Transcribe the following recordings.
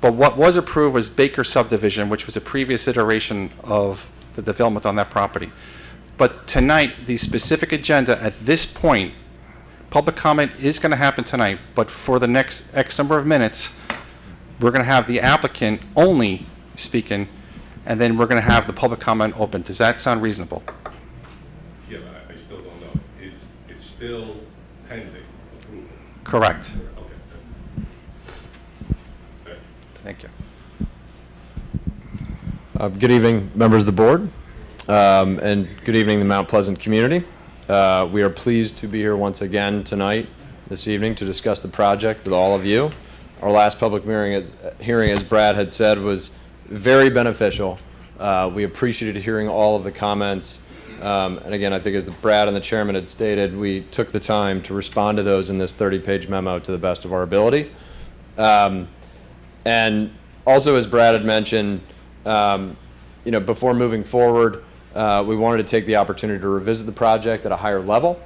But what was approved was Baker subdivision, which was a previous iteration of the development on that property. But tonight, the specific agenda at this point, public comment is going to happen tonight, but for the next X number of minutes, we're going to have the applicant only speaking, and then we're going to have the public comment open. Does that sound reasonable? Yeah, but I still don't know. It's still pending approval? Correct. Okay. Thank you. Good evening, members of the board, and good evening, the Mount Pleasant community. We are pleased to be here once again tonight, this evening, to discuss the project with all of you. Our last public hearing, as Brad had said, was very beneficial. We appreciated hearing all of the comments. And again, I think as Brad and the chairman had stated, we took the time to respond to those in this 30-page memo to the best of our ability. And also, as Brad had mentioned, before moving forward, we wanted to take the opportunity to revisit the project at a higher level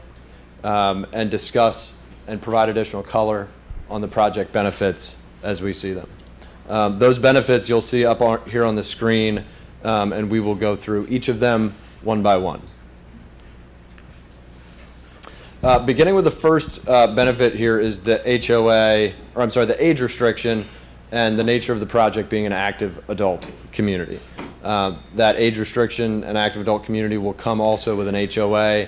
and discuss and provide additional color on the project benefits as we see them. Those benefits you'll see up here on the screen, and we will go through each of them one by one. Beginning with the first benefit here is the the age restriction and the nature of the project being an active adult community. That age restriction and active adult community will come also with an HOA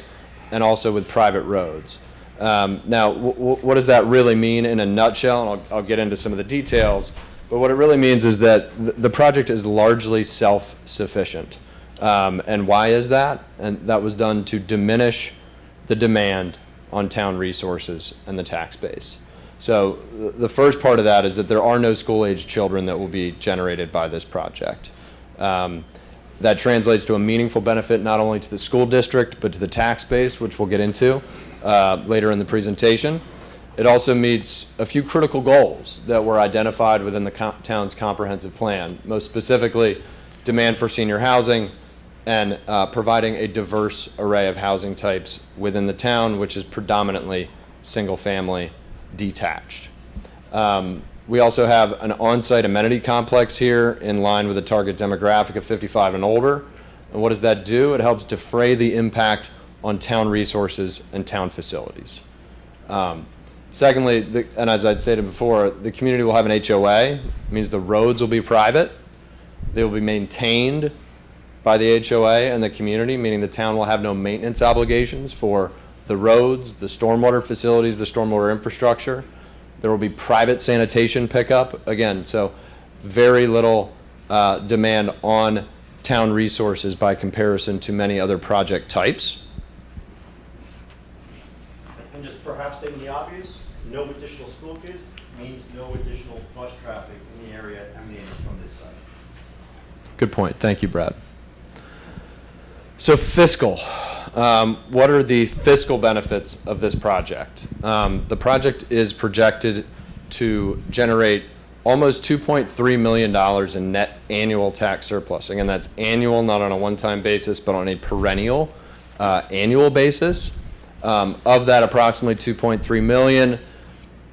and also with private roads. Now, what does that really mean in a nutshell? And I'll get into some of the details. But what it really means is that the project is largely self-sufficient. And why is that? And that was done to diminish the demand on town resources and the tax base. So the first part of that is that there are no school-age children that will be generated by this project. That translates to a meaningful benefit not only to the school district, but to the tax base, which we'll get into later in the presentation. It also meets a few critical goals that were identified within the town's comprehensive plan, most specifically demand for senior housing and providing a diverse array of housing types within the town, which is predominantly single-family detached. We also have an on-site amenity complex here in line with a target demographic of 55 and older. And what does that do? It helps defray the impact on town resources and town facilities. Secondly, and as I'd stated before, the community will have an HOA. It means the roads will be private. They will be maintained by the HOA and the community, meaning the town will have no maintenance obligations for the roads, the stormwater facilities, the stormwater infrastructure. There will be private sanitation pickup. Again, so very little demand on town resources by comparison to many other project types. And just perhaps stating the obvious, no additional school kids means no additional bus traffic in the area emanating from this site. Good point. Thank you, Brad. So fiscal. What are the fiscal benefits of this project? The project is projected to generate almost $2.3 million in net annual tax surplus. Again, that's annual, not on a one-time basis, but on a perennial annual basis. Of that approximately $2.3 million,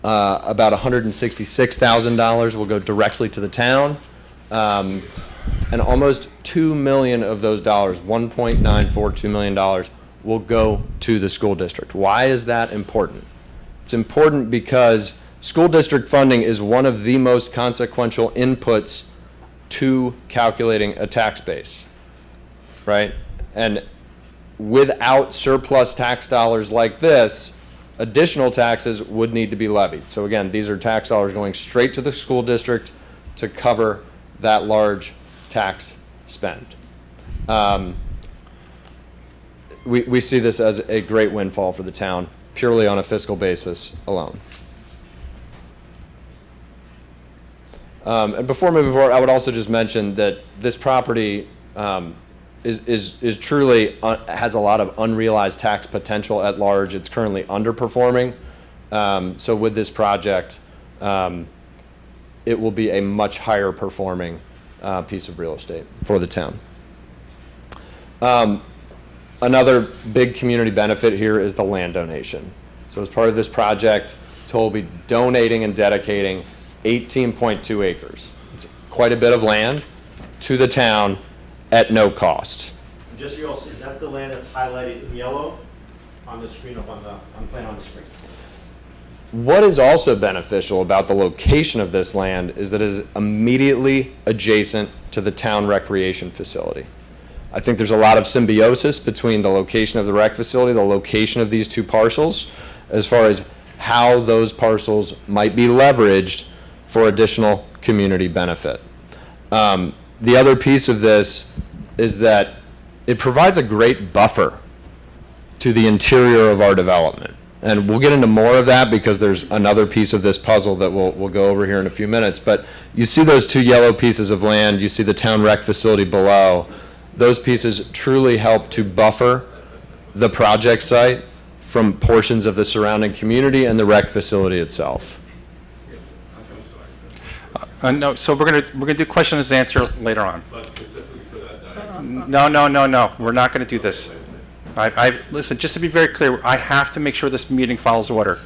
about $166,000 will go directly to the town. And almost $2 million of those dollars, $1.942 million, will go to the school district. Why is that important? It's important because school district funding is one of the most consequential inputs to calculating a tax base, right? And without surplus tax dollars like this, additional taxes would need to be levied. So again, these are tax dollars going straight to the school district to cover that large tax spend. We see this as a great windfall for the town, purely on a fiscal basis alone. And before moving forward, I would also just mention that this property is truly has a lot of unrealized tax potential at large. It's currently underperforming. So with this project, it will be a much higher performing piece of real estate for the town. Another big community benefit here is the land donation. So as part of this project, Toll will be donating and dedicating 18.2 acres. quite a bit of land to the town at no cost. Just so you all see, that's the land that's highlighted in yellow on the screen up on the plan on the screen. What is also beneficial about the location of this land is that it is immediately adjacent to the town recreation facility. I think there's a lot of symbiosis between the location of the rec facility, the location of these two parcels, as far as how those parcels might be leveraged for additional community benefit. The other piece of this is that it provides a great buffer to the interior of our development. And we'll get into more of that because there's another piece of this puzzle that we'll go over here in a few minutes. But you see those two yellow pieces of land, you see the town rec facility below. Those pieces truly help to buffer the project site from portions of the surrounding community and the rec facility itself. No, so we're gonna do question and answer later on. But specifically for that diagram. No, we're not gonna do this. Listen, just to be very clear, I have to make sure this meeting follows order.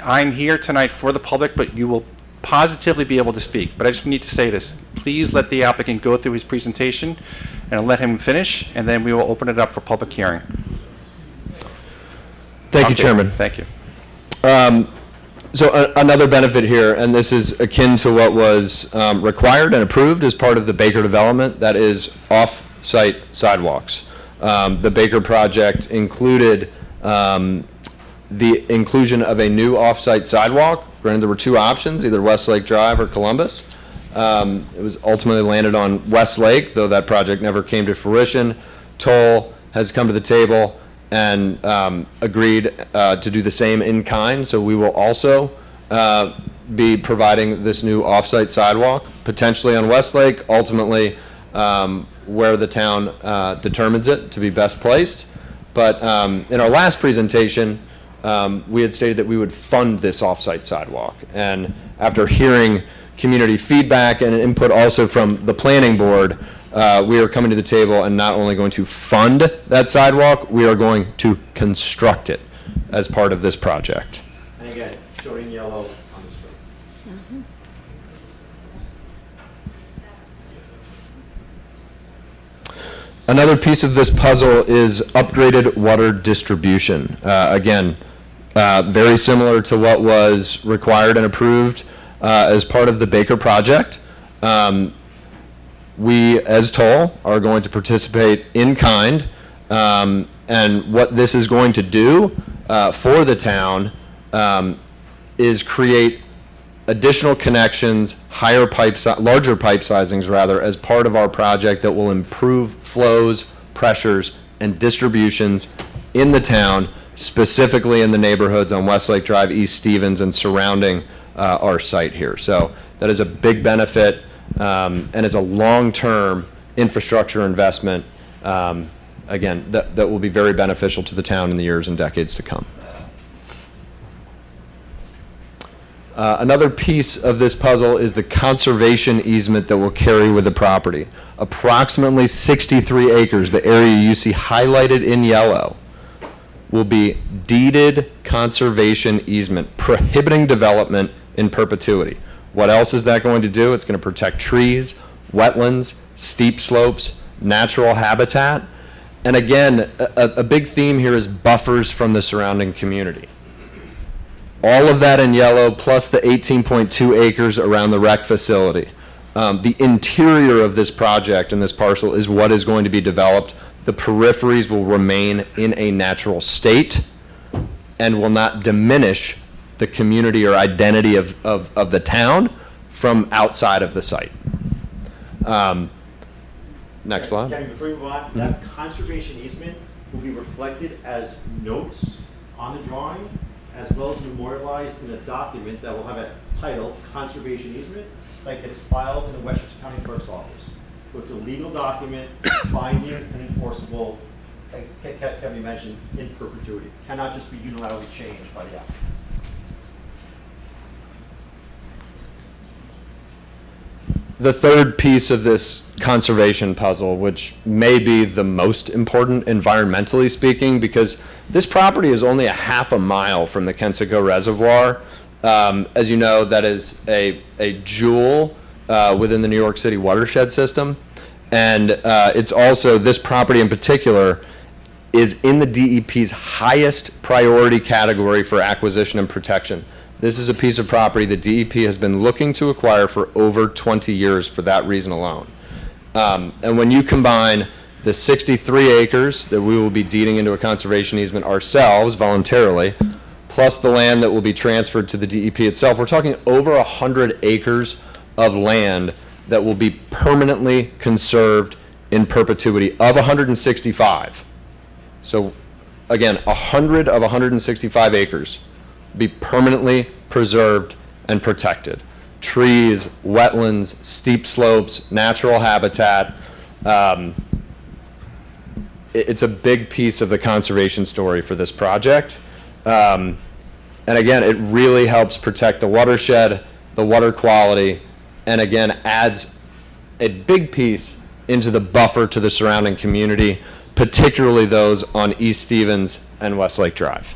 I'm here tonight for the public, but you will positively be able to speak. But I just need to say this. Please let the applicant go through his presentation and let him finish, and then we will open it up for public hearing. Thank you, Okay, Chairman. Thank you. So another benefit here, and this is akin to what was required and approved as part of the Baker development, that is off-site sidewalks. The Baker project included the inclusion of a new off-site sidewalk. Granted, there were two options, either Westlake Drive or Columbus. It was ultimately landed on Westlake, though that project never came to fruition. Toll has come to the table and agreed to do the same in kind, so we will also be providing this new off-site sidewalk, potentially on Westlake, ultimately where the town determines it to be best placed. But in our last presentation, we had stated that we would fund this off-site sidewalk. And after hearing community feedback and input also from the planning board, we are coming to the table and not only going to fund that sidewalk, we are going to construct it as part of this project. And again, shown in yellow on the screen. Another piece of this puzzle is upgraded water distribution. Again, very similar to what was required and approved as part of the Baker project. We, as Toll, are going to participate in kind, and what this is going to do for the town is create additional connections, larger pipe sizings rather, as part of our project that will improve flows, pressures, and distributions in the town, specifically in the neighborhoods on Westlake Drive, East Stevens, and surrounding our site here. So that is a big benefit and is a long-term infrastructure investment, again, that will be very beneficial to the town in the years and decades to come. Another piece of this puzzle is the conservation easement that will carry with the property. Approximately 63 acres, the area you see highlighted in yellow, will be deeded conservation easement, prohibiting development in perpetuity. What else is that going to do? It's going to protect trees, wetlands, steep slopes, natural habitat. And again, a big theme here is buffers from the surrounding community. All of that in yellow, plus the 18.2 acres around the rec facility. The interior of this project and this parcel is what is going to be developed. The peripheries will remain in a natural state and will not diminish the community or identity of the town from outside of the site. Next slide. Kevin, before you move on, that conservation easement will be reflected as notes on the drawing, as well as memorialized in a document that will have a title, Conservation Easement, that gets filed in the Westchester County Clerk's Office. So it's a legal document, binding and enforceable, as Kevin mentioned, in perpetuity. Cannot just be unilaterally changed by the applicant. The third piece of this conservation puzzle, which may be the most important environmentally speaking, because this property is only a half a mile from the Kensico Reservoir. As you know, that is a jewel within the New York City watershed system. And it's also, this property in particular is in the DEP's highest priority category for acquisition and protection. This is a piece of property that DEP has been looking to acquire for over 20 years for that reason alone. And when you combine the 63 acres that we will be deeding into a conservation easement ourselves voluntarily, plus the land that will be transferred to the DEP itself, we're talking over 100 acres of land that will be permanently conserved in perpetuity of 165. So again, 100 of 165 acres be permanently preserved and protected. Trees, wetlands, steep slopes, natural habitat. It's a big piece of the conservation story for this project. And again, it really helps protect the watershed, the water quality, and again, adds a big piece into the buffer to the surrounding community, particularly those on East Stevens and Westlake Drive.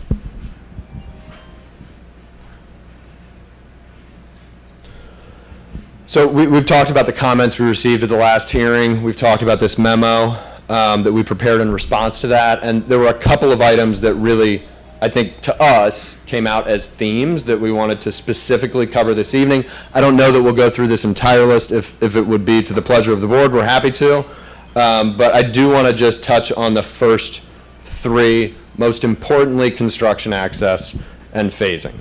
So we've talked about the comments we received at the last hearing. We've talked about this memo that we prepared in response to that. And there were a couple of items that really, I think, to us, came out as themes that we wanted to specifically cover this evening. I don't know that we'll go through this entire list. If it would be to the pleasure of the board, we're happy to. But I do want to just touch on the first three, most importantly, construction access and phasing.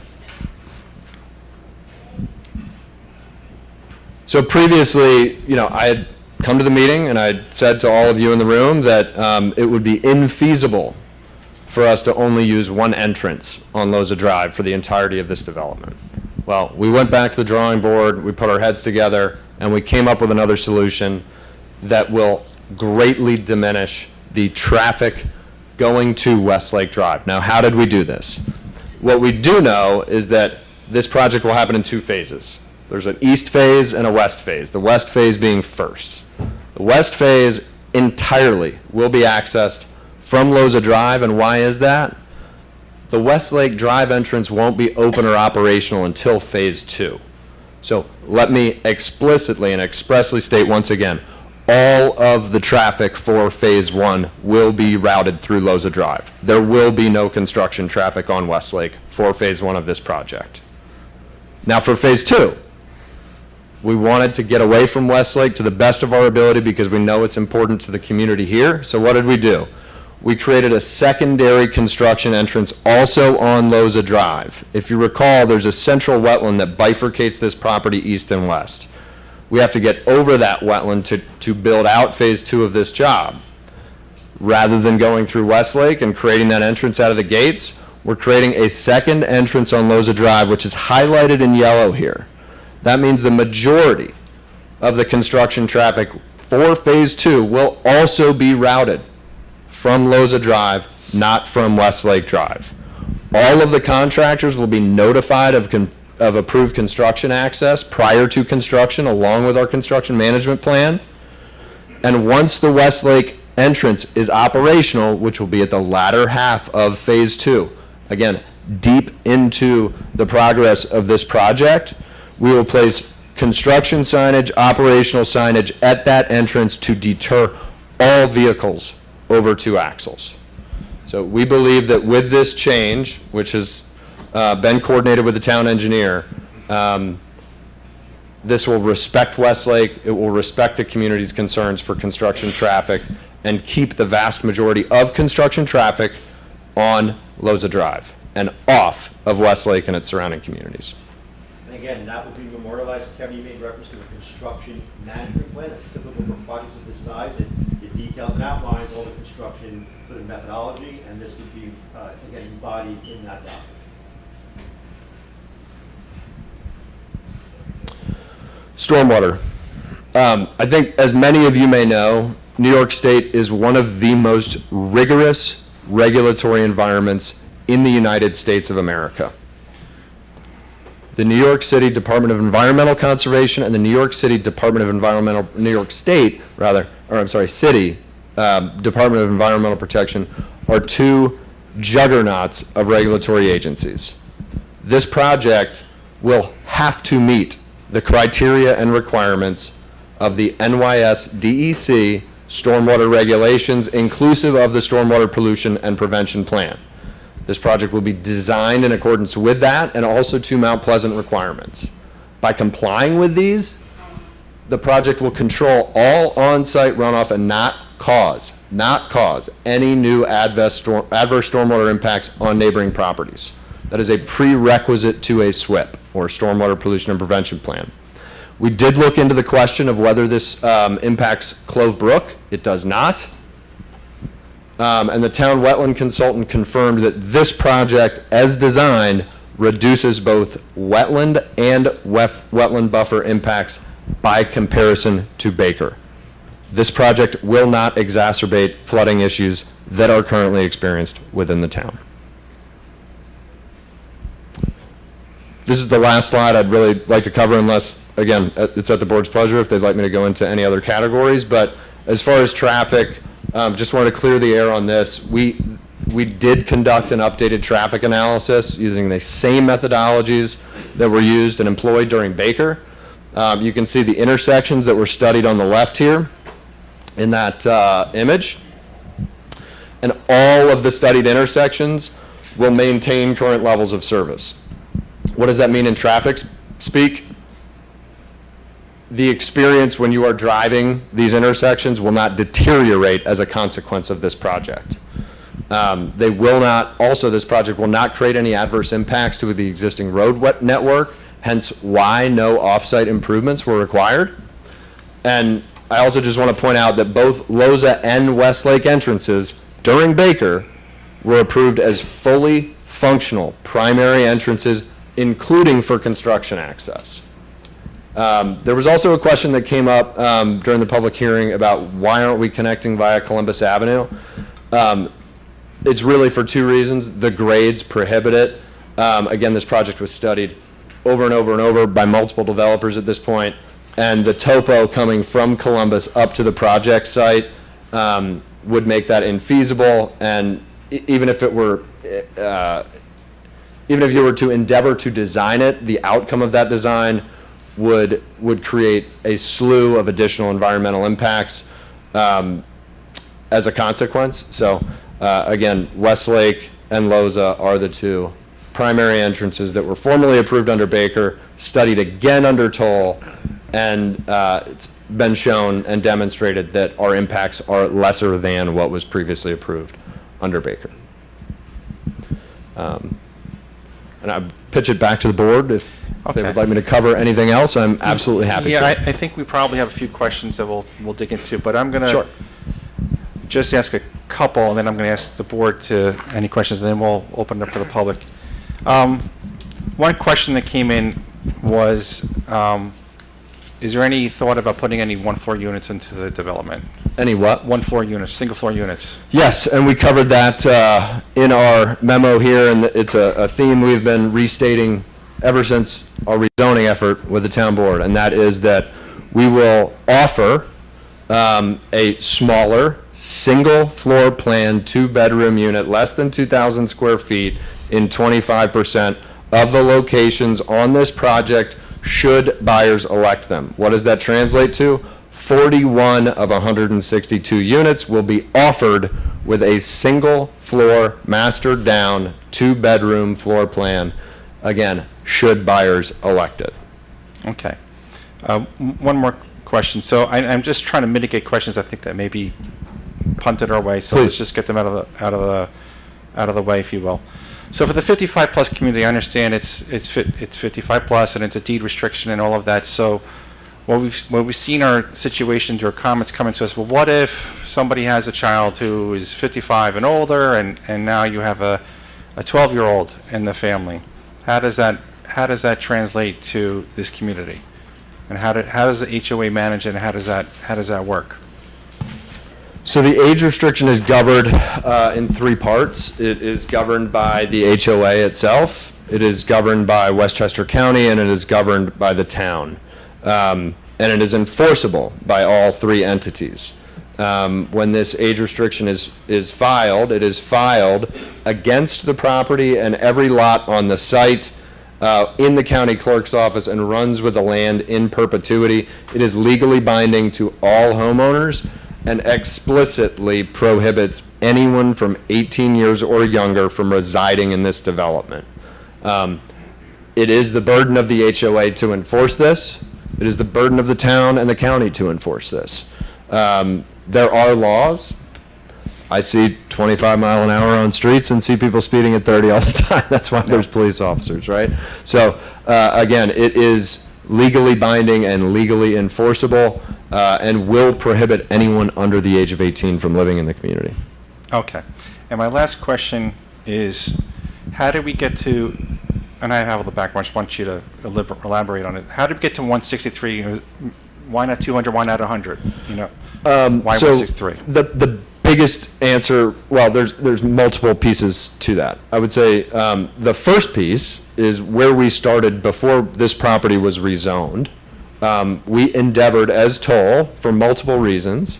So previously, you know, I had come to the meeting and I had said to all of you in the room that it would be infeasible for us to only use one entrance on Loza Drive for the entirety of this development. Well, we went back to the drawing board, we put our heads together, and we came up with another solution that will greatly diminish the traffic going to Westlake Drive. Now, how did we do this? What we do know is that this project will happen in two phases. There's an east phase and a west phase, the west phase being first. The west phase entirely will be accessed from Loza Drive, and why is that? The Westlake Drive entrance won't be open or operational until phase 2. So let me explicitly and expressly state once again, all of the traffic for phase 1 will be routed through Loza Drive. There will be no construction traffic on Westlake for phase 1 of this project. Now for phase 2, we wanted to get away from Westlake to the best of our ability because we know it's important to the community here. So what did we do? We created a secondary construction entrance also on Loza Drive. If you recall, there's a central wetland that bifurcates this property east and west. We have to get over that wetland to build out phase 2 of this job. Rather than going through Westlake and creating that entrance out of the gates, we're creating a second entrance on Loza Drive, which is highlighted in yellow here. That means the majority of the construction traffic for phase 2 will also be routed from Loza Drive, not from Westlake Drive. All of the contractors will be notified of approved construction access prior to construction, along with our construction management plan. And once the Westlake entrance is operational, which will be at the latter half of phase 2, again, deep into the progress of this project, we will place construction signage, operational signage at that entrance to deter all vehicles over 2 axles. So we believe that with this change, which has been coordinated with the town engineer, this will respect Westlake, it will respect the community's concerns for construction traffic, and keep the vast majority of construction traffic on Loza Drive and off of Westlake and its surrounding communities. And again, that will be memorialized. Kevin, you made reference to a construction management plan. That's typical for projects of this size. It details and outlines all the construction sort of methodology, and this would be, again, embodied in that document. Stormwater. I think, as many of you may know, New York State is one of the most rigorous regulatory environments in the United States of America. The New York City Department of Environmental Conservation and the New York State Department of Environmental Protection are 2 juggernauts of regulatory agencies. This project will have to meet the criteria and requirements of the NYS DEC stormwater regulations, inclusive of the Stormwater Pollution and Prevention Plan. This project will be designed in accordance with that and also to Mount Pleasant requirements. By complying with these, the project will control all on-site runoff and not cause any new adverse stormwater impacts on neighboring properties. That is a prerequisite to a SWIP, or Stormwater Pollution and Prevention Plan. We did look into the question of whether this impacts Clove Brook. It does not. And the town wetland consultant confirmed that this project, as designed, reduces both wetland and wetland buffer impacts by comparison to Baker. This project will not exacerbate flooding issues that are currently experienced within the town. This is the last slide I'd really like to cover, unless, again, it's at the board's pleasure if they'd like me to go into any other categories. But as far as traffic, just wanted to clear the air on this. We did conduct an updated traffic analysis using the same methodologies that were used and employed during Baker. You can see the intersections that were studied on the left here in that image. And all of the studied intersections will maintain current levels of service. What does that mean in traffic speak? The experience when you are driving these intersections will not deteriorate as a consequence of this project. They will not, also this project will not create any adverse impacts to the existing road network, hence why no off-site improvements were required. And I also just want to point out that both Loza and Westlake entrances during Baker were approved as fully functional primary entrances, including for construction access. There was also a question that came up during the public hearing about why aren't we connecting via Columbus Avenue? It's really for two reasons. The grades prohibit it. Again, this project was studied over and over and over by multiple developers at this point, and the topo coming from Columbus up to the project site would make that infeasible. And even if it were, even if you were to endeavor to design it, the outcome of that design would create a slew of additional environmental impacts as a consequence. So again, Westlake and Loza are the two primary entrances that were formally approved under Baker, studied again under Toll, and it's been shown and demonstrated that our impacts are lesser than what was previously approved under Baker. And I pitch it back to the board if they would like me to cover anything else. I'm absolutely happy Yeah, to. I think we probably have a few questions that we'll dig into, but I'm going to Sure. just ask a couple, and then I'm going to ask the board to any questions, and then we'll open it up for the public. One question that came in was, is there any thought about putting any 1-floor units into the development? Any what? 1-floor units, single-floor units. Yes, and we covered that in our memo here, and it's a theme we've been restating ever since our rezoning effort with the town board, and that is that we will offer a smaller, single-floor plan, 2-bedroom unit, less than 2,000 square feet, in 25% of the locations on this project, should buyers elect them. What does that translate to? 41 of 162 units will be offered with a single-floor, mastered down, 2-bedroom floor plan, again, should buyers elect it. Okay. One more question. So I'm just trying to mitigate questions I think that may be punted our way. So Please. let's just get them out of the way, if you will. So for the 55 plus community, I understand it's 55 plus and it's a deed restriction and all of that. So what we've seen are situations or comments coming to us. Well, what if somebody has a child who is 55 and older, and now you have a 12-year-old in the family? How does that translate to this community? And how does the HOA manage it, and how does that work? So the age restriction is governed in 3 parts. It is governed by the HOA itself, it is governed by Westchester County, and it is governed by the town. And it is enforceable by all 3 entities. When this age restriction is filed, it is filed against the property and every lot on the site. in the county clerk's office and runs with the land in perpetuity. It is legally binding to all homeowners and explicitly prohibits anyone from 18 years or younger from residing in this development. It is the burden of the HOA to enforce this. It is the burden of the town and the county to enforce this. There are laws. I see 25 mile an hour on streets and see people speeding at 30 all the time. That's why there's police officers, right? So again, it is legally binding and legally enforceable and will prohibit anyone under the age of 18 from living in the community. Okay. And my last question is, how did we get to, and I have all the background, I just want you to elaborate on it. How did we get to 163? Why not 200? Why not 100? You know, why So 163? the biggest answer, well, there's multiple pieces to that. I would say the first piece is where we started before this property was rezoned. We endeavored as Toll, for multiple reasons,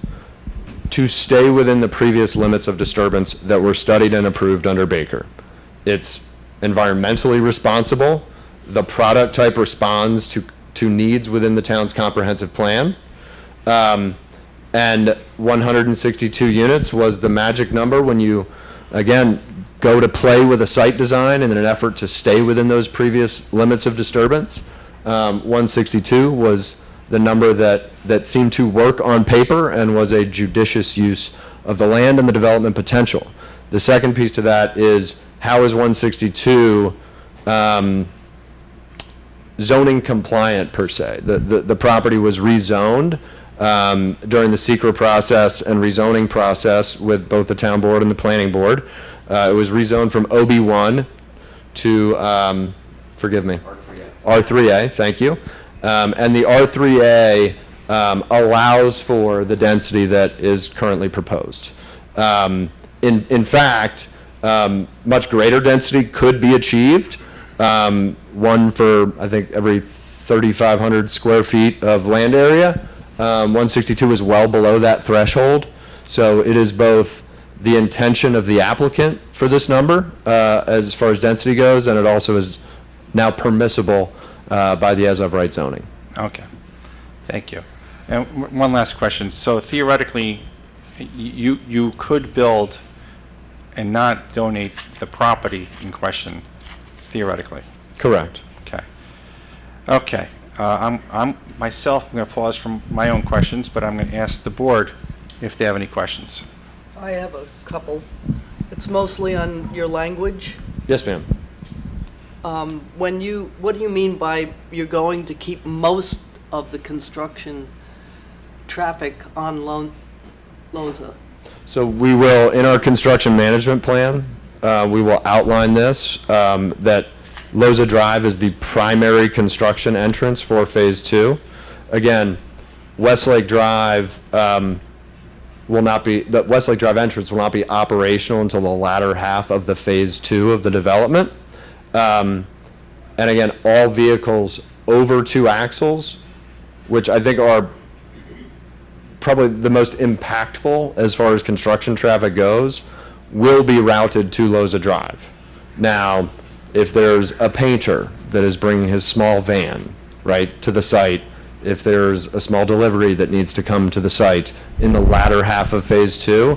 to stay within the previous limits of disturbance that were studied and approved under Baker. It's environmentally responsible. The product type responds to needs within the town's comprehensive plan. And 162 units was the magic number when you, again, go to play with a site design in an effort to stay within those previous limits of disturbance. 162 was the number that seemed to work on paper and was a judicious use of the land and the development potential. The second piece to that is, how is 162 zoning compliant per se? The property was rezoned during the secret process and rezoning process with both the town board and the planning board. It was rezoned from OB1 to, forgive me, R3A, thank you. And the R3A allows for the density that is currently proposed. In fact, much greater density could be achieved. One for, I think, every 3,500 square feet of land area. 162 is well below that threshold. So it is both the intention of the applicant for this number as far as density goes, and it also is now permissible by the as of right zoning. Okay. Thank you. And one last question. So theoretically, you could build and not donate the property in question, theoretically. Correct. Okay. Okay. I'm myself, I'm going to pause from my own questions, but I'm going to ask the board if they have any questions. I have a couple. It's mostly on your language. Yes, ma'am. What do you mean by you're going to keep most of the construction traffic on Loza? So we will, in our construction management plan, we will outline this, that Loza Drive is the primary construction entrance for Phase 2. Again, Westlake Drive will not be, the Westlake Drive entrance will not be operational until the latter half of the Phase 2 of the development. And again, all vehicles over 2 axles, which I think are probably the most impactful as far as construction traffic goes, will be routed to Loza Drive. Now, if there's a painter that is bringing his small van, right, to the site, if there's a small delivery that needs to come to the site in the latter half of Phase 2,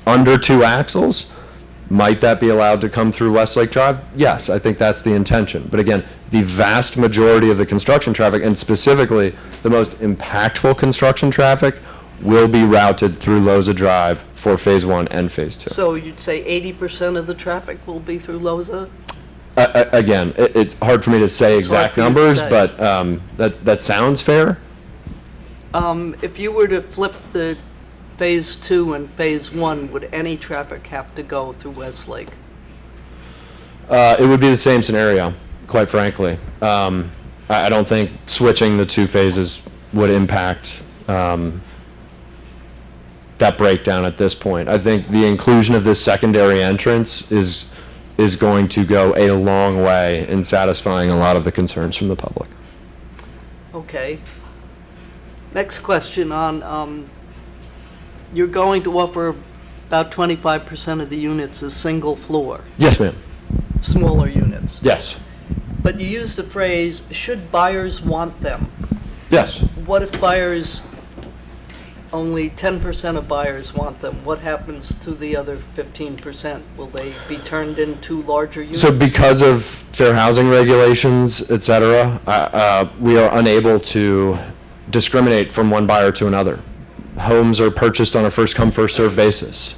under 2 axles, might that be allowed to come through Westlake Drive? Yes, I think that's the intention. But again, the vast majority of the construction traffic, and specifically the most impactful construction traffic, will be routed through Loza Drive for Phase 1 and Phase 2. So you'd say 80% of the traffic will be through Loza? Again, it's hard for me to say It's hard exact for you to numbers, say. but that sounds fair. If you were to flip the Phase 2 and Phase 1, would any traffic have to go through Westlake? It would be the same scenario, quite frankly. I don't think switching the 2 phases would impact that breakdown at this point. I think the inclusion of this secondary entrance is going to go a long way in satisfying a lot of the concerns from the public. Okay. Next question on, you're going to offer about 25% of the units as single floor, Yes, ma'am. smaller units. Yes. But you used the phrase, should buyers want them? Yes. What if buyers, only 10% of buyers want them? What happens to the other 15%? Will they be turned into larger units? So because of fair housing regulations, et cetera, we are unable to discriminate from one buyer to another. Homes are purchased on a first-come, first-served basis.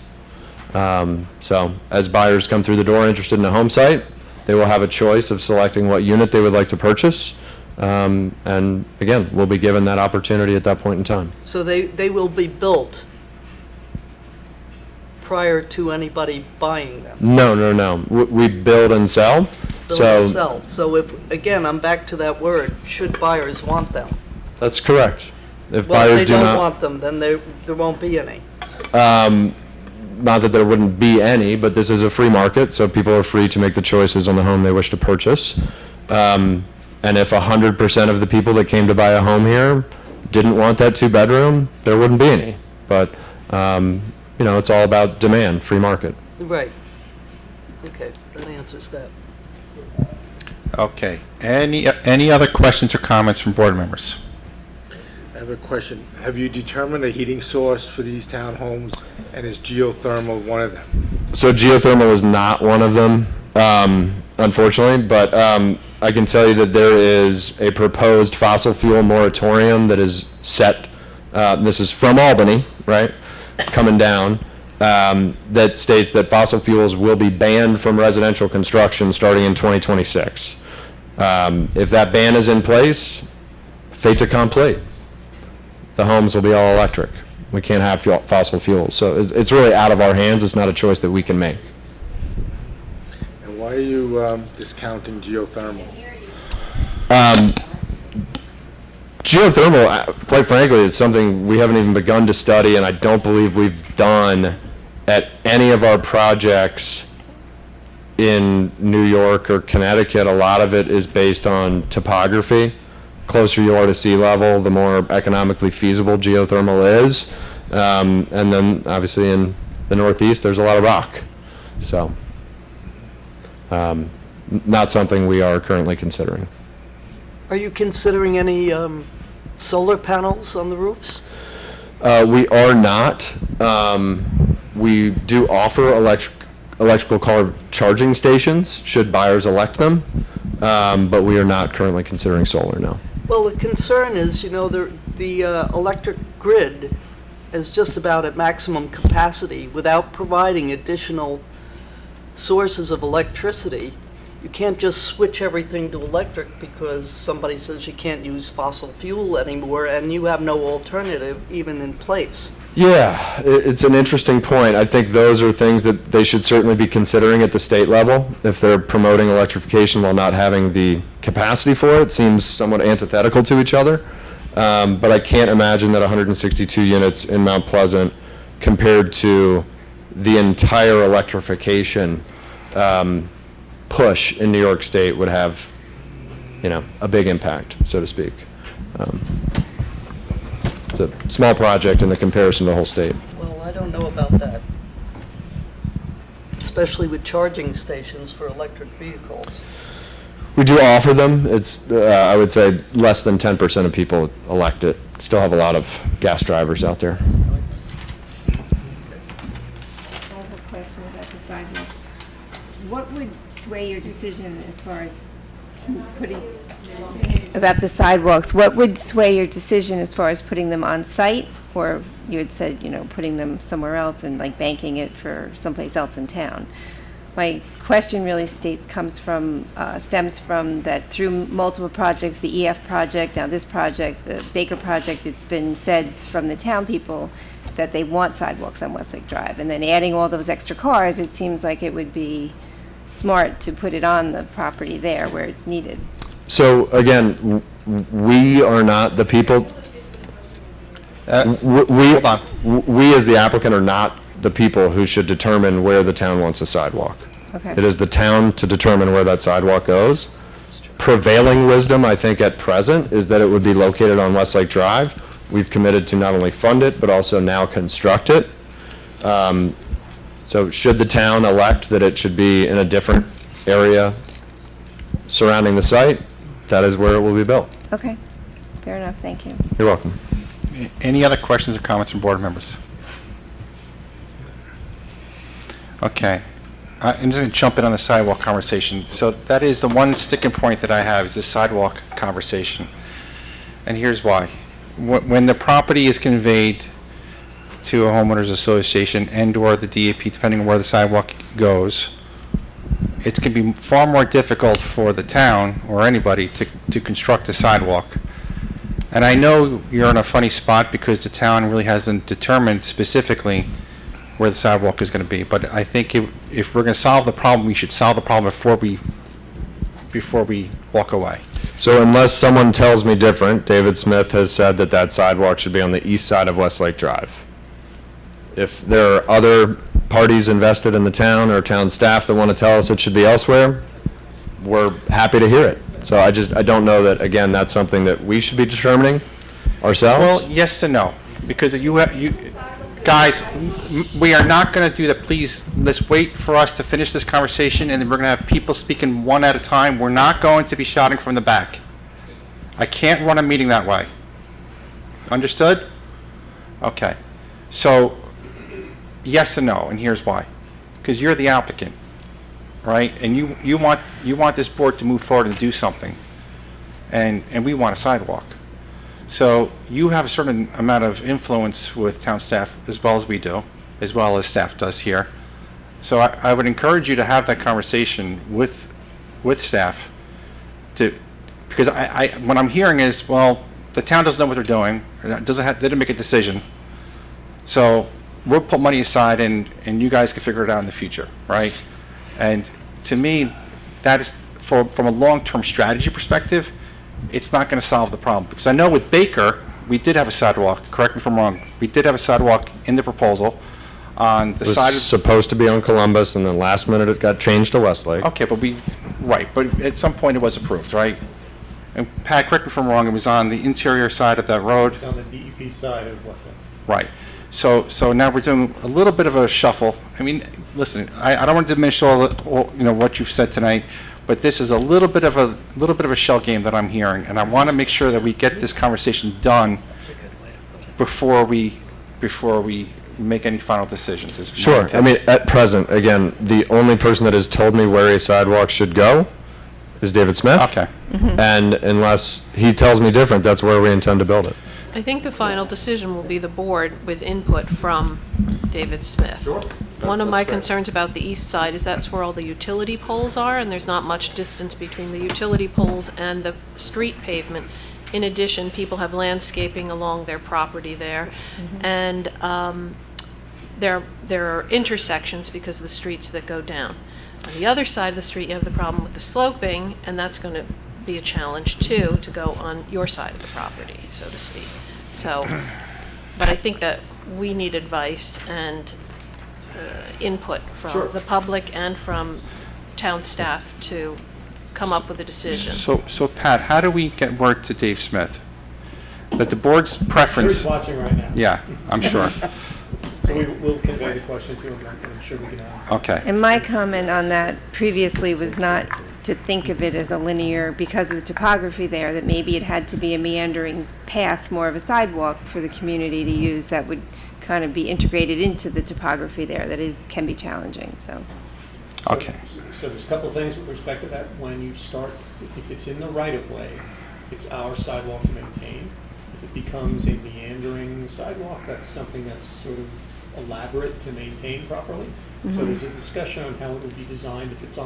So as buyers come through the door interested in a home site, they will have a choice of selecting what unit they would like to purchase. And again, we'll be given that opportunity at that point in time. So they will be built prior to anybody buying them? No. We build and sell. Build and sell. So if, again, I'm back to that word, should buyers want them? That's correct. If Well, buyers if they do don't not, want them, then there won't be any. not that there wouldn't be any, but this is a free market, so people are free to make the choices on the home they wish to purchase. And if 100% of the people that came to buy a home here didn't want that two-bedroom, there wouldn't be any. But, it's all about demand, free market. Right. Okay, that answers that. Okay. Any other questions or comments from board members? I have a question. Have you determined a heating source for these townhomes, and is geothermal one of them? So geothermal is not one of them, unfortunately, but I can tell you that there is a proposed fossil fuel moratorium that is set, this is from Albany, right, coming down, that states that fossil fuels will be banned from residential construction starting in 2026. If that ban is in place, fait accompli. The homes will be all electric. We can't have fossil fuels. So it's really out of our hands. It's not a choice that we can make. And why are you discounting geothermal? Geothermal, quite frankly, is something we haven't even begun to study, and I don't believe we've done at any of our projects in New York or Connecticut. A lot of it is based on topography. Closer you are to sea level, the more economically feasible geothermal is. And then, obviously, in the Northeast, there's a lot of rock. So, not something we are currently considering. Are you considering any solar panels on the roofs? We are not. We do offer electrical car charging stations, should buyers elect them, but we are not currently considering solar, no. Well, the concern is, the electric grid is just about at maximum capacity. Without providing additional sources of electricity, you can't just switch everything to electric because somebody says you can't use fossil fuel anymore and you have no alternative even in place. Yeah, it's an interesting point. I think those are things that they should certainly be considering at the state level. If they're promoting electrification while not having the capacity for it, seems somewhat antithetical to each other. But I can't imagine that 162 units in Mount Pleasant compared to the entire electrification push in New York State would have, a big impact, so to speak. It's a small project in the comparison to the whole state. Well, I don't know about that, especially with charging stations for electric vehicles. We do offer them. It's, I would say, less than 10% of people elect it. Still have a lot of gas drivers out there. I have a question about the sidewalks. What would sway your decision as far as putting, about the sidewalks, what would sway your decision as far as putting them on site? Or you had said, putting them somewhere else and like banking it for someplace else in town. My question really stems from that through multiple projects, the EF project, now this project, the Baker project, it's been said from the town people that they want sidewalks on Westlake Drive. And then adding all those extra cars, it seems like it would be smart to put it on the property there where it's needed. So again, we are not the people. Hold on. We as the applicant are not the people who should determine where the town wants a sidewalk. Okay. It is the town to determine where that sidewalk goes. Prevailing wisdom, I think, at present, is that it would be located on Westlake Drive. We've committed to not only fund it, but also now construct it. So should the town elect that it should be in a different area, surrounding the site, that is where it will be built. Okay, fair enough, thank you. You're welcome. Any other questions or comments from board members? Okay. I'm just going to jump in on the sidewalk conversation. So that is the one sticking point that I have, is the sidewalk conversation. And here's why. When the property is conveyed to a homeowners association and/or the DAP, depending on where the sidewalk goes, it's going to be far more difficult for the town or anybody to construct a sidewalk. And I know you're in a funny spot because the town really hasn't determined specifically where the sidewalk is going to be. But I think if we're going to solve the problem, we should solve the problem before we walk away. So unless someone tells me different, David Smith has said that that sidewalk should be on the east side of Westlake Drive. If there are other parties invested in the town or town staff that want to tell us it should be elsewhere, we're happy to hear it. So I don't know that, again, that's something that we should be determining ourselves. Well, yes and no, because guys, we are not going to do that. Please, let's wait for us to finish this conversation, and then we're going to have people speaking one at a time. We're not going to be shouting from the back. I can't run a meeting that way. Understood? Okay. So, yes and no, and here's why. Because you're the applicant, right? And you want this board to move forward and do something, and we want a sidewalk. So you have a certain amount of influence with town staff as well as we do, as well as staff does here. So I would encourage you to have that conversation with staff because what I'm hearing is, well, the town doesn't know what they're doing, didn't make a decision. So we'll put money aside and you guys can figure it out in the future, right? And to me, that is, from a long-term strategy perspective, it's not going to solve the problem. Because I know with Baker, we did have a sidewalk, correct me if I'm wrong, we did have a sidewalk in the proposal on the It was side of... supposed to be on Columbus, and then last minute it got changed to Westlake. Okay, but but at some point it was approved, right? And Pat, correct me if I'm wrong, it was on the interior side of that road? It's on the DEP side of Westlake. Right. So now we're doing a little bit of a shuffle. I mean, listen, I don't want to diminish all what you've said tonight, but this is a little bit of a shell game that I'm hearing, and I want to make sure that we get this conversation done before we make any final decisions. is my Sure. intent. I mean, at present, again, the only person that has told me where a sidewalk should go is David Smith. Okay. And unless he tells me different, that's where we intend to build it. I think the final decision will be the board with input from David Smith. Sure. One of my concerns about the east side is that's where all the utility poles are, and there's not much distance between the utility poles and the street pavement. In addition, people have landscaping along their property there, and there are intersections because of the streets that go down. On the other side of the street, you have the problem with the sloping, and that's going to be a challenge too, to go on your side of the property, so to speak. So, but I think that we need advice and input from Sure. the public and from town staff to come up with a decision. So Pat, how do we get word to Dave Smith that the board's preference? He's watching right now. Yeah, I'm sure. So we'll convey the question to him, and I'm sure we can. Okay. And my comment on that previously was not to think of it as a linear, because of the topography there, that maybe it had to be a meandering path, more of a sidewalk for the community to use that would kind of be integrated into the topography there that can be challenging, so. Okay. So there's a couple of things with respect to that. When you start, if it's in the right-of-way, it's our sidewalk to maintain. If it becomes a meandering sidewalk, that's something that's sort of elaborate to maintain properly. So there's a discussion on how it would be designed, if it's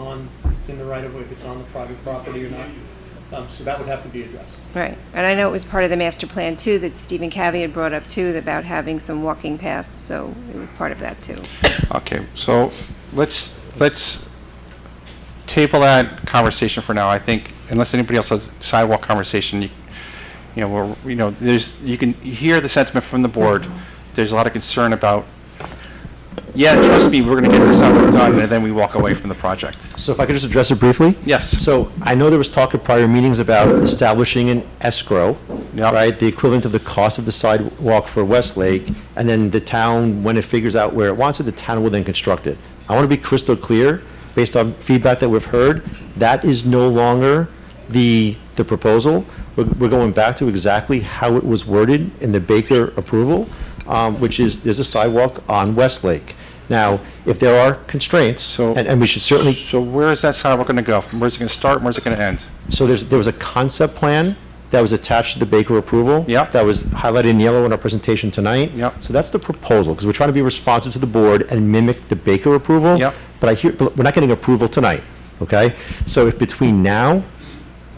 in the right-of-way, if it's on the private property or not. So that would have to be addressed. Right, and I know it was part of the master plan too, that Stephen Cavey had brought up too, about having some walking paths, so it was part of that too. Okay, so let's table that conversation for now. I think unless anybody else has sidewalk conversation, you can hear the sentiment from the board. There's a lot of concern about, yeah, trust me, we're going to get this up and done, and then we walk away from the project. So if I could just address it briefly? Yes. So I know there was talk at prior meetings about establishing an escrow, Yep. right? The equivalent of the cost of the sidewalk for Westlake, and then the town, when it figures out where it wants it, the town will then construct it. I want to be crystal clear based on feedback that we've heard, that is no longer the proposal. We're going back to exactly how it was worded in the Baker approval, which is there's a sidewalk on Westlake. Now, if there are constraints, So- and we should certainly, So where is that sidewalk going to go? Where's it going to start, and where's it going to end? so there was a concept plan that was attached to the Baker approval. Yep. That was highlighted in yellow in our presentation tonight. Yep. So that's the proposal, because we're trying to be responsive to the board and mimic the Baker approval. Yep. But we're not getting approval tonight, okay? So if between now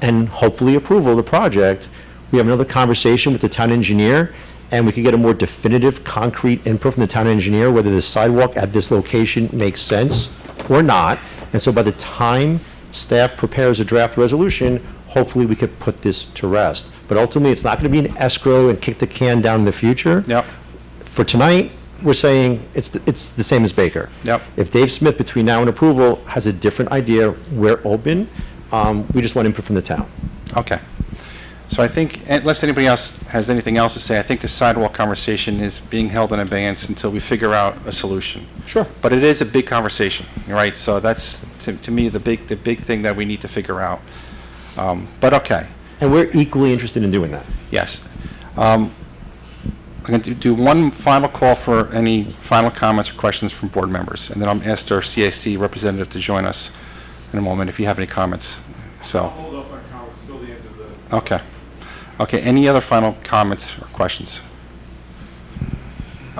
and hopefully approval of the project, we have another conversation with the town engineer, and we could get a more definitive, concrete input from the town engineer, whether the sidewalk at this location makes sense or not. And so by the time staff prepares a draft resolution, hopefully we could put this to rest. But ultimately, it's not going to be an escrow and kick the can down in the future. Yep. For tonight, we're saying it's the same as Baker. Yep. If Dave Smith, between now and approval, has a different idea, we're open. We just want input from the town. Okay. So I think, unless anybody else has anything else to say, I think the sidewalk conversation is being held in abeyance until we figure out a solution. Sure. But it is a big conversation, right? So that's, to me, the big thing that we need to figure out. But okay, And we're equally interested in doing that. yes. I'm going to do one final call for any final comments or questions from board members, and then I'll ask our CAC representative to join us in a moment if you have any comments. So. Hold up our comments till the end of the. Okay. Okay, any other final comments or questions?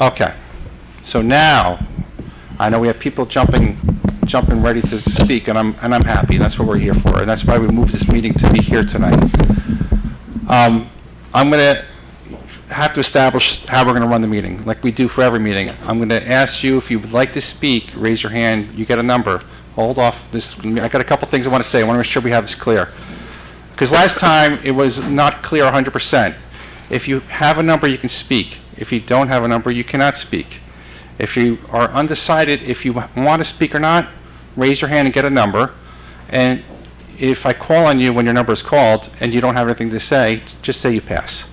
Okay. So now, I know we have people jumping ready to speak, and I'm happy. That's what we're here for, and that's why we moved this meeting to be here tonight. I'm going to have to establish how we're going to run the meeting, like we do for every meeting. I'm going to ask you if you would like to speak, raise your hand. You get a number. Hold off. I got a couple things I want to say. I want to make sure we have this clear. Because last time, it was not clear 100%. If you have a number, you can speak. If you don't have a number, you cannot speak. If you are undecided if you want to speak or not, raise your hand and get a number. And if I call on you when your number is called and you don't have anything to say, just say you pass.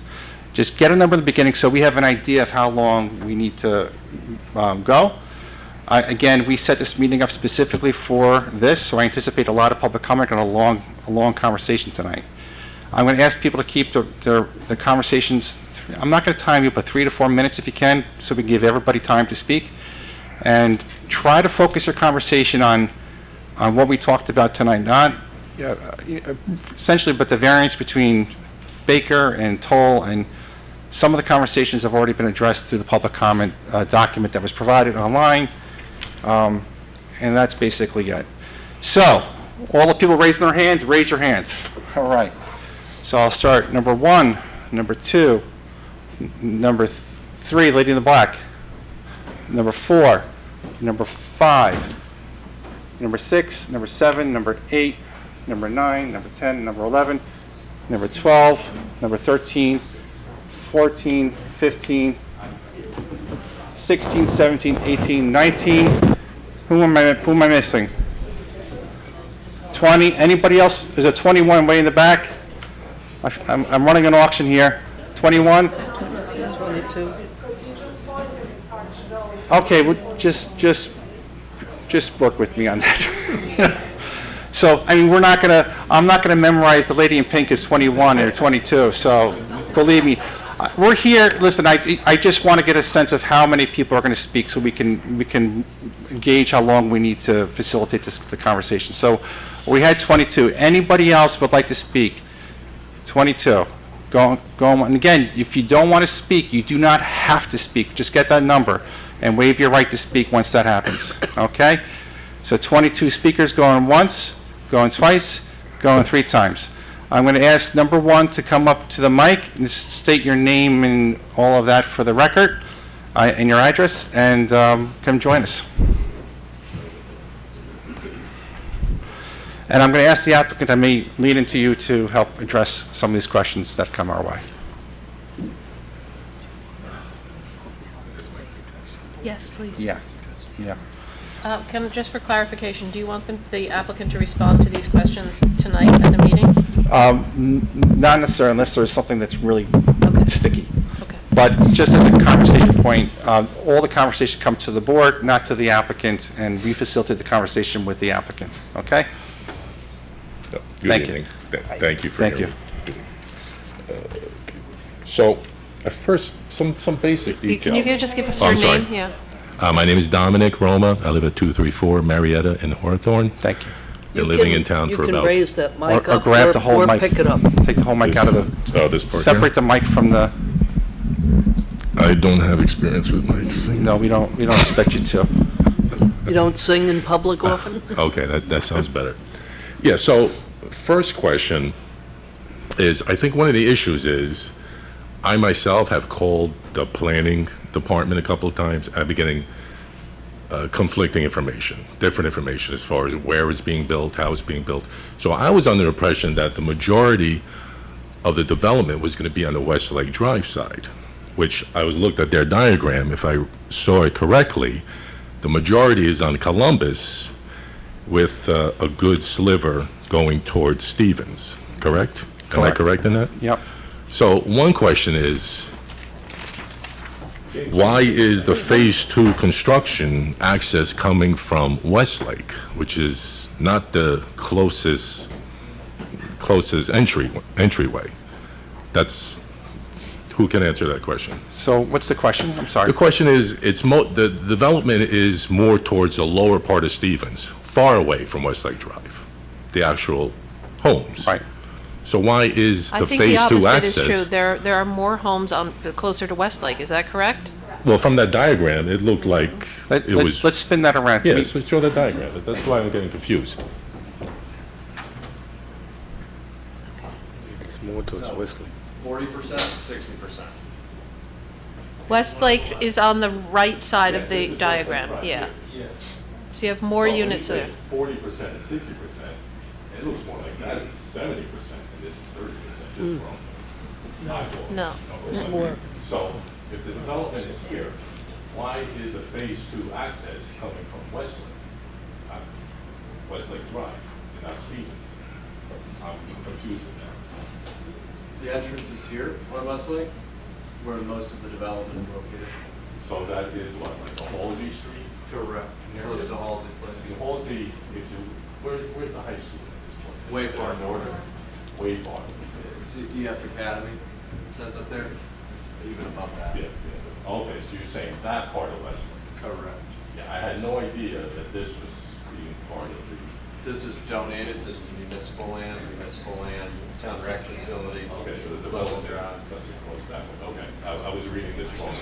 Just get a number in the beginning so we have an idea of how long we need to go. Again, we set this meeting up specifically for this, so I anticipate a lot of public comment and a long conversation tonight. I'm going to ask people to keep the conversations, I'm not going to time you, but 3 to 4 minutes if you can, so we can give everybody time to speak. And try to focus your conversation on what we talked about tonight, not essentially, but the variance between Baker and Toll, and some of the conversations have already been addressed through the public comment document that was provided online. And that's basically it. So, all the people raising their hands, raise your hands. All right. So I'll start. Number 1, number 2, number 3, lady in the black. Number 4, number 5, number 6, number 7, number 8, number 9, number 10, number 11, number 12, number 13, 14, 15, 16, 17, 18, 19. Who am I missing? 20. Anybody else? There's a 21 way in the back. I'm running an auction here. 21. 22. Okay, well, just work with me on that. So, I mean, I'm not gonna memorize the lady in pink is 21 or 22, so believe me. We're here, listen, I just want to get a sense of how many people are going to speak so we can gauge how long we need to facilitate the conversation. So we had 22. Anybody else would like to speak? 22. Go on. And again, if you don't want to speak, you do not have to speak. Just get that number and waive your right to speak once that happens. Okay? So 22 speakers going once, going twice, going 3 times. I'm going to ask number 1 to come up to the mic and state your name and all of that for the record and your address, and come join us. And I'm going to ask the applicant, I may lead into you to help address some of these questions that come our way. Yes, please. Yeah. Just for clarification, do you want the applicant to respond to these questions tonight at the meeting? Not necessarily unless there's something that's really Okay. sticky. Okay. But just as a conversation point, all the conversation comes to the board, not to the applicant, and we facilitate the conversation with the applicant, okay? Good Thank you. evening. Thank you for Thank your. you. So, at first, some basic Can detail. you just give us Oh, your I'm sorry. name? Yeah. My name is Dominic Roma. I live at 234 Marietta in Hawthorne. Thank you. Been You living can- in town for You about. can raise that mic Or up grab the whole or mic. pick it up. Take the whole mic out of the, Oh, this part here? separate the mic from the, I don't have experience with mics. no, we don't expect you to. You don't sing in public often? Okay, that sounds better. Yeah, so first question is, I think one of the issues is, I myself have called the planning department a couple of times. I've been getting conflicting information, different information as far as where it's being built, how it's being built. So I was under the impression that the majority of the development was going to be on the Westlake Drive side, which I was looked at their diagram. If I saw it correctly, the majority is on Columbus with a good sliver going towards Stevens, correct? Am I Correct. correct in that? Yep. So one question is, why is the Phase 2 construction access coming from Westlake, which is not the closest entryway? That's, who can answer that question? So what's the question? I'm sorry. The question is, the development is more towards the lower part of Stevens, far away from Westlake Drive, the actual homes. Right. So why is I the think the Phase 2 opposite is true. access? There are more homes closer to Westlake. Is that correct? Well, from that diagram, it looked like it was. Let's spin that around. Yeah, so show the diagram. That's why I'm getting confused. It's more towards Wesley. 40%, 60%. Westlake is on the right side of the diagram, yeah. So you have more units there. 40% and 60%, it looks more like that's 70% and this is 30%. This is wrong. No. More. So if the development is here, why is the Phase 2 access coming from Westlake? Westlake Drive, not Stevens? I'm confused with that. The entrance is here on Westlake, where most of the development is located. So that is what, like a Halsey Street? Correct. Close to Halsey Place. See, Halsey, if you, where's the high school at this point? Way far north. Way far. It's the EF Academy, it says up there. It's even above that. Yeah, yeah. Okay, so you're saying that part of Westlake? Correct. Yeah, I had no idea that this was being part of the. This is donated, this is municipal land, town rec facility. Okay, so the Level development, drive. that's close that one, okay. I was reading this wrong.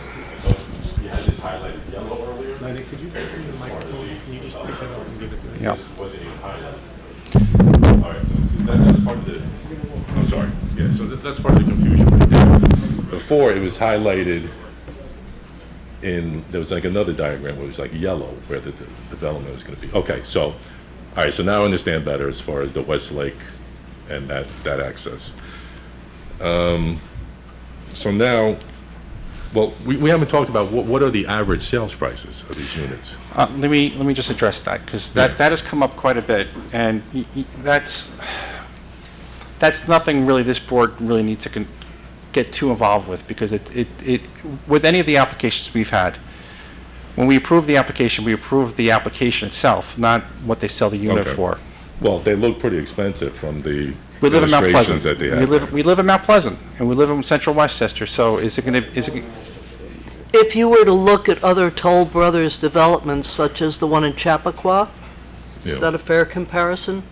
You had this highlighted yellow earlier? Could you put in the microphone? Can you just pick it up and give it to me? Yeah. This wasn't even highlighted. All right, so that's part of the, I'm sorry, yeah, so that's part of the confusion right there. Before, it was highlighted there was like another diagram where it was like yellow, where the development was gonna be. Okay, so, all right, so now I understand better as far as the Westlake and that access. So now, well, we haven't talked about what are the average sales prices of these units? Let me just address that, because that has come up quite a bit, and that's nothing really this board really needs to get too involved with, because with any of the applications we've had, when we approve the application, we approve the application itself, not what they sell the unit Okay. for. Well, they look pretty expensive from the We live in Mount illustrations Pleasant. that they have. We live in Mount Pleasant, and we live in central Westchester, so If you were to look at other Toll Brothers developments, such as the one in Chappaqua, is Yeah. that a fair comparison?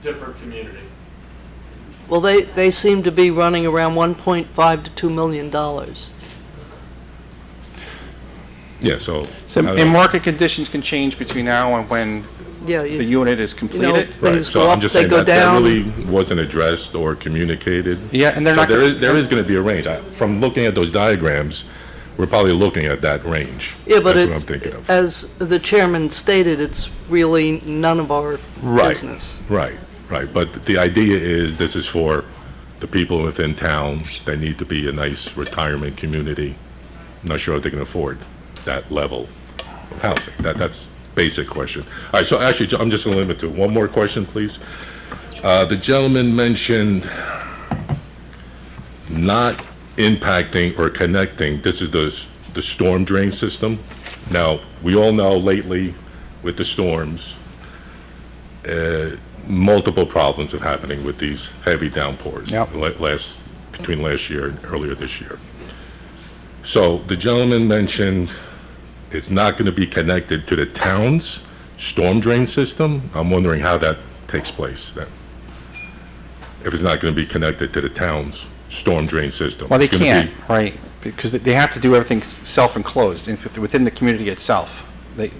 Different community. Well, they seem to be running around $1.5 to $2 million. Yeah, so. So, I don't and know. market conditions can change between now and when Yeah, the unit is completed. Right, things so go I'm up, just they saying go that down. really wasn't addressed or communicated. Yeah, and they're So not. there is going to be a range. From looking at those diagrams, we're probably looking at that range. Yeah, but That's what I'm it's, thinking of. as the chairman stated, it's really none of our Right. business. Right, right. But the idea is this is for the people within town that need to be a nice retirement community. I'm not sure if they can afford that level of housing. That's basic question. All right, so actually, I'm just going to limit to one more question, please. The gentleman mentioned not impacting or connecting, this is the storm drain system. Now, we all know lately with the storms, multiple problems are happening with these heavy downpours. Yep. Between last year and earlier this year. So the gentleman mentioned it's not going to be connected to the town's storm drain system. I'm wondering how that takes place then. If it's not going to be connected to the town's storm drain system. Well, they It's gonna can't, be- right? Because they have to do everything self-enclosed within the community itself.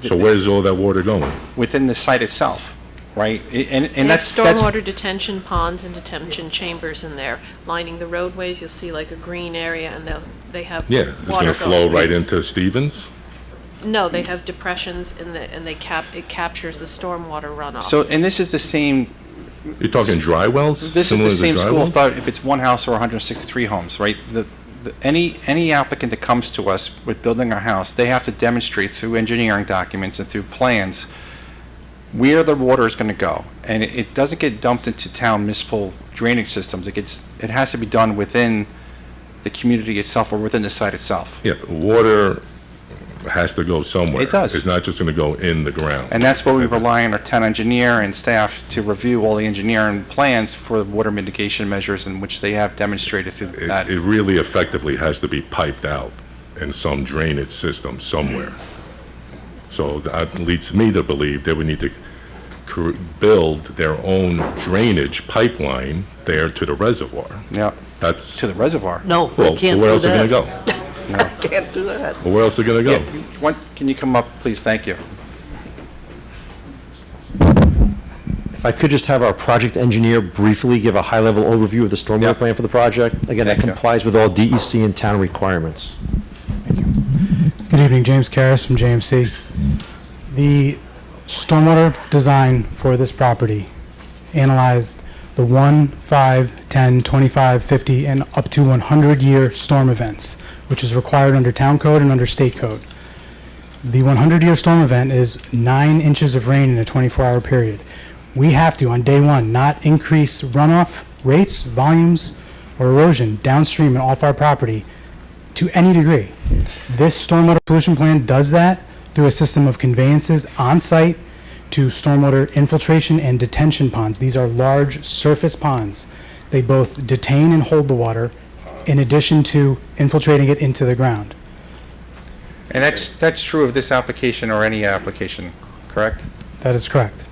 So where's all that water going? Within the site itself, right? And They have that's stormwater detention ponds and detention chambers in there, lining the roadways. You'll see like a green area, and they have Yeah, it's going water to flow going. right into Stevens? No, they have depressions in the, and it captures the stormwater runoff. so. And this is the same. You're talking dry wells? This is Similar the to same dry school wells? of thought if it's one house or 163 homes, right? Any applicant that comes to us with building a house, they have to demonstrate through engineering documents and through plans where the water is going to go. And it doesn't get dumped into town municipal drainage systems. It has to be done within the community itself or within the site itself. Yeah, water has to go somewhere. It does. It's not just going to go in the ground. And that's where we rely on our town engineer and staff to review all the engineering plans for the water mitigation measures in which they have demonstrated through that. It really effectively has to be piped out in some drainage system somewhere. So that leads me to believe they would need to build their own drainage pipeline there to the reservoir. Yeah, That's, to the reservoir. No, well, we can't where do else are they that. going to go? Can't do that. Well, where else are they going to go? Can you come up, please? Thank you. If I could just have our project engineer briefly give a high-level overview of the stormwater Yep. plan for the project. Again, that Thank you. complies with all DEC and town requirements. Good evening, James Karras from JMC. The stormwater design for this property analyzed the 1, 5, 10, 25, 50, and up to 100-year storm events, which is required under town code and under state code. The 100-year storm event is 9 inches of rain in a 24-hour period. We have to, on day one, not increase runoff rates, volumes, or erosion downstream and off our property to any degree. This stormwater pollution plan does that through a system of conveyances on-site to stormwater infiltration and detention ponds. These are large surface ponds. They both detain and hold the water in addition to infiltrating it into the ground. And that's true of this application or any application, correct? That is correct.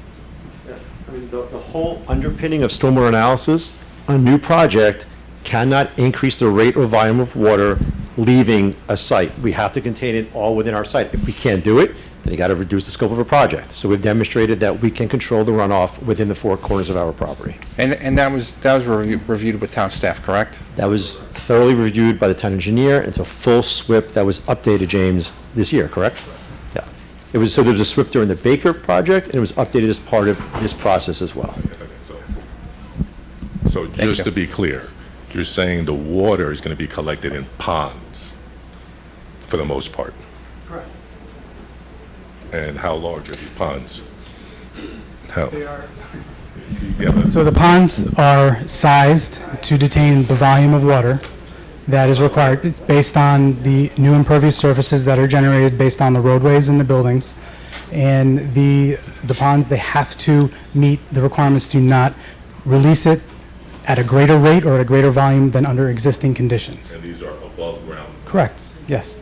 I mean, the whole underpinning of stormwater analysis, a new project cannot increase the rate or volume of water leaving a site. We have to contain it all within our site. If we can't do it, then you got to reduce the scope of a project. So we've demonstrated that we can control the runoff within the 4 corners of our property. And that was reviewed with town staff, correct? That was thoroughly reviewed by the town engineer. It's a full SWIP that was updated, James, this year, correct? Yeah. It was, so there was a SWIP during the Baker project, and it was updated as part of this process as well. So just to be clear, you're saying the water is going to be collected in ponds for the most part? Correct. And how large are these ponds? How? They are. Yeah, So the ponds are sized to detain the volume of water that is required. It's based on the new impervious surfaces that are generated based on the roadways and the buildings. And the ponds, they have to meet the requirements to not release it at a greater rate or at a greater volume than under existing conditions. and these are above ground. Correct, yes.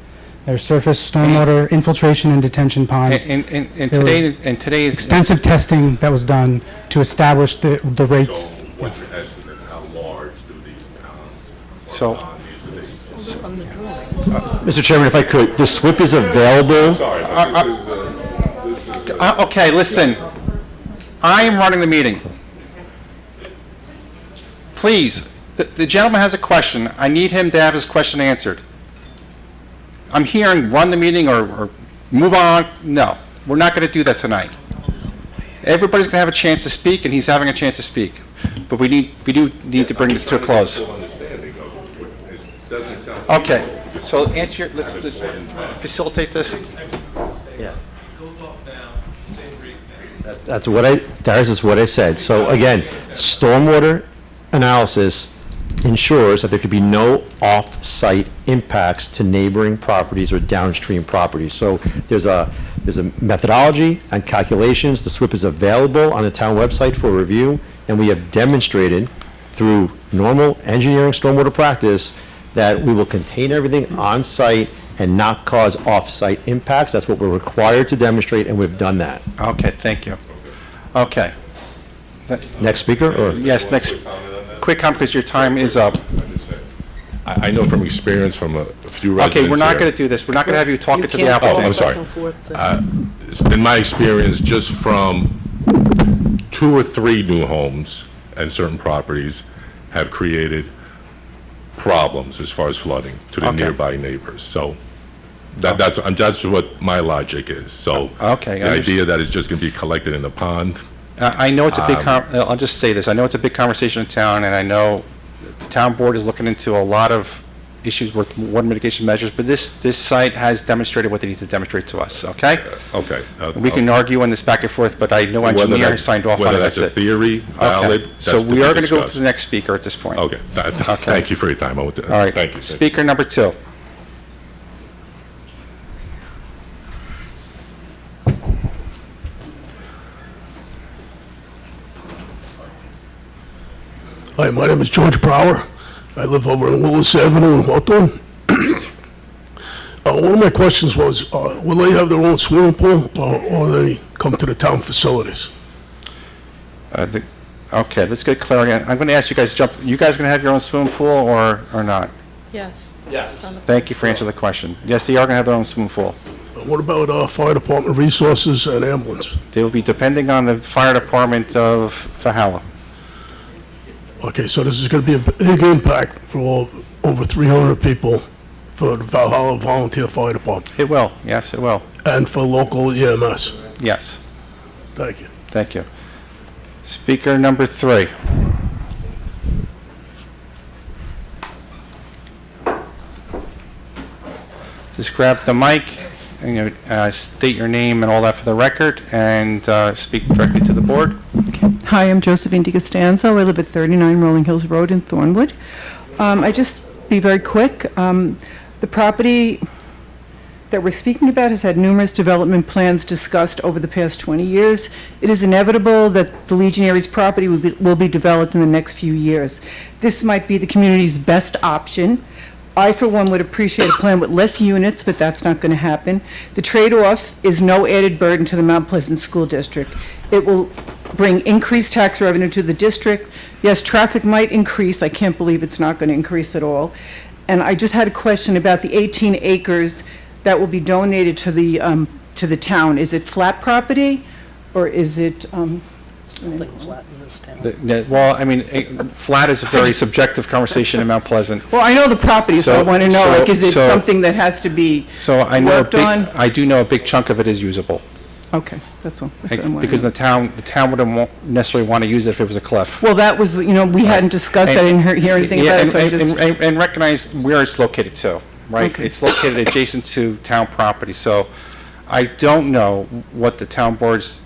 They're surface stormwater infiltration and detention ponds. And There was today's extensive testing that was done to establish the So rates. what's your estimate, how large do these ponds So- need to be? Mr. Chairman, if I could, the SWIP is available. Sorry, but this is, Okay, listen. I am running the meeting. Please, the gentleman has a question. I need him to have his question answered. I'm hearing run the meeting or move on. No, we're not going to do that tonight. Everybody's going to have a chance to speak, and he's having a chance to speak. But we do need to bring this to a close. understanding of it. It doesn't sound. Okay, so answer your, let's just facilitate this. Yeah. That's what Darius, is what I said. So again, stormwater analysis ensures that there could be no off-site impacts to neighboring properties or downstream properties. So there's a methodology and calculations. The SWIP is available on the town website for review, and we have demonstrated through normal engineering stormwater practice that we will contain everything on-site and not cause off-site impacts. That's what we're required to demonstrate, and we've done that. Okay, thank you. Okay. Next speaker, or? Yes, next, quick comment, because your time is up. I know from experience from a few residents Okay, we're not here. going to do this. We're not going to have you talking to the can't go Oh, applicant. I'm back sorry. and forth. It's been my experience just from 2 or 3 new homes and certain properties have created problems as far as flooding to the Okay. nearby neighbors. So that's what my logic is. So Okay, the I idea that it's just going to be collected in the pond, I know it's a big, I'll just say this, I know it's a big conversation in town, and I know the town board is looking into a lot of issues with water mitigation measures, but this site has demonstrated what they need to demonstrate to us, okay? okay. We can argue on this back and forth, but I know Whether engineer that's- has signed off on Whether it, that's that's a it. theory, valid, Okay, that's so to we be are going to go to discussed. the next speaker at this point. Okay, thank you for your time. All right. Thank you. Speaker number 2. Hi, my name is George Brower. I live over on Willis Avenue in Hawthorne. One of my questions was, will they have their own swimming pool, or they come to the town facilities? Okay, let's get clarity. I'm going to ask you guys, you guys going to have your own swimming pool or not? Yes. Yes. Thank you for answering the question. Yes, they are going to have their own swimming pool. What about fire department resources and ambulance? They will be depending on the fire department of Valhalla. Okay, so this is going to be a big impact for over 300 people for the Valhalla Volunteer Fire Department It will, yes, it will. and for local EMS. Yes, Thank you. thank you. Speaker number 3. Just grab the mic and state your name and all that for the record, and speak directly to the board. Hi, I'm Josephine DiCostanzo. I live at 39 Rolling Hills Road in Thornwood. I just be very quick. The property that we're speaking about has had numerous development plans discussed over the past 20 years. It is inevitable that the Legionaries' property will be developed in the next few years. This might be the community's best option. I, for one, would appreciate a plan with less units, but that's not going to happen. The trade-off is no added burden to the Mount Pleasant School District. It will bring increased tax revenue to the district. Yes, traffic might increase. I can't believe it's not going to increase at all. And I just had a question about the 18 acres that will be donated to the town. Is it flat property, or is it? Like flat in this town. Well, I mean, flat is a very subjective conversation in Mount Pleasant. Well, I know the property, so I want to know, like, is it something that has to be So I know worked on? I do know a big chunk of it is usable. Okay, that's all. That's what I wanted to Because know. the town wouldn't necessarily want to use it if it was a cliff. Well, that was, we hadn't discussed, I didn't hear anything Yeah, about it, so I just, and recognize where it's located too, right? Okay. It's located adjacent to town property, so I don't know what the town board's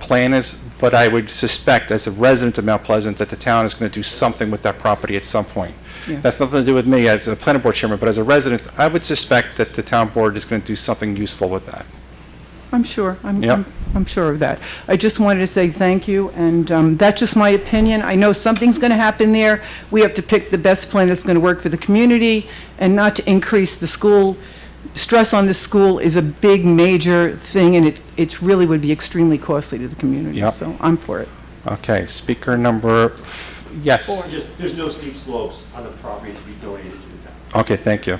plan is, but I would suspect, as a resident of Mount Pleasant, that the town is going to do something with that property at some point. Yeah. That's nothing to do with me as a planning board chairman, but as a resident, I would suspect that the town board is going to do something useful with that. I'm sure, Yep. I'm sure of that. I just wanted to say thank you, and that's just my opinion. I know something's going to happen there. We have to pick the best plan that's going to work for the community, and not to increase the school. Stress on the school is a big, major thing, and it really would be extremely costly to the community. Yep. So I'm for it. Okay, speaker number, yes. There's no steep slopes on the property to be donated to the town. Okay, thank you.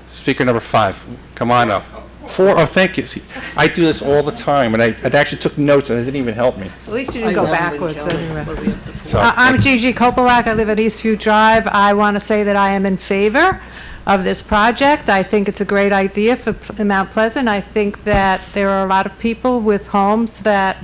Speaker number 5, come on up. 4, oh, thank you. See, I do this all the time, and I actually took notes, and it didn't even help me. At least you I didn't go know, I've been backwards counting anyway. what we have to- So, I'm Gigi Kopelak. I live at Eastview Drive. I want to say that I am in favor of this project. I think it's a great idea for Mount Pleasant. I think that there are a lot of people with homes that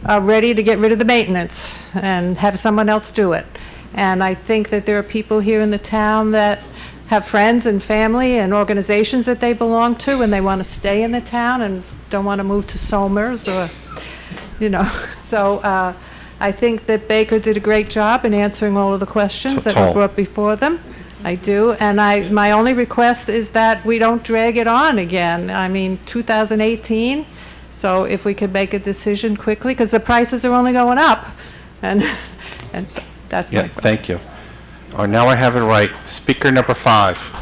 are ready to get rid of the maintenance and have someone else do it. And I think that there are people here in the town that have friends and family and organizations that they belong to, and they want to stay in the town and don't want to move to Somers or, so I think that Baker did a great job in answering all of the questions that Total. were brought before them. I do, and my only request is that we don't drag it on again. I mean, 2018, so if we could make a decision quickly, because the prices are only going up, and so that's my Yeah, question. thank you. Oh, now I have it right. Speaker number 5.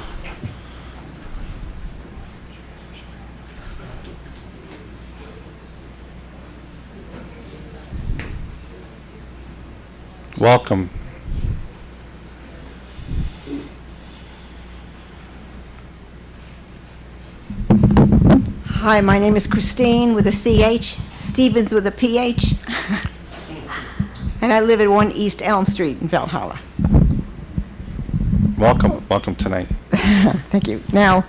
Welcome. Hi, my name is Christine with a CH, Stevens with a PH, and I live at 1 East Elm Street in Valhalla. Welcome tonight. Thank you. Now,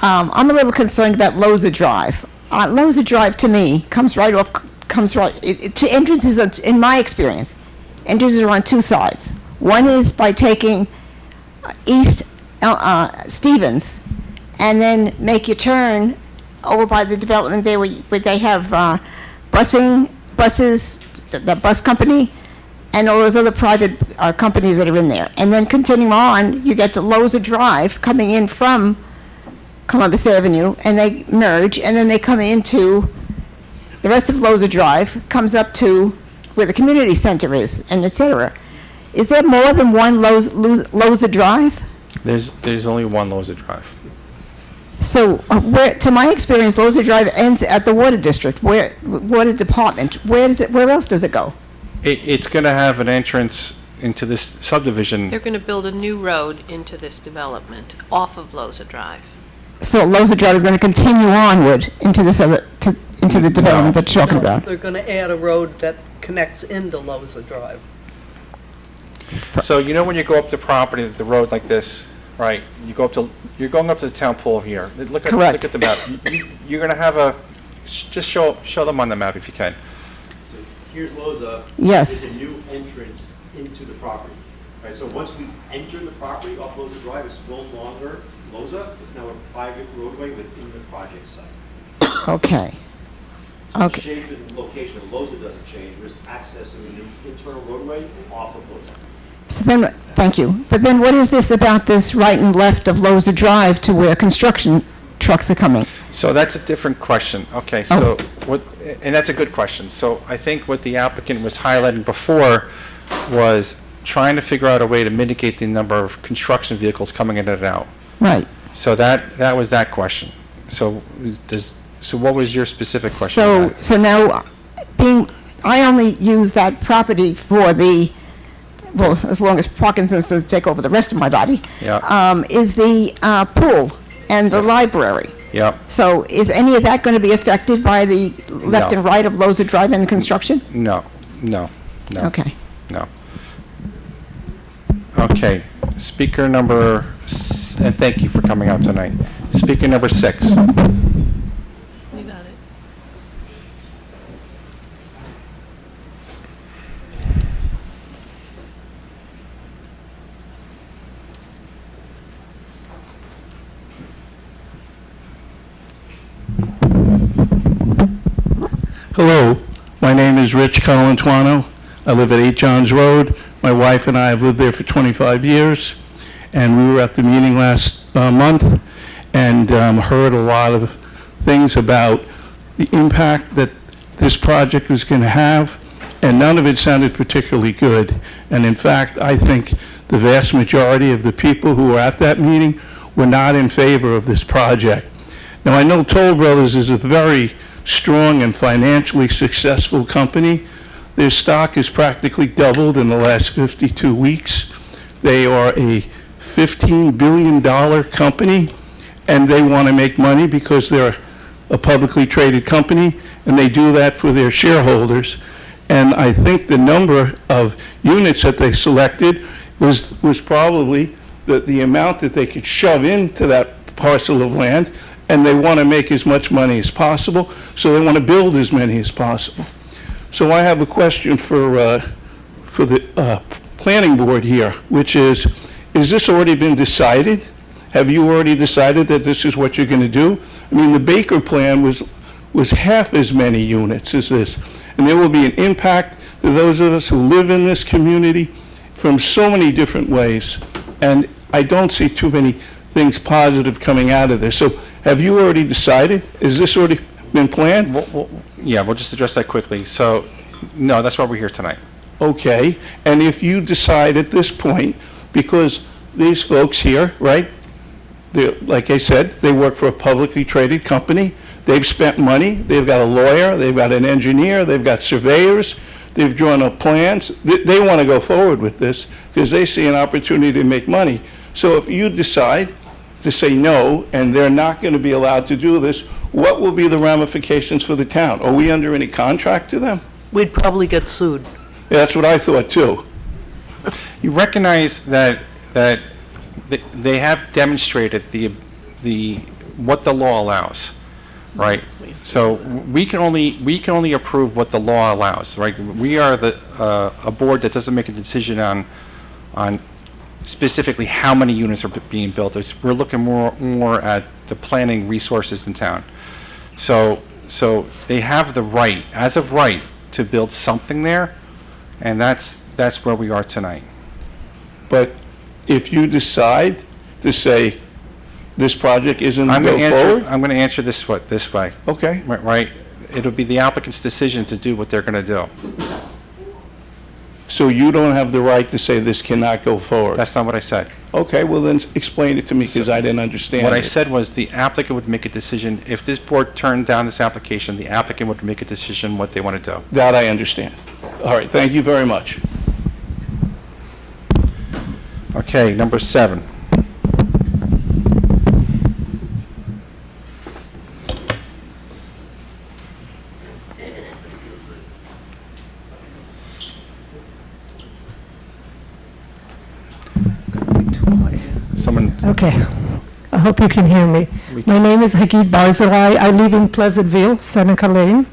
I'm a little concerned about Loza Drive. Loza Drive, to me, comes right, to entrances, in my experience, entrances are on two sides. One is by taking East Stevens, and then make your turn over by the development there where they have buses, the bus company, and all those other private companies that are in there. And then continuing on, you get to Loza Drive coming in from Columbus Avenue, and they merge, and then they come into, the rest of Loza Drive comes up to where the community center is, and et cetera. Is there more than one Loza Drive? There's only one Loza Drive. So, to my experience, Loza Drive ends at the water district, water department. Where else does it go? It's going to have an entrance into this subdivision. They're going to build a new road into this development off of Loza Drive. So Loza Drive is going to continue onward into this into the development that you're talking about. They're going to add a road that connects into Loza Drive. So you know when you go up the property, the road like this, right? You're going up to the town pool here. Look Correct. at the map. You're going to have just show them on the map if you can. So here's Loza. Yes. It's a new entrance into the property. Right, so once we enter the property off Loza Drive, it's no longer Loza, it's now a private roadway within the project site. Okay. So Okay. the shape and location of Loza doesn't change, we're just accessing the new internal roadway off of Loza. So then, thank you. But then what is this about this right and left of Loza Drive to where construction trucks are coming? So that's a different question. Okay, so and that's a good question. So I think what the applicant was highlighting before was trying to figure out a way to mitigate the number of construction vehicles coming in and out. Right. So that was that question. So what was your specific question? on that? So now, I only use that property for as long as Parkinson's doesn't take over the rest of my body, Yeah. is the pool and the library. Yep. So is any of that going to be affected by the left No. and right of Loza Drive and construction? No. Okay. No. Okay, speaker number, and thank you for coming out tonight. Speaker number 6. You got it. Hello, my name is Rich Colantuano. I live at 8 Johns Road. My wife and I have lived there for 25 years, and we were at the meeting last month and heard a lot of things about the impact that this project was going to have, and none of it sounded particularly good. And in fact, I think the vast majority of the people who were at that meeting were not in favor of this project. Now, I know Toll Brothers is a very strong and financially successful company. Their stock has practically doubled in the last 52 weeks. They are a $15 billion company, and they want to make money because they're a publicly traded company, and they do that for their shareholders. And I think the number of units that they selected was probably the amount that they could shove into that parcel of land, and they want to make as much money as possible, so they want to build as many as possible. So I have a question for the planning board here, which is this already been decided? Have you already decided that this is what you're going to do? I mean, the Baker plan was half as many units as this, and there will be an impact to those of us who live in this community from so many different ways. And I don't see too many things positive coming out of this. So have you already decided? Is this already been planned? Yeah, we'll just address that quickly. So, no, that's why we're here tonight. Okay, and if you decide at this point, because these folks here, right, like I said, they work for a publicly traded company, they've spent money, they've got a lawyer, they've got an engineer, they've got surveyors, they've drawn up plans, they want to go forward with this because they see an opportunity to make money. So if you decide to say no, and they're not going to be allowed to do this, what will be the ramifications for the town? Are we under any contract to them? We'd probably get sued. Yeah, that's what I thought too. You recognize that they have demonstrated what the law allows, right? So we can only approve what the law allows, right? We are a board that doesn't make a decision on specifically how many units are being built. We're looking more at the planning resources in town. So they have the right, as of right, to build something there, and that's where we are tonight. But if you decide to say this project isn't going to go forward? I'm going to answer this way. Okay. Right? It'll be the applicant's decision to do what they're going to do. So you don't have the right to say this cannot go forward? That's not what I said. Okay, well then explain it to me because I didn't understand What I it. said was the applicant would make a decision. If this board turned down this application, the applicant would make a decision what they want to do. That I understand. All right, thank you very much. Okay, number 7. Someone, Okay. I hope you can hear me. My name is Hagid Barzilai. I live in Pleasantville, Seneca Lane.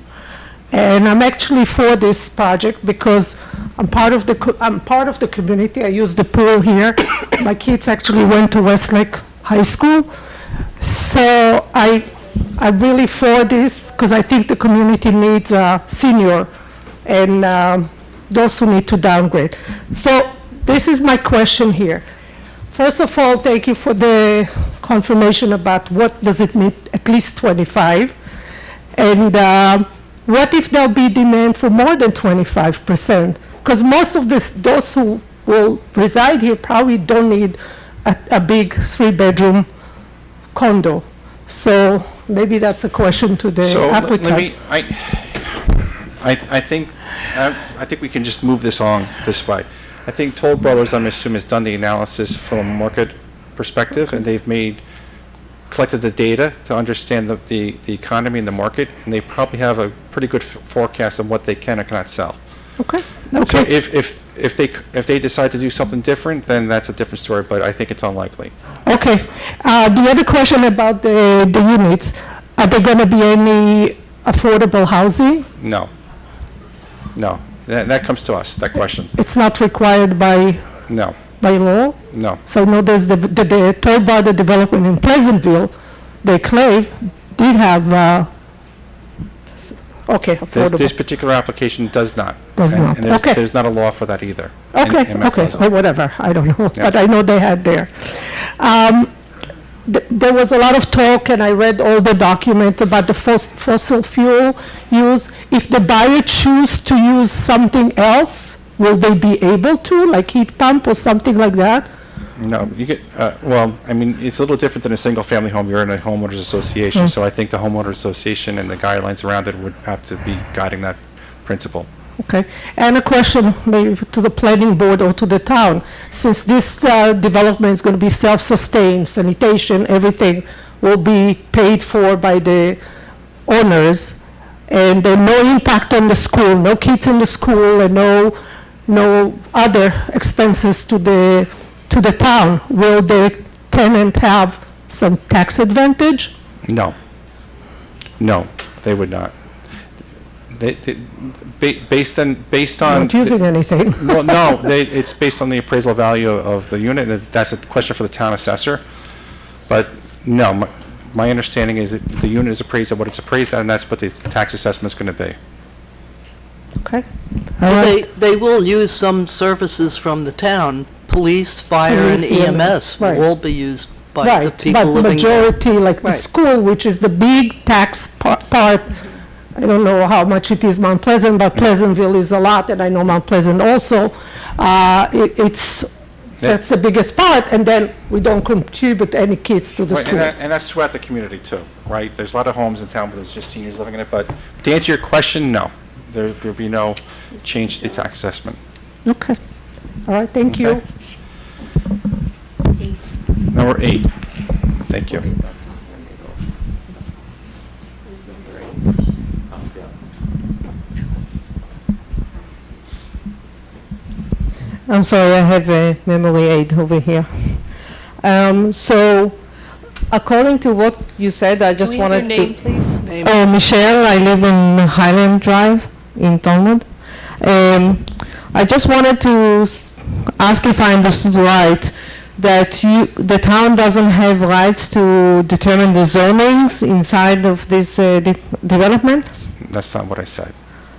And I'm actually for this project because I'm part of the community. I use the pool here. My kids actually went to Westlake High School. So I'm really for this because I think the community needs a senior and those who need to downgrade. So this is my question here. First of all, thank you for the confirmation about what does it mean, at least 25. And what if there'll be demand for more than 25%? Because most of those who will reside here probably don't need a big 3-bedroom condo. So maybe that's a question to the applicant. let me, I think we can just move this on this way. I think Toll Brothers, I'm assuming, has done the analysis from a market perspective, and they've collected the data to understand the economy and the market, and they probably have a pretty good forecast of what they can or cannot sell. Okay. So if they decide to do something different, then that's a different story, but I think it's unlikely. Okay. The other question about the units, are there going to be any affordable housing? No. That comes to us, that question. It's not required by law? No. So no, there's the Toll Brothers development in Pleasantville, the Clave did have, affordable. This particular application does not. Does And- not. And there's- Okay. there's not a law for that either. Okay, in Mount Pleasant. or whatever, I don't know, Yeah. but I know they had there. There was a lot of talk, and I read all the documents about the fossil fuel use. If the buyer choose to use something else, will they be able to, like heat pump or something like that? No, you get, it's a little different than a single-family home. You're in a homeowners association, so I think the homeowners association and the guidelines around it would have to be guiding that principle. Okay, and a question maybe to the planning board or to the town. Since this development is going to be self-sustained, sanitation, everything will be paid for by the owners, and no impact on the school, no kids in the school, and no other expenses to the town, will the tenant have some tax advantage? No, they would not. Based on. Not using anything. Well, no, it's based on the appraisal value of the unit, and that's a question for the town assessor. But no, my understanding is that the unit is appraised at what it's appraised at, and that's what the tax assessment is going to be. Okay. All right. They will use some services from the town. Police, fire, and Police, EMS right. will all be used by the Right, people but living there. majority, like the Right. school, which is the big tax part, I don't know how much it is Mount Pleasant, but Pleasantville is a lot, and I know Mount Pleasant also. That's the biggest part, and then we don't contribute any kids to the Right, school. and that's throughout the community too, right? There's a lot of homes in town where there's just seniors living in it, but to answer your question, no. There'll be no change to the tax assessment. Okay. All right, thank you. Number 8. Thank you. I'm sorry, I have a memory aid over here. So, according to what you said, I just Can we have wanted your name, to... please? Michelle, I live in Highland Drive in Tonwood. I just wanted to ask if I understood right, that the town doesn't have rights to determine the zonings inside of this development? That's not what I said.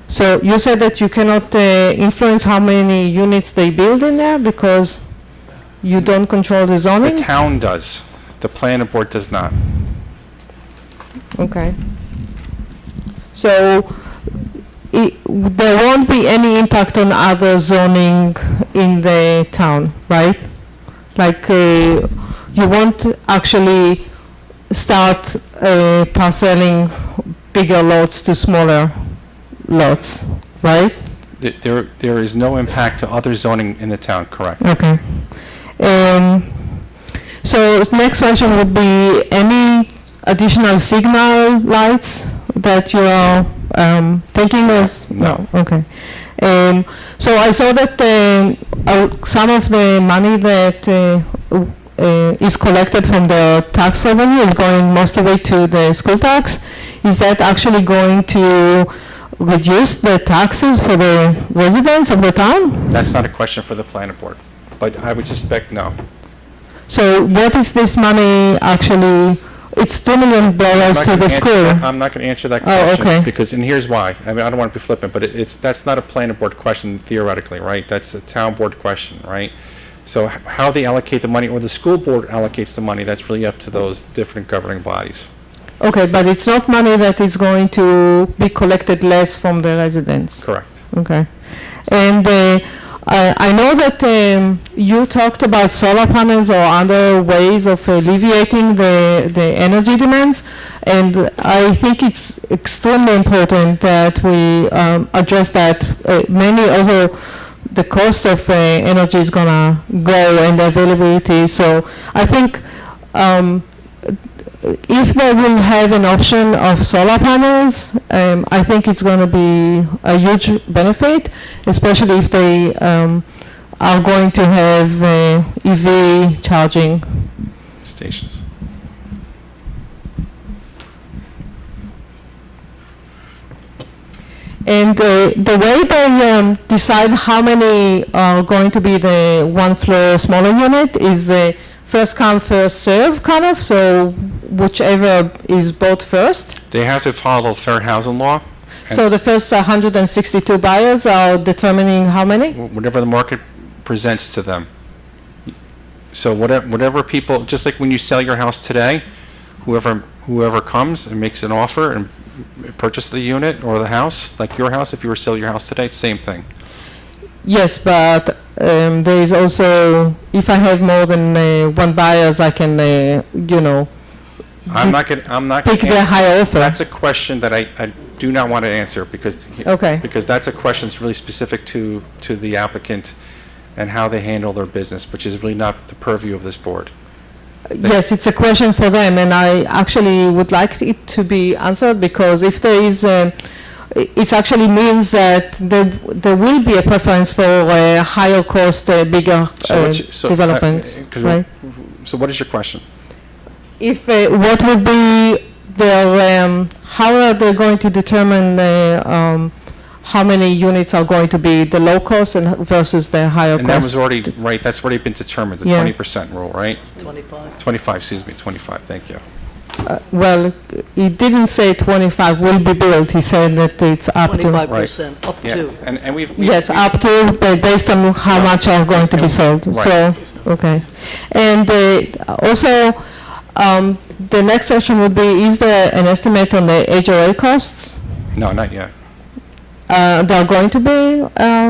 So you said that you cannot influence how many units they build in there because you don't control the zoning? The town does. The planning board does not. Okay. So there won't be any impact on other zoning in the town, right? Like you won't actually start parceling bigger lots to smaller lots, right? There is no impact to other zoning in the town, correct? Okay. So next question would be any additional signal lights that you are thinking of? No. Okay. So I saw that some of the money that is collected from the tax revenue is going most of it to the school tax. Is that actually going to reduce the taxes for the residents of the town? That's not a question for the planning board, but I would suspect no. So what is this money actually? It's $2 million to the school. I'm not going to answer that Oh, question. okay. Because, and here's why. I mean, I don't want to be flippant, but that's not a planning board question theoretically, right? That's a town board question, right? So how they allocate the money, or the school board allocates the money, that's really up to those different governing bodies. Okay, but it's not money that is going to be collected less from the residents? Correct. Okay. And I know that you talked about solar panels or other ways of alleviating the energy demands, and I think it's extremely important that we address that. Mainly also the cost of energy is gonna go and the availability. So I think if they will have an option of solar panels, I think it's going to be a huge benefit, especially if they are going to have EV charging stations. And the way they decide how many are going to be the one floor smaller unit is first come, first serve kind of, so whichever is bought first. They have to follow fair housing law. So the first 162 buyers are determining how many? Whatever the market presents to them. So whatever people, just like when you sell your house today, whoever comes and makes an offer and purchase the unit or the house, like your house, if you were to sell your house today, it's the same thing. Yes, but there is also, if I have more than one buyers, I can, I'm not going pick the higher offer. That's a question that I do not want to answer because that's a question that's really specific to the applicant and how they handle their business, which is really not the purview of this board. Yes, it's a question for them, and I actually would like it to be answered because if there is, it actually means that there will be a preference for a higher cost, bigger development, right? So what is your question? If what would be their, how are they going to determine how many units are going to be the low cost and versus the higher cost? And that was already, right, that's already been determined, the Yeah. 20% rule, right? 25. 25, excuse me, 25, thank you. well, he didn't say 25 will be built, he said that it's up to. 25%, up Yeah, to. and we've. Yes, up to, based on how much are going to be sold, Right. so, okay. And also, the next question would be, is there an estimate on the HOA costs? No, not yet. They're going to be,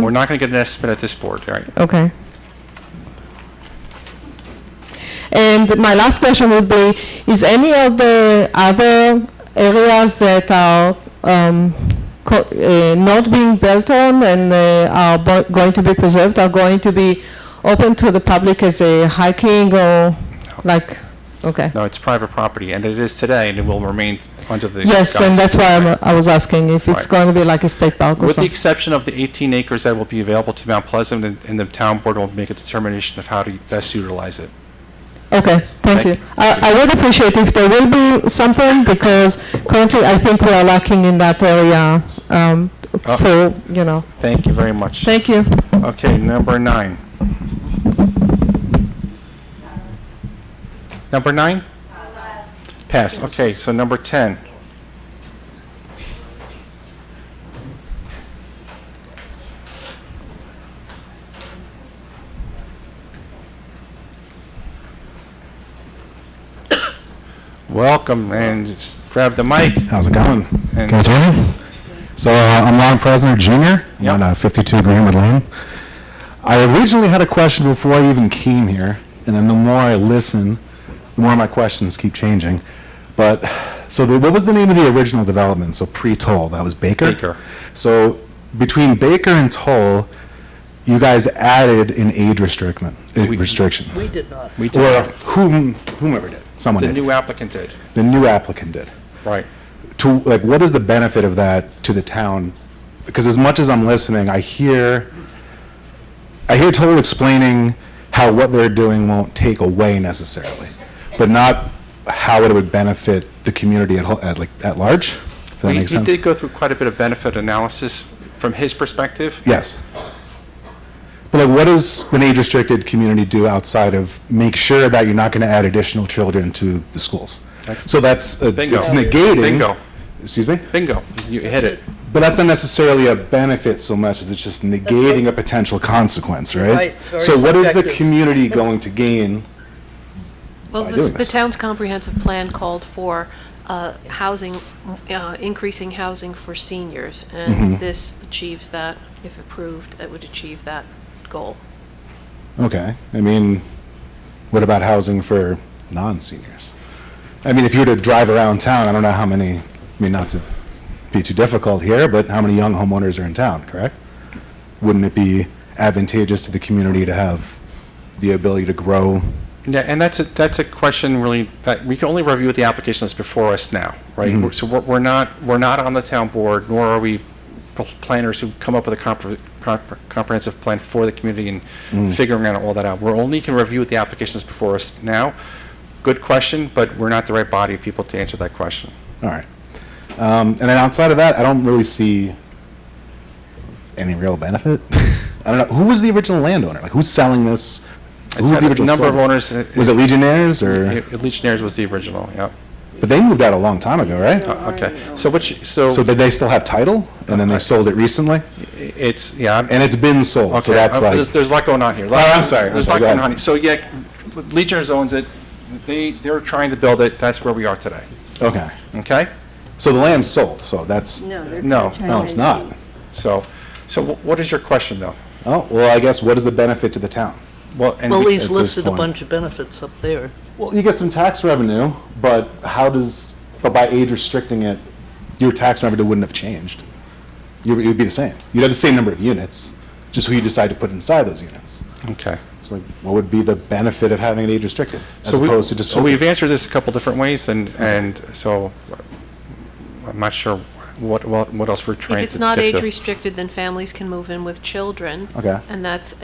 We're not going to get an estimate at this board, right? okay. And my last question would be, is any of the other areas that are not being built on and are going to be preserved, are going to be open to the public as a hiking or like, okay. No, it's private property, and it is today, and it will remain under the. Yes, and guise- that's why I was asking if it's Right. going to be like a state park or With the something. exception of the 18 acres that will be available to Mount Pleasant, and the town board will make a determination of how to best utilize it. Okay, thank you. I would appreciate if there will be something, because currently I think we are lacking in that area for, you know. Thank you very much. Thank you. Okay, number 9. Number 9? Pass. Okay, so number 10. Welcome, and just grab the mic. How's it going? And- Can you hear me? So I'm Ron Presner Jr. Yep. on 52 Greenwood Lane. I originally had a question before I even came here, and then the more I listen, the more my questions keep changing. But, so what was the name of the original development? So pre-Toll, that was Baker? Baker. So between Baker and Toll, you guys added an age restriction. We did not. We did. Or whomever did, someone The did. new applicant did. The new applicant did. Right. To, like, what is the benefit of that to the town? Because as much as I'm listening, I hear Toll explaining how what they're doing won't take away necessarily, but not how it would benefit the community at large. Does that He make sense? did go through quite a bit of benefit analysis from his perspective. Yes. But like, what does an age-restricted community do outside of make sure that you're not going to add additional children to the schools? So that's, Bingo. it's negating. Bingo. Excuse me? Bingo. You hit it. But that's not necessarily a benefit so much as it's just negating a potential consequence, right? Right, it's very So what is the subjective. community going to gain? Well, by this- doing the this. town's comprehensive plan called for housing, increasing housing for seniors, and Mhm. this achieves that. If approved, it would achieve that goal. Okay, I mean, what about housing for non-seniors? I mean, if you were to drive around town, I don't know how many, I mean, not to be too difficult here, but how many young homeowners are in town, correct? Wouldn't it be advantageous to the community to have the ability to grow? Yeah, and that's a question really that we can only review the applications before us now, right? Mhm. So we're not on the town board, nor are we planners who come up with a comprehensive plan for the community and figuring all that out. We're only can review the applications before us now. Good question, but we're not the right body of people to answer that question. All right. And then outside of that, I don't really see any real benefit. I don't know, who was the original landowner? Like, who's selling this? Who It's was had the a original number of seller? owners. Was it Legionnaires or? Legionnaires was the original, yeah. But they moved out a long time ago, right? Okay, so So did they still have title, and then they sold it recently? It's, yeah. And it's been sold, so Okay, that's like. there's a lot going on here. Oh, I'm sorry. There's a lot going on here. So, yeah, Legionnaires owns it. They're trying to build it. That's where we are today. Okay. Okay? So the land's sold, so that's. No, they're No. No, it's not. So what is your question, though? Oh, well, I guess what is the benefit to the town? Well, Well, he's at this listed a point. bunch of benefits up there. Well, you get some tax revenue, but but by age restricting it, your tax revenue wouldn't have changed. It would be the same. You'd have the same number of units, just who you decide to put inside those units. Okay. So like, what would be the benefit of having it age restricted, as opposed to just? So we've answered this a couple different ways, and so I'm not sure what else we're trying to If it's not get to. age restricted, then families can move in with children. Okay. And that's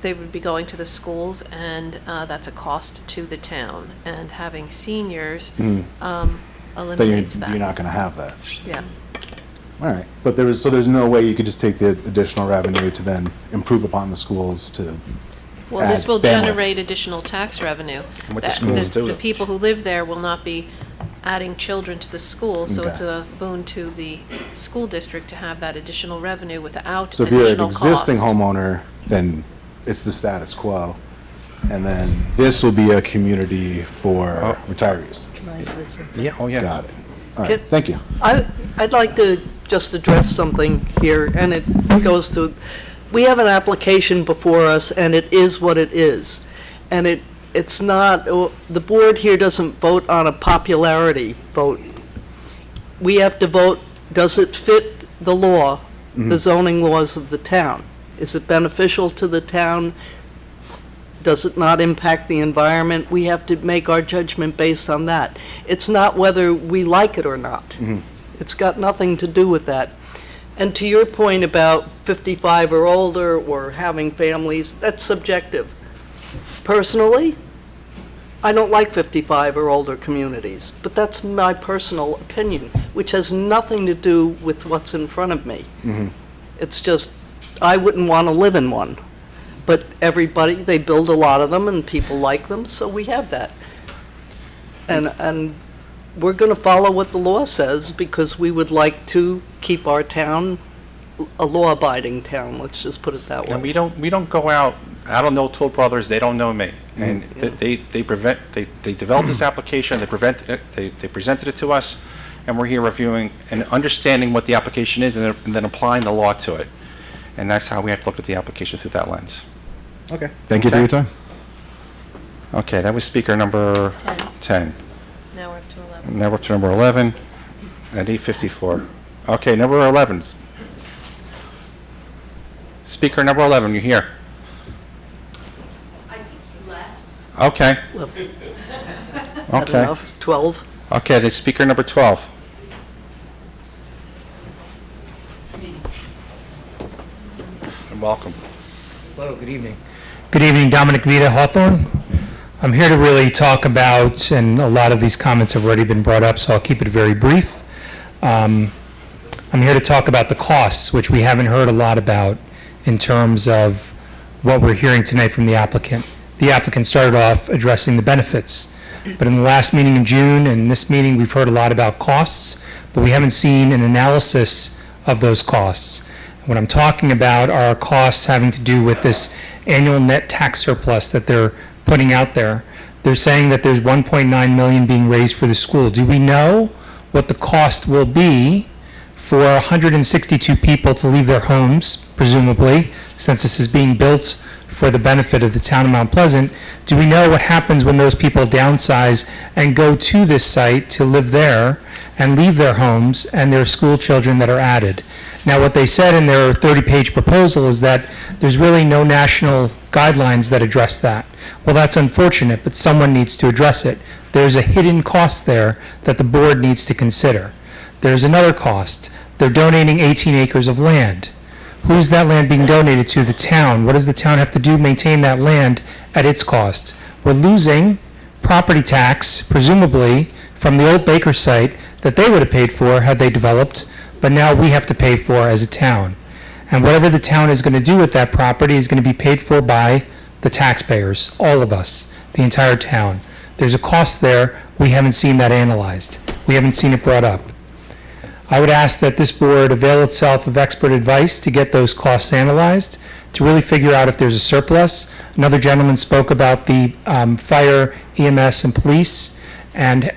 they would be going to the schools, and that's a cost to the town. And having seniors Then eliminates you're that. not going to have that. Yeah. All right, but there's no way you could just take the additional revenue to then improve upon the schools to Well, this add will bandwidth. generate additional tax revenue. And what the That- schools do. The people who live there will not be adding children to the school, so Okay. it's a boon to the school district to have that additional revenue without So if you're an additional cost. existing homeowner, then it's the status quo. And then this will be a community for retirees. Can I say something? Yeah, oh, yeah. Got it. All right, thank you. I'd like to just address something here, and it goes to, we have an application before us, and it is what it is. And it's not, the board here doesn't vote on a popularity vote. We have to vote, does it fit the law, the zoning laws of the town? Is it beneficial to the town? Does it not impact the environment? We have to make our judgment based on that. It's not whether we like it or not. It's got nothing to do with that. And to your point about 55 or older or having families, that's subjective. Personally, I don't like 55 or older communities, but that's my personal opinion, which has nothing to do with what's in front of me. It's just, I wouldn't want to live in one. But everybody, they build a lot of them and people like them, so we have that. And we're going to follow what the law says because we would like to keep our town a law-abiding town, let's just put it that way. And we don't go out, I don't know Toll Brothers, they don't know me. And they developed this application, they presented it to us, and we're here reviewing and understanding what the application is and then applying the law to it. And that's how we have to look at the application through that lens. Okay. Thank you for your time. Okay, that was speaker number 10. Now we're up to 11. Now we're up to number 11 at 8:54. Okay, number 11. Speaker number 11, you're here. I think you left. Okay. Okay. Enough, 12. Okay, the speaker number 12. And welcome. Hello, good evening. Good evening, Dominic Vita, Hawthorne. I'm here to really talk about, and a lot of these comments have already been brought up, so I'll keep it very brief. I'm here to talk about the costs, which we haven't heard a lot about in terms of what we're hearing tonight from the applicant. The applicant started off addressing the benefits, but in the last meeting in June and this meeting, we've heard a lot about costs, but we haven't seen an analysis of those costs. What I'm talking about are costs having to do with this annual net tax surplus that they're putting out there. They're saying that there's 1.9 million being raised for the school. Do we know what the cost will be for 162 people to leave their homes, presumably, since this is being built for the benefit of the town of Mount Pleasant? Do we know what happens when those people downsize and go to this site to live there and leave their homes and their school children that are added? Now, what they said in their 30-page proposal is that there's really no national guidelines that address that. Well, that's unfortunate, but someone needs to address it. There's a hidden cost there that the board needs to consider. There's another cost. They're donating 18 acres of land. Who's that land being donated to? The town. What does the town have to do? Maintain that land at its cost. We're losing property tax, presumably, from the old Baker site that they would have paid for had they developed, but now we have to pay for as a town. And whatever the town is going to do with that property is going to be paid for by the taxpayers, all of us, the entire town. There's a cost there. We haven't seen that analyzed. We haven't seen it brought up. I would ask that this board avail itself of expert advice to get those costs analyzed, to really figure out if there's a surplus. Another gentleman spoke about the fire, EMS, and police, and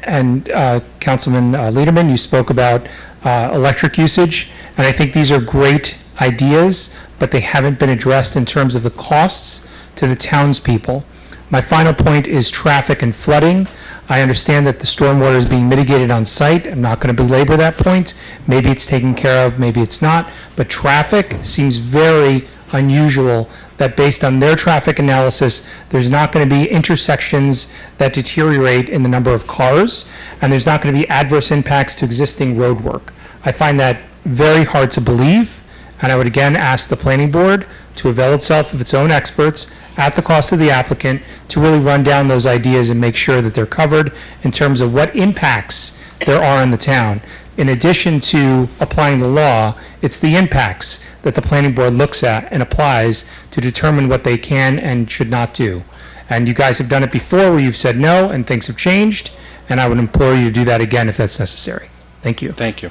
Councilman Lederman, you spoke about electric usage, and I think these are great ideas, but they haven't been addressed in terms of the costs to the townspeople. My final point is traffic and flooding. I understand that the stormwater is being mitigated on site. I'm not going to belabor that point. Maybe it's taken care of, maybe it's not. But traffic seems very unusual that based on their traffic analysis, there's not going to be intersections that deteriorate in the number of cars, and there's not going to be adverse impacts to existing road work. I find that very hard to believe, and I would again ask the planning board to avail itself of its own experts at the cost of the applicant to really run down those ideas and make sure that they're covered in terms of what impacts there are in the town. in addition to applying the law, it's the impacts that the planning board looks at and applies to determine what they can and should not do. And you guys have done it before where you've said no and things have changed, and I would implore you to do that again if that's necessary. Thank you. Thank you.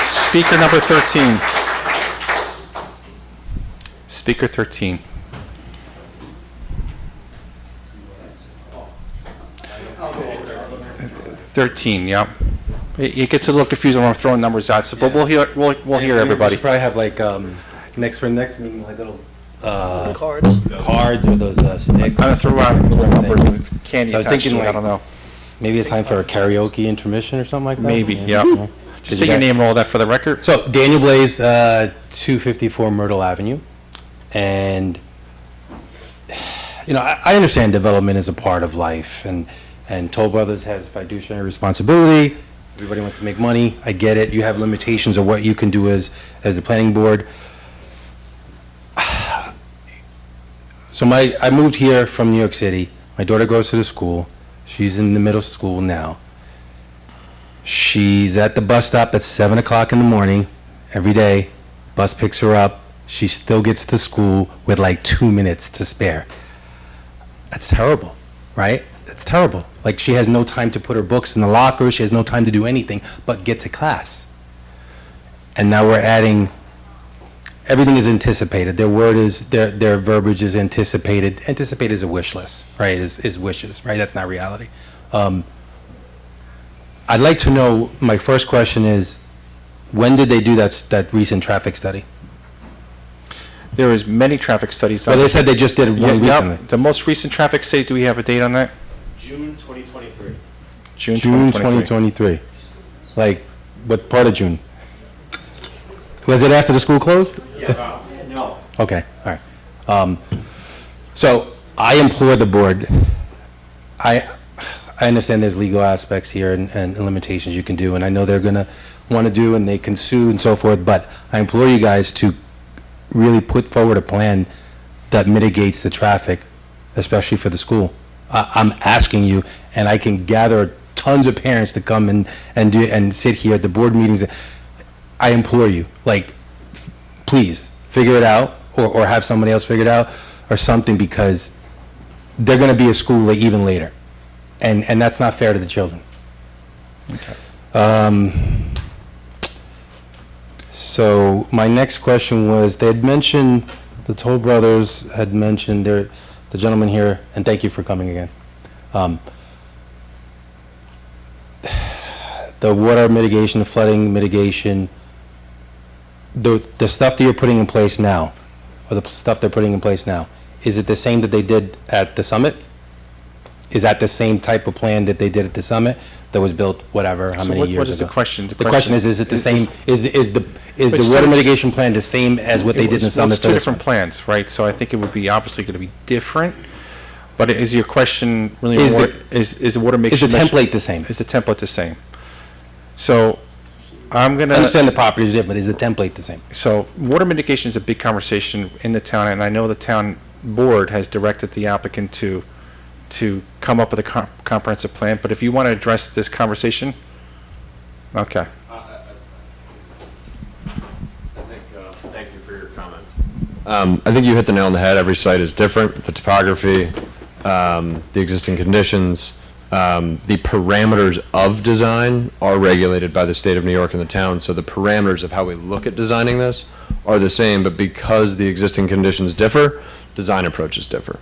Speaker number 13. Speaker 13. Yeah. It gets a little confusing when I'm throwing numbers out, so, but we'll hear everybody. We should probably have like, next meeting, like little, Cards. cards or those, sticks. I'm gonna throw out little numbers with candy So I was attached to thinking it, I don't know. Maybe it's time for a karaoke intermission or something like that? Maybe, yeah. Yeah. Just say your name and all that for the record. So Daniel Blaze, 254 Myrtle Avenue. And, you know, I understand development is a part of life, and Toll Brothers has fiduciary responsibility. Everybody wants to make money. I get it. You have limitations of what you can do as the planning board. So I moved here from New York City. My daughter goes to the school. She's in the middle school now. She's at the bus stop at 7 o'clock in the morning every day. Bus picks her up. She still gets to school with like 2 minutes to spare. That's terrible, right? It's terrible. Like, she has no time to put her books in the locker. She has no time to do anything but get to class. And now we're adding, everything is anticipated. Their word is, their verbiage is anticipated. Anticipated is a wish list, right? Is wishes, right? That's not reality. I'd like to know, my first question is, when did they do that recent traffic study? There was many traffic studies. Well, they said they just did one recently. The most recent traffic study, do we have a date on that? June 2023. June June 2023. 2023. Like, what part of June? Was it after the school closed? Yeah. No. Okay, all right. So I implore the board, I understand there's legal aspects here and limitations you can do, and I know they're gonna want to do and they can sue and so forth, but I implore you guys to really put forward a plan that mitigates the traffic, especially for the school. I'm asking you, and I can gather tons of parents to come and sit here at the board meetings. I implore you, like, please figure it out, or have somebody else figure it out, or something, because they're going to be at school even later, and that's not fair to the children. Okay. So my next question was, they had mentioned, the Toll Brothers had mentioned, the gentleman here, and thank you for coming again. The water mitigation, the flooding mitigation, the stuff that you're putting in place now, or the stuff they're putting in place now, is it the same that they did at the summit? Is that the same type of plan that they did at the summit that was built, whatever, how many years ago? What is the question? The question is it the same, is the water mitigation plan the same as what they did in the summit? It's two different plans, right? So I think it would be obviously going to be different, but is your question really Is more, the- is the water mitigation? Is the template the same? Is the template the same? So I'm going I to. understand the property is different, but is the template the same? So water mitigation is a big conversation in the town, and I know the town board has directed the applicant to come up with a comprehensive plan, but if you want to address this conversation, okay. Thank you for your comments. I think you hit the nail on the head. Every site is different. The topography, the existing conditions, the parameters of design are regulated by the state of New York and the town, so the parameters of how we look at designing this are the same, but because the existing conditions differ, design approaches differ.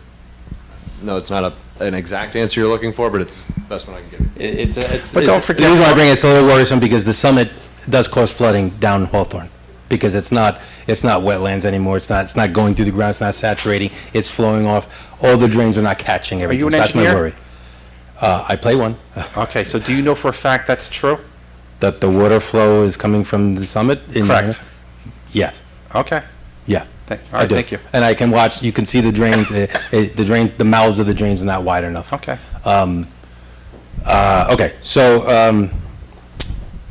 No, it's not an exact answer you're looking for, but it's the best one I can give you. But don't forget. The reason why I bring it's a little worrisome, because the summit does cause flooding down Hawthorne, because it's not wetlands anymore. It's not going through the ground. It's not saturating. It's flowing off. All the drains are not catching everything. you an So that's my engineer? worry. I play one. Okay, so do you know for a fact that's true? That the water flow is coming from the summit? Correct. Yes. Okay. Yeah. All I right, do. thank you. And I can watch, you can see the drains, the mouths of the drains are not wide enough. Okay. Okay, so,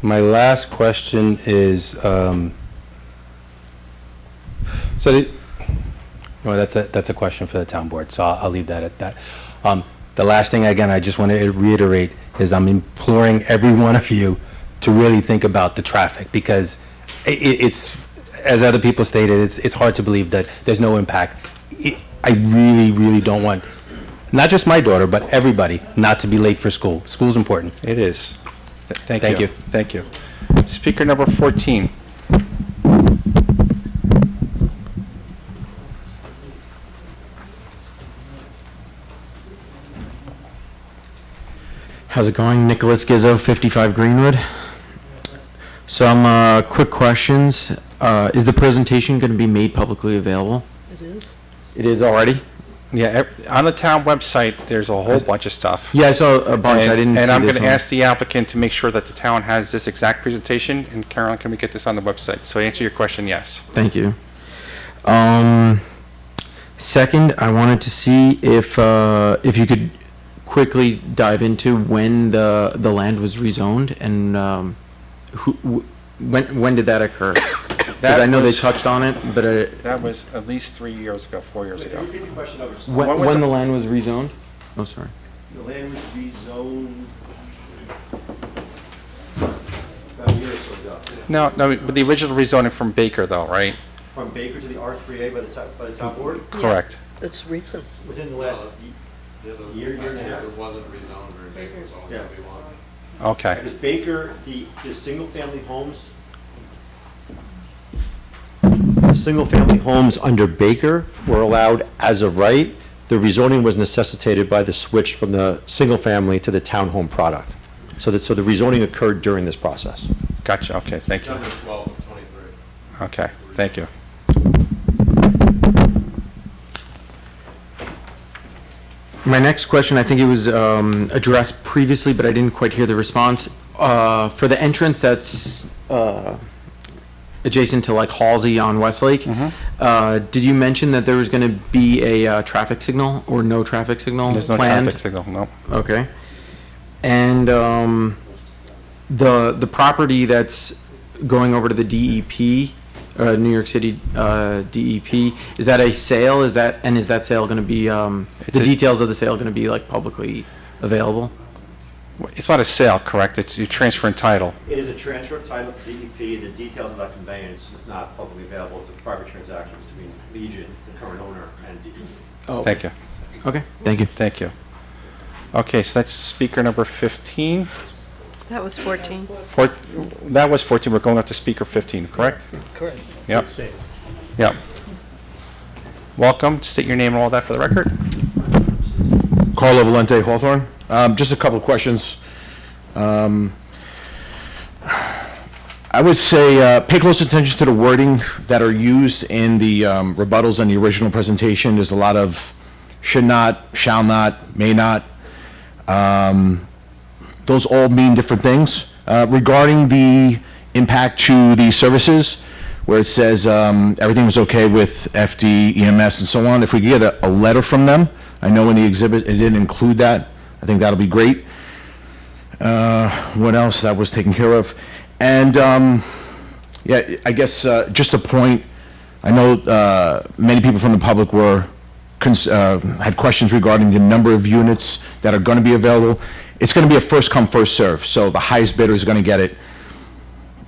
my last question is, well, that's a question for the town board, so I'll leave that at that. the last thing, again, I just want to reiterate is I'm imploring every one of you to really think about the traffic, because it's, as other people stated, it's hard to believe that there's no impact. I really, really don't want, not just my daughter, but everybody, not to be late for school. School's important. It is. Thank Thank you. you. Thank you. Speaker number 14. How's it going? Nicholas Gizzo, 55 Greenwood. Some quick questions. Is the presentation going to be made publicly available? It is. It is already? Yeah, on the town website, there's a whole bunch of stuff. Yeah, I saw a bunch. I didn't see And I'm this going to one. ask the applicant to make sure that the town has this exact presentation. And Carolyn, can we get this on the website? So answer your question, yes. Thank you. Second, I wanted to see if you could quickly dive into when the land was rezoned and when did that occur? Because I know they touched on it, but That was at least 3 years ago, 4 years ago. Repeat the question over. when the land was rezoned? Oh, sorry. The land was rezoned about a year or so ago. No, but the original rezoning from Baker, though, right? From Baker to the R3A by the top board? Correct. It's recent. Within the last year and a half? It wasn't rezoned, Baker was only Yeah. one. Okay. Because Baker, the single-family homes, Single-family homes under Baker were allowed as of right. The rezoning was necessitated by the switch from the single-family to the townhome product. So the rezoning occurred during this process. Gotcha, okay, thank you. December 12th of 23. Okay, thank you. My next question, I think it was addressed previously, but I didn't quite hear the response. For the entrance that's adjacent to like Halsey on Westlake, did you mention that there was going to be a traffic signal or no traffic signal There's no planned? traffic signal, no. Okay. And the property that's going over to the DEP, New York City DEP, is that a sale? Is that sale going to be, the details of the sale going to be like publicly available? It's not a sale, correct? It's you transferring title. it is a transfer of title to DEP. The details of that conveyance is not publicly available. It's a private transaction between Legion, the current owner, and DEP. Oh, Thank you. Okay, thank you. Thank you. Okay, so that's speaker number 15. That was 14. That was 14, we're going up to speaker 15, correct? Correct. Yep. Yep. Welcome, state your name and all that for the record. Carlo Valente, Hawthorne. Just a couple of questions. I would say pay close attention to the wording that are used in the rebuttals and the original presentation. There's a lot of should not, shall not, may not. Those all mean different things. Regarding the impact to the services, where it says everything was okay with FD, EMS, and so on, if we could get a letter from them. I know in the exhibit it didn't include that. I think that'll be great. What else that was taken care of? And yeah, I guess just a point, I know many people from the public were had questions regarding the number of units that are going to be available. It's going to be a first come, first serve, so the highest bidder is going to get it.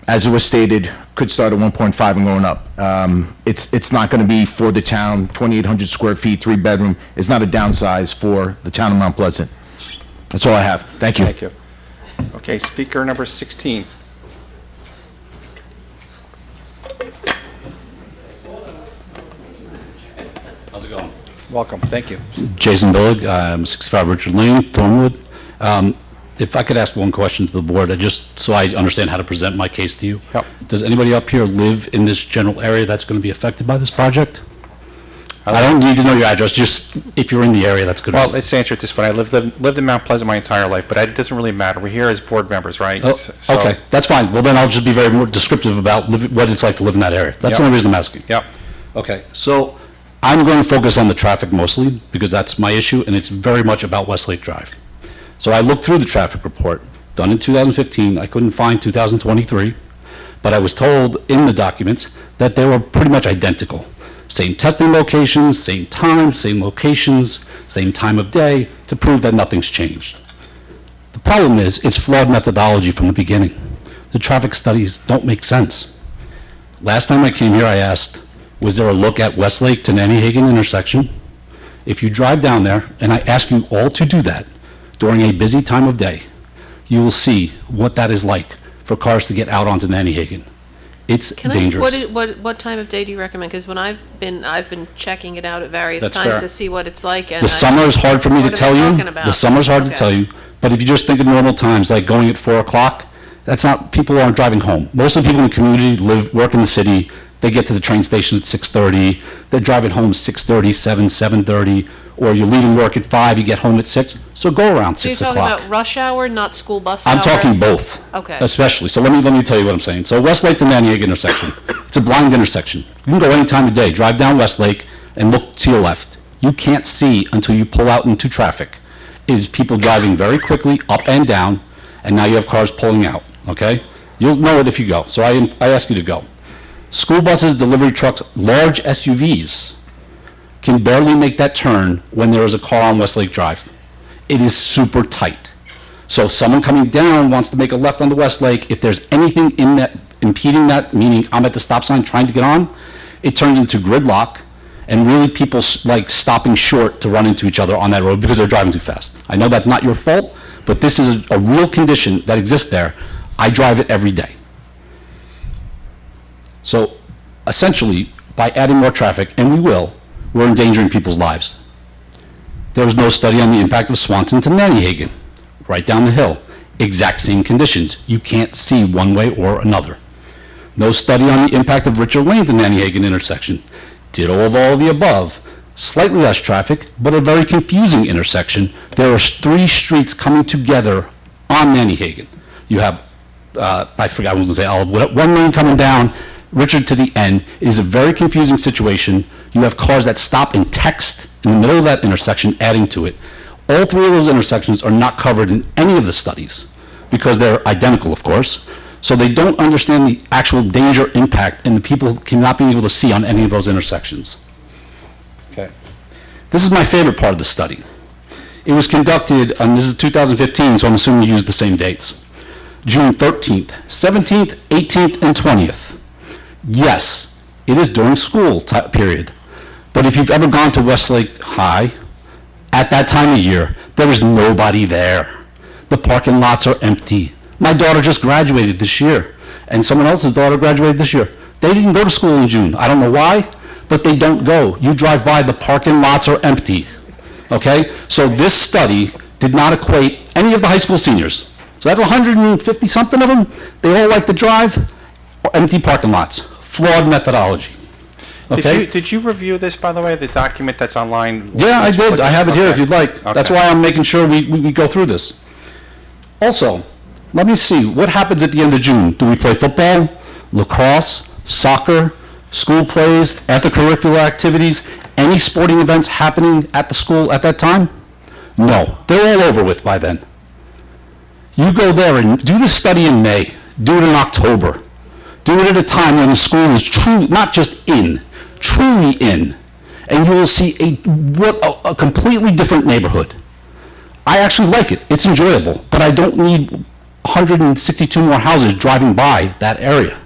As it was stated, could start at 1.5 and going up. It's not going to be for the town, 2,800 square feet, 3-bedroom. It's not a downsize for the town of Mount Pleasant. That's all I have. Thank you. Thank you. Okay, speaker number 16. How's it going? Welcome, thank you. Jason Billig, 65 Richard Lane, Thornwood. If I could ask one question to the board, just so I understand how to present my case to you. Yep. Does anybody up here live in this general area that's going to be affected by this project? I don't need to know your address, just if you're in the area, that's good. Well, let's answer it this way. I lived in Mount Pleasant my entire life, but it doesn't really matter. We're here as board members, right? Oh, So- okay, that's fine. Well, then I'll just be very more descriptive about what it's like to live in that area. That's the Yep. only reason I'm asking. Yep. Okay, so I'm going to focus on the traffic mostly because that's my issue, and it's very much about Westlake Drive. So I looked through the traffic report done in 2015. I couldn't find 2023, but I was told in the documents that they were pretty much identical. Same testing locations, same time, same locations, same time of day, to prove that nothing's changed. The problem is, it's flawed methodology from the beginning. The traffic studies don't make sense. Last time I came here, I asked, was there a look at Westlake to Nannyhagen intersection? If you drive down there, and I ask you all to do that during a busy time of day, you will see what that is like for cars to get out onto Nannyhagen. It's Can dangerous. I ask, what time of day do you recommend? Because when I've been checking it out at various That's times fair. to see what it's like. And The summer is hard for me to what are tell we you. talking about? The summer's hard to Okay. tell you. But if you just think of normal times, like going at 4 o'clock, that's not, people aren't driving home. Most of the people in the community work in the city. They get to the train station at 6:30. They're driving home 6:30, 7:30, or you're leaving work at 5, you get home at 6. So go around So you're 6 talking o'clock. about rush hour, not school bus hour? I'm talking both. Okay. Especially. So let me tell you what I'm saying. So Westlake to Nannyhagen intersection. It's a blind intersection. You can go any time of day. Drive down Westlake and look to your left. You can't see until you pull out into traffic. It is people driving very quickly up and down, and now you have cars pulling out, okay? You'll know it if you go. So I ask you to go. School buses, delivery trucks, large SUVs can barely make that turn when there is a car on Westlake Drive. It is super tight. So if someone coming down wants to make a left onto Westlake, if there's anything in that impeding that, meaning I'm at the stop sign trying to get on, it turns into gridlock, and really people like stopping short to run into each other on that road because they're driving too fast. I know that's not your fault, but this is a real condition that exists there. I drive it every day. So essentially, by adding more traffic, and we will, we're endangering people's lives. There was no study on the impact of Swanton to Nannyhagen, right down the hill. Exact same conditions. You can't see one way or another. No study on the impact of Richard Lane to Nannyhagen intersection. Ditto of all of the above. Slightly less traffic, but a very confusing intersection. There are 3 streets coming together on Nannyhagen. You have, I forgot what I was going to say, Olive, one lane coming down, Richard to the end. It is a very confusing situation. You have cars that stop and text in the middle of that intersection, adding to it. All 3 of those intersections are not covered in any of the studies because they're identical, of course. So they don't understand the actual danger impact, and the people cannot be able to see on any of those intersections. Okay. This is my favorite part of the study. It was conducted, and this is 2015, so I'm assuming you used the same dates. June 13th, 17th, 18th, and 20th. Yes, it is during school period. But if you've ever gone to Westlake High, at that time of year, there is nobody there. The parking lots are empty. My daughter just graduated this year, and someone else's daughter graduated this year. They didn't go to school in June. I don't know why, but they don't go. You drive by, the parking lots are empty. Okay? So this study did not equate any of the high school seniors. So that's 150-something of them. They all like to drive, empty parking lots. Flawed methodology. Okay? Did you review this, by the way, the document that's online? Yeah, I did. I have it here if Okay. you'd like. That's Okay. why I'm making sure we go through this. Also, let me see, what happens at the end of June? Do we play football, lacrosse, soccer, school plays, extracurricular activities, any sporting events happening at the school at that time? No, they're all over with by then. You go there and do the study in May, do it in October. Do it at a time when the school is truly, not just in, truly in, and you will see a completely different neighborhood. I actually like it. It's enjoyable, but I don't need 162 more houses driving by that area.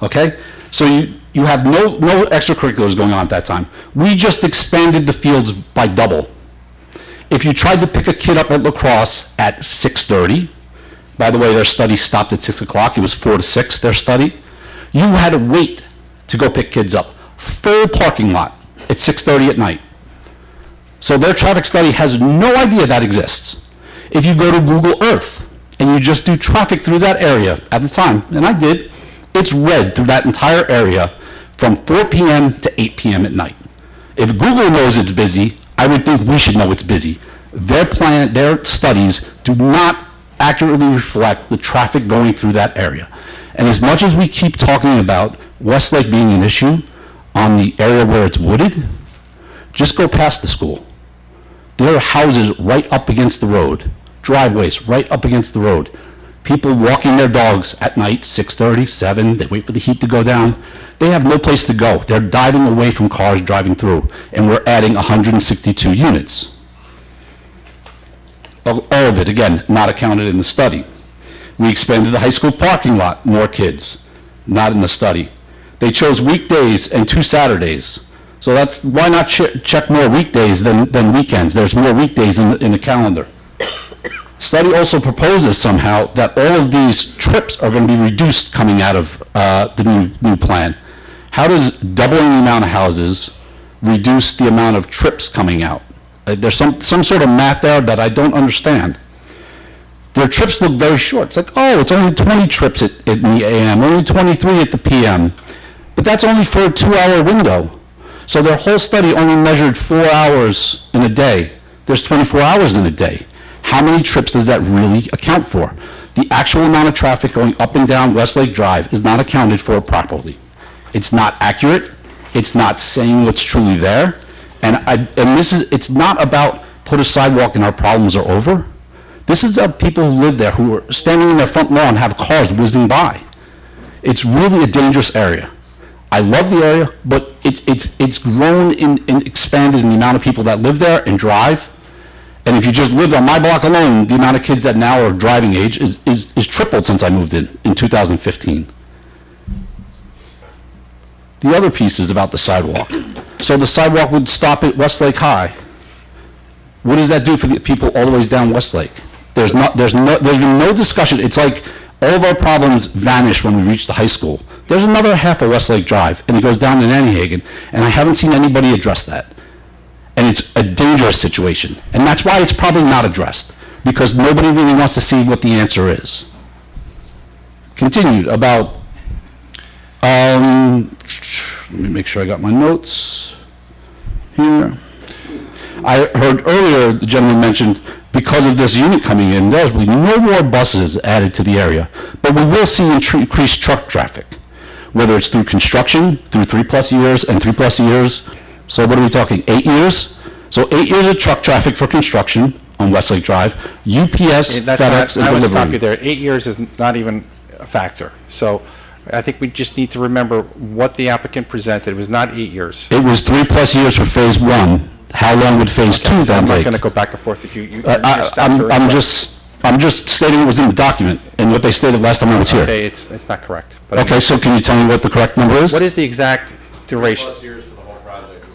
Okay? So you have no extracurriculars going on at that time. We just expanded the fields by double. If you tried to pick a kid up at lacrosse at 6:30, by the way, their study stopped at 6 o'clock. It was 4 to 6, their study. You had to wait to go pick kids up. Full parking lot at 6:30 at night. So their traffic study has no idea that exists. If you go to Google Earth and you just do traffic through that area at the time, and I did, it's red through that entire area from 4 p.m. to 8 p.m. at night. If Google knows it's busy, I would think we should know it's busy. Their studies do not accurately reflect the traffic going through that area. And as much as we keep talking about Westlake being an issue on the area where it's wooded, just go past the school. There are houses right up against the road, driveways right up against the road. People walking their dogs at night, 6:30, 7, they wait for the heat to go down. They have no place to go. They're diving away from cars driving through, and we're adding 162 units. All of it, again, not accounted in the study. We expanded the high school parking lot, more kids, not in the study. They chose weekdays and 2 Saturdays. So that's, why not check more weekdays than weekends? There's more weekdays in the calendar. Study also proposes somehow that all of these trips are going to be reduced coming out of the new plan. How does doubling the amount of houses reduce the amount of trips coming out? There's some sort of math there that I don't understand. Their trips look very short. It's like, oh, it's only 20 trips in the AM, only 23 at the PM. But that's only for a 2-hour window. So their whole study only measured 4 hours in a day. There's 24 hours in a day. How many trips does that really account for? The actual amount of traffic going up and down Westlake Drive is not accounted for properly. It's not accurate. It's not saying what's truly there. And it's not about put a sidewalk and our problems are over. This is of people who live there, who are standing in their front lawn and have cars whizzing by. It's really a dangerous area. I love the area, but it's grown and expanded in the amount of people that live there and drive. And if you just lived on my block alone, the amount of kids that now are driving age is tripled since I moved in 2015. The other piece is about the sidewalk. So the sidewalk would stop at Westlake High. What does that do for the people all the ways down Westlake? There's been no discussion. It's like all of our problems vanish when we reach the high school. There's another half of Westlake Drive, and it goes down to Nannyhagen, and I haven't seen anybody address that. And it's a dangerous situation. And that's why it's probably not addressed, because nobody really wants to see what the answer is. Continued about, let me make sure I got my notes here. I heard earlier the gentleman mentioned because of this unit coming in, there will be no more buses added to the area, but we will see increased truck traffic, whether it's through construction, through 3+ years and 3+ years. So what are we talking, 8 years? So 8 years of truck traffic for construction on Westlake Drive, UPS, FedEx, and I would stop delivery. you there. 8 years is not even a factor. So I think we just need to remember what the applicant presented. It was not 8 years. It was 3+ years for phase 1. How long would phase 2 So then I'm not take? going to go back and forth if your stats are I'm incorrect. just stating what was in the document and what they stated last time I was here. Okay, it's not correct. But Okay, so can you tell me what the correct number is? what is the exact duration?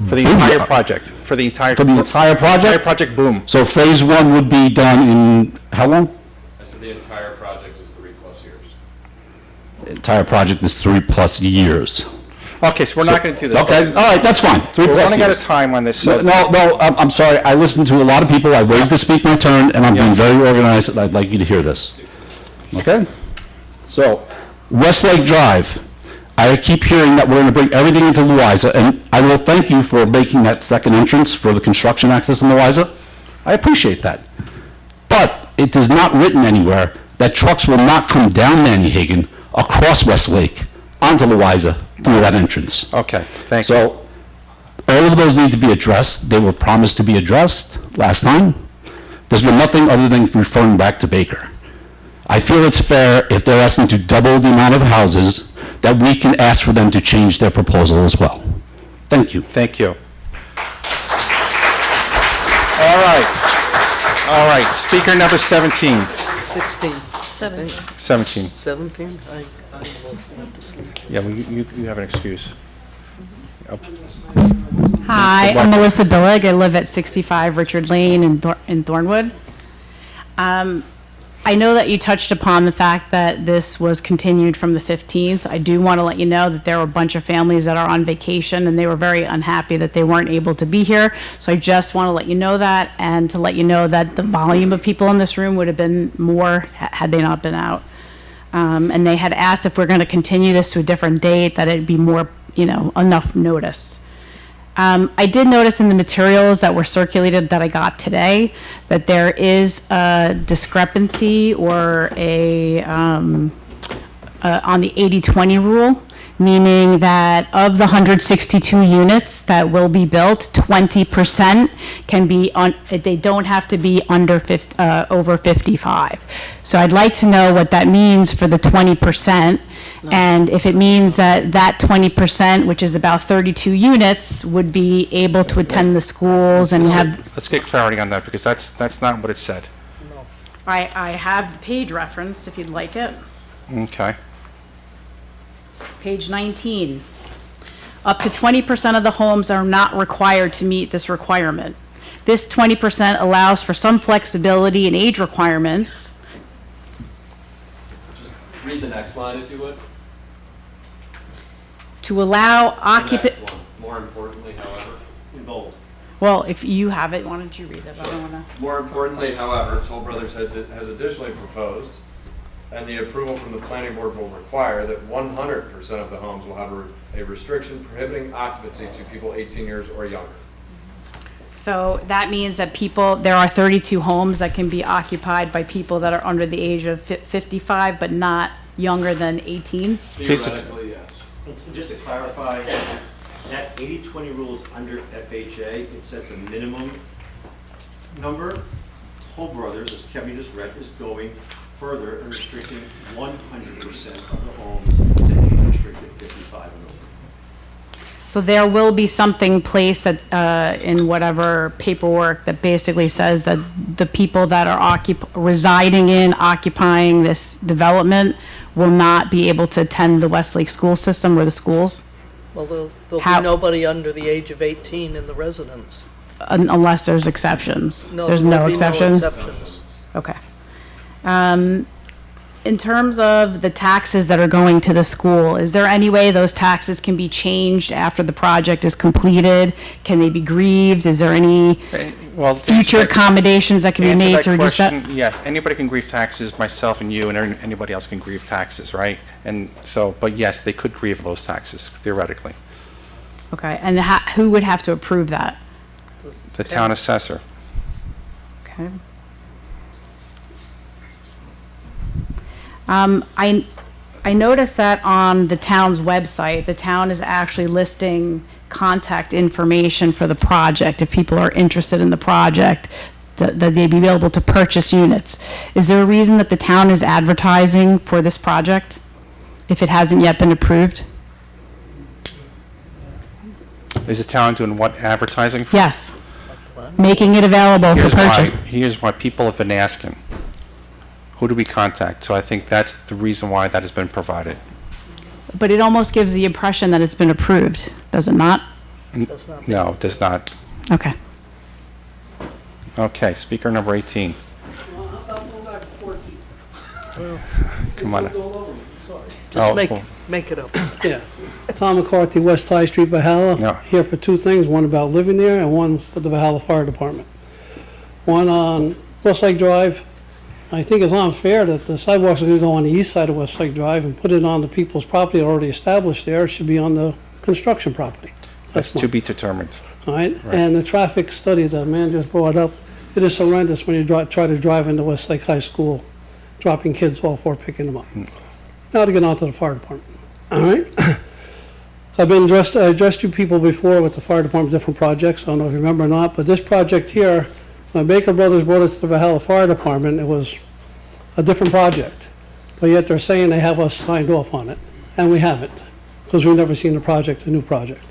For the entire project, for the entire. For the entire project? Entire project, boom. So phase 1 would be done in how long? I said the entire project is 3+ years. The entire project is 3+ years. Okay, so we're not going to do this. Okay, all right, that's fine. 3+ We're running out of years. time on this, so. No, I'm sorry. I listened to a lot of people. I waited to speak my turn, and I'm being very organized, and I'd like you to hear this. Okay? So, Westlake Drive. I keep hearing that we're going to bring everything into Louisa, and I will thank you for making that second entrance for the construction access in Louisa. I appreciate that. But it is not written anywhere that trucks will not come down Nannyhagen, across Westlake, onto Louisa, through that entrance. Okay, thank you. So, all of those need to be addressed. They were promised to be addressed last time. There's been nothing other than referring back to Baker. I feel it's fair if they're asking to double the amount of houses, that we can ask for them to change their proposal as well. Thank you. Thank you. All right. All right, speaker number 17. 16. 17. 17. 17? I went to sleep. Yeah, well, you have an excuse. Hi, I'm Melissa Billig. I live at 65 Richard Lane in Thornwood. I know that you touched upon the fact that this was continued from the 15th. I do want to let you know that there were a bunch of families that are on vacation, and they were very unhappy that they weren't able to be here. So I just want to let you know that, and to let you know that the volume of people in this room would have been more had they not been out. And they had asked if we're going to continue this to a different date, that it'd be more, enough notice. I did notice in the materials that were circulated that I got today that there is a discrepancy or on the 80-20 rule. meaning that of the 162 units that will be built, 20% can be they don't have to be under over 55. So I'd like to know what that means for the 20%, and if it means that that 20%, which is about 32 units, would be able to attend the schools and have. Let's get clarity on that, because that's not what it said. I have the page reference if you'd like it. Okay. Page 19. Up to 20% of the homes are not required to meet this requirement. This 20% allows for some flexibility in age requirements. Just read the next line if you would. To allow The occupant. next one. More importantly, however, in bold. Well, if you have it, why don't you read it? I don't want to. More importantly, however, Toll Brothers has additionally proposed, and the approval from the planning board will require that 100% of the homes will have a restriction prohibiting occupancy to people 18 years or younger. So that means that there are 32 homes that can be occupied by people that are under the age of 55, but not younger than 18? Theoretically, yes. And just to clarify, that 80-20 rule is under FHA. It sets a minimum number. Toll Brothers, as Kevin just read, is going further and restricting 100% of the homes to be restricted 55 and over. So there will be something placed that, in whatever paperwork that basically says that the people that are occupying this development will not be able to attend the Westlake school system or the schools? Well, there'll be nobody under the age of 18 in the residence. Unless there's exceptions. No, There's there'll no be exceptions? exceptions. Okay. In terms of the taxes that are going to the school, is there any way those taxes can be changed after the project is completed? Can they be grieved? Is there any future accommodations that can be made to reduce that? Yes, anybody can grieve taxes, myself and you, and anybody else can grieve taxes, right? And so, but yes, they could grieve those taxes, theoretically. Okay, and who would have to approve that? The town assessor. Okay. I noticed that on the town's website, the town is actually listing contact information for the project, if people are interested in the project, that they'd be able to purchase units. Is there a reason that the town is advertising for this project, if it hasn't yet been approved? Is the town doing what, advertising? Yes. Making it available for purchase. Here's why people have been asking. Who do we contact? So I think that's the reason why that has been provided. But it almost gives the impression that it's been approved, does it not? No, it does not. Okay. Okay, speaker number 18. Come on. Just make it up. Yeah. Tom McCarthy, West High Street, Valhalla. Yeah. Here for two things, one about living there and one for the Valhalla Fire Department. One on Westlake Drive. I think it's unfair that the sidewalks are going to go on the east side of Westlake Drive and put it on the people's property already established there. It should be on the construction property. That's to be determined. All right? And the traffic study that man just brought up, it is horrendous when you try to drive into Westlake High School, dropping kids off or picking them up. Now to get on to the fire department. All right? I addressed you people before with the fire department, different projects. I don't know if you remember or not, but this project here, when Baker Brothers brought it to the Valhalla Fire Department, it was a different project. But yet they're saying they have us signed off on it, and we haven't, because we've never seen the project, a new project.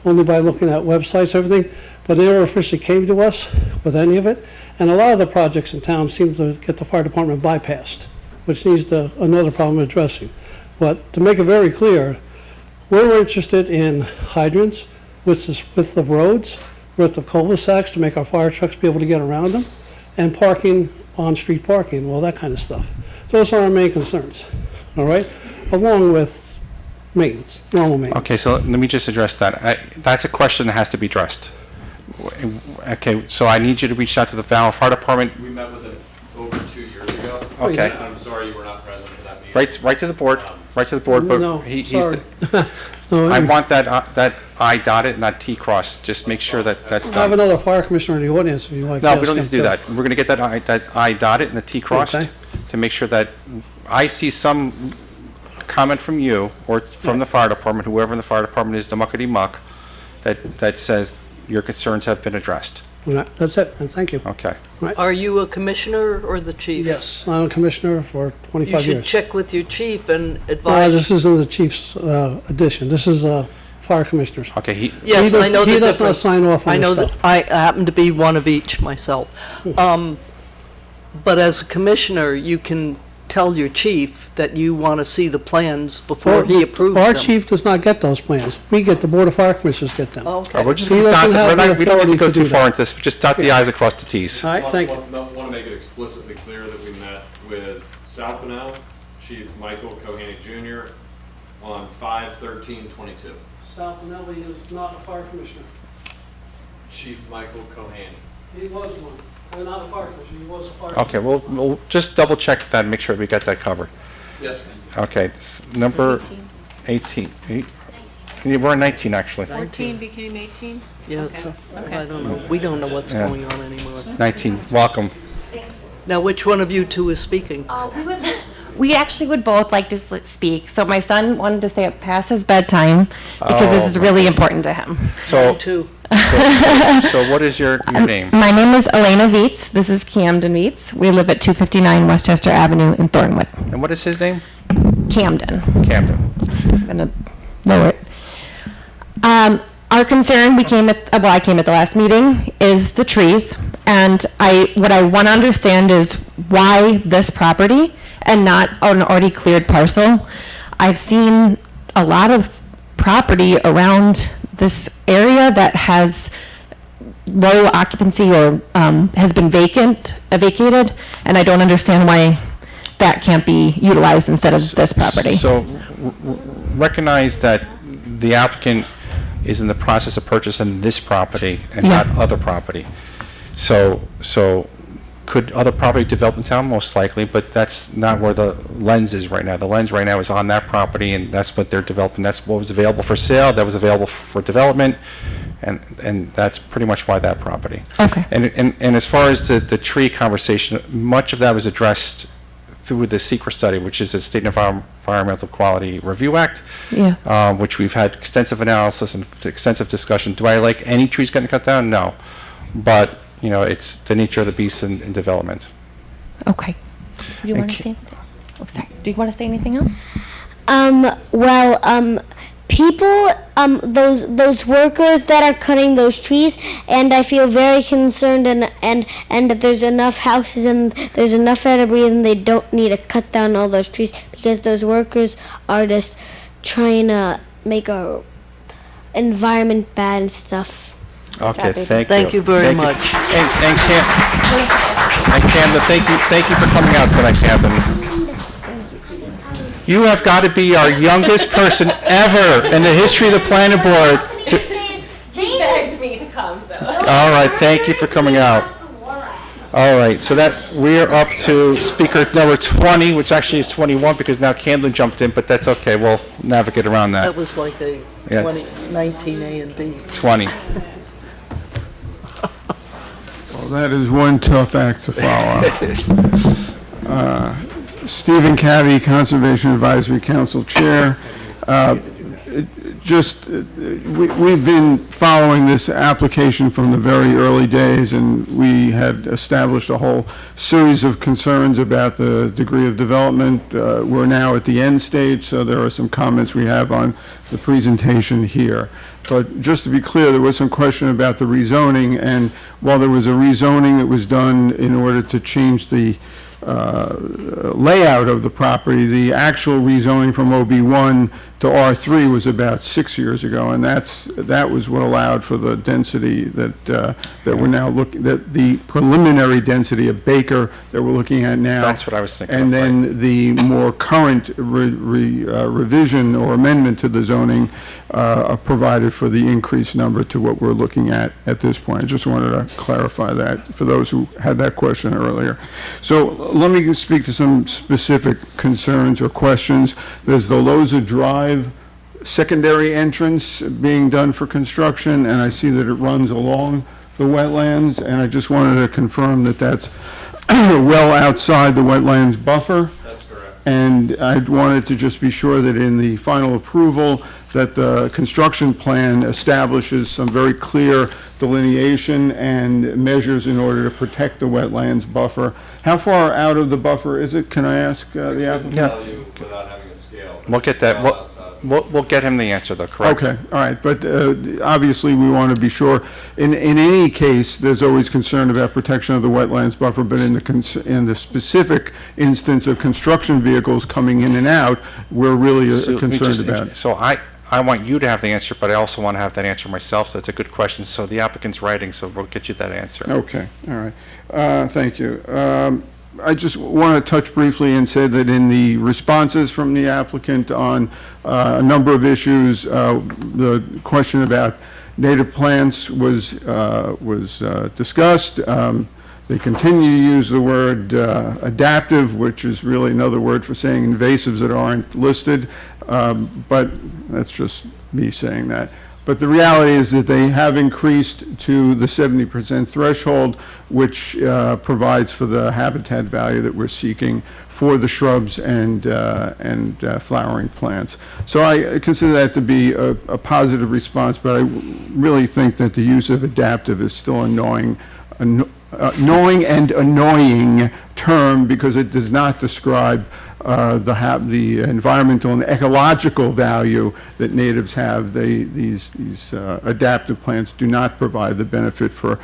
Only by looking at websites, everything, but they never officially came to us with any of it. And a lot of the projects in town seem to get the fire department bypassed, which needs another problem addressing. But to make it very clear, we're interested in hydrants, width of roads, width of cul-de-sacs to make our fire trucks be able to get around them, and parking, on-street parking, all that kind of stuff. Those are our main concerns, all right? Along with maintenance, normal maintenance. Okay, so let me just address that. That's a question that has to be addressed. Okay, so I need you to reach out to the Valhalla Fire Department. We met with them over 2 years ago. Okay. I'm sorry you were not present for that meeting. Right to the board, but No, he's sorry. I want that I dotted, not T crossed. Just make sure that that's I have done. another fire commissioner in the audience if you like. No, we don't need to do that. We're going to get that I dotted and the T crossed Okay. to make sure that I see some comment from you or from the fire department, whoever in the fire department is, the muckety muck, that says your concerns have been addressed. That's it, and thank you. Okay. Are you a commissioner or the chief? Yes, I'm a commissioner for 25 You should years. check with your chief and advise. This isn't the chief's addition. This is fire commissioners. Okay, Yes, I know the He does not difference. sign off on I this know that, stuff. I happen to be one of each myself. But as a commissioner, you can tell your chief that you want to see the plans before he approves them. Our chief does not get those plans. We get, the Board of Fire Commissioners get them. Okay. we're just He gonna doesn't have the we don't need to authority go to too do far that. into this, just dot the i's across the t's. All right, thank you. Want to make it explicitly clear that we met with Sal Pennell, Chief Michael Kohanig Jr. on 5/13/22. Sal Pinelli is not a fire commissioner. Chief Michael Kohanig. He was one. Not a fire commissioner, he was a fire. Okay, we'll just double check that and make sure we got that covered. Yes, Okay, number 18. We're in 19, actually. 14 became 18? Yes, Okay. I don't know. We don't know what's Yeah. going on anymore. 19, welcome. Now, which one of you two is speaking? We actually would both like to speak. So my son wanted to stay up past his bedtime because this is really important to him. So, Two. so what is your name? My name is Elena Vietz. This is Camden Vietz. We live at 259 Westchester Avenue in Thornwood. And what is his name? Camden. Camden. I'm gonna lower it. Our concern, I came at the last meeting, is the trees. And what I want to understand is why this property and not an already cleared parcel. I've seen a lot of property around this area that has low occupancy or has been vacated, and I don't understand why that can't be utilized instead of this property. So recognize that the applicant is in the process of purchasing this property and Yeah. not other property. So could other property develop in town? Most likely, but that's not where the lens is right now. The lens right now is on that property, and that's what they're developing. That's what was available for sale, that was available for development, and that's pretty much why that property. Okay. And as far as the tree conversation, much of that was addressed through the SECRA study, which is the State Environmental Quality Review Act, Yeah. which we've had extensive analysis and extensive discussion. Do I like any trees getting cut down? No. But, it's the nature of the beast in development. Okay. Do you want to say anything? Oh, sorry. Do you want to say anything else? People, those workers that are cutting those trees, and I feel very concerned, and that there's enough houses and there's enough air to breathe, and they don't need to cut down all those trees because those workers are just trying to make our environment bad and stuff. Okay, thank you. Thank you very much. And Camden, thank you for coming out tonight, Camden. You have got to be our youngest person ever in the history of the planning board. He begged me to come, so. All right, thank you for coming out. All right, so we're up to speaker number 20, which actually is 21 because now Camden jumped in, but that's okay. We'll navigate around that. That was like a Yes. 19 A and B. 20. Well, that is one tough act to follow. It is. Stephen Caddy, Conservation Advisory Council Chair. We've been following this application from the very early days, and we had established a whole series of concerns about the degree of development. We're now at the end stage, so there are some comments we have on the presentation here. But just to be clear, there was some question about the rezoning, and while there was a rezoning that was done in order to change the layout of the property, the actual rezoning from OB1 to R3 was about 6 years ago, and that was what allowed for the density that we're now looking, that the preliminary density of Baker that we're looking at now. That's what I was thinking. And then the more current revision or amendment to the zoning provided for the increased number to what we're looking at this point. I just wanted to clarify that for those who had that question earlier. So let me speak to some specific concerns or questions. There's the Loza Drive secondary entrance being done for construction, and I see that it runs along the wetlands, and I just wanted to confirm that that's well outside the wetlands buffer. That's correct. And I wanted to just be sure that in the final approval, that the construction plan establishes some very clear delineation and measures in order to protect the wetlands buffer. How far out of the buffer is it? Can I ask the applicant? Tell you without having a scale. We'll get that, we'll get him the answer though, correct? Okay, all right, but obviously we want to be sure. In any case, there's always concern about protection of the wetlands buffer, but in the specific instance of construction vehicles coming in and out, we're really So let me concerned just- about it. So I want you to have the answer, but I also want to have that answer myself, so it's a good question. So the applicant's writing, so we'll get you that answer. Okay, all right. Thank you. I just want to touch briefly and say that in the responses from the applicant on a number of issues, the question about native plants was discussed. They continue to use the word adaptive, which is really another word for saying invasives that aren't listed, but that's just me saying that. But the reality is that they have increased to the 70% threshold, which provides for the habitat value that we're seeking for the shrubs and flowering plants. So I consider that to be a positive response, but I really think that the use of adaptive is still annoying and annoying term because it does not describe the environmental and ecological value that natives have. These adaptive plants do not provide the benefit for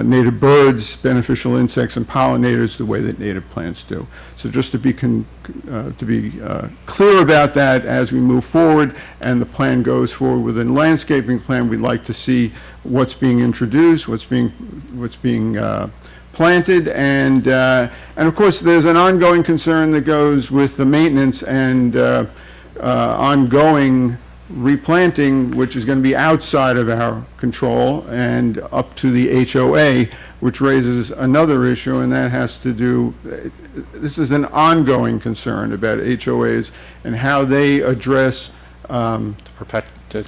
native birds, beneficial insects, and pollinators the way that native plants do. So just to be clear about that as we move forward and the plan goes forward within landscaping plan, we'd like to see what's being introduced, what's being planted, and of course there's an ongoing concern that goes with the maintenance and ongoing replanting, which is going to be outside of our control and up to the HOA, which raises another issue, and that has to do, this is an ongoing concern about HOAs and how they address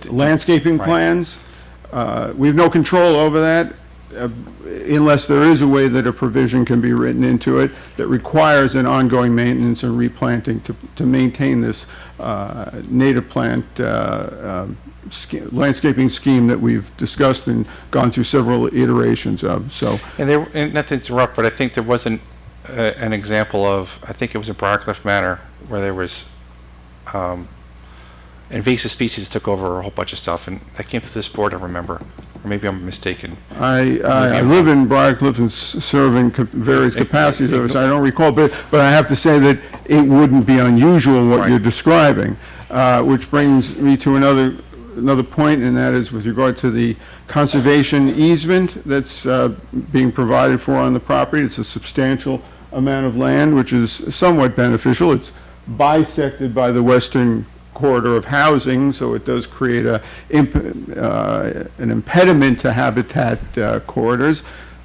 landscaping plans. We have no control over that unless there is a way that a provision can be written into it that requires an ongoing maintenance and replanting to maintain this native plant landscaping scheme that we've discussed and gone through several iterations of. So, and not to interrupt, but I think there was an example of, I think it was in Briarcliff Manor, where there was invasive species took over a whole bunch of stuff, and that came to this board, I remember. Or maybe I'm mistaken. I live in Briarcliff and serve in various capacities, so I don't recall, but I have to say that it wouldn't be unusual what you're describing, which brings me to another point, and that is with regard to the conservation easement that's being provided for on the property. It's a substantial amount of land, which is somewhat beneficial. It's bisected by the western corridor of housing, so it does create an impediment to habitat corridors,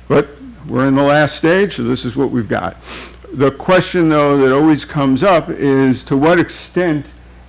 but we're in the last stage, so this is what we've got. The question, though, that always comes up is to what extent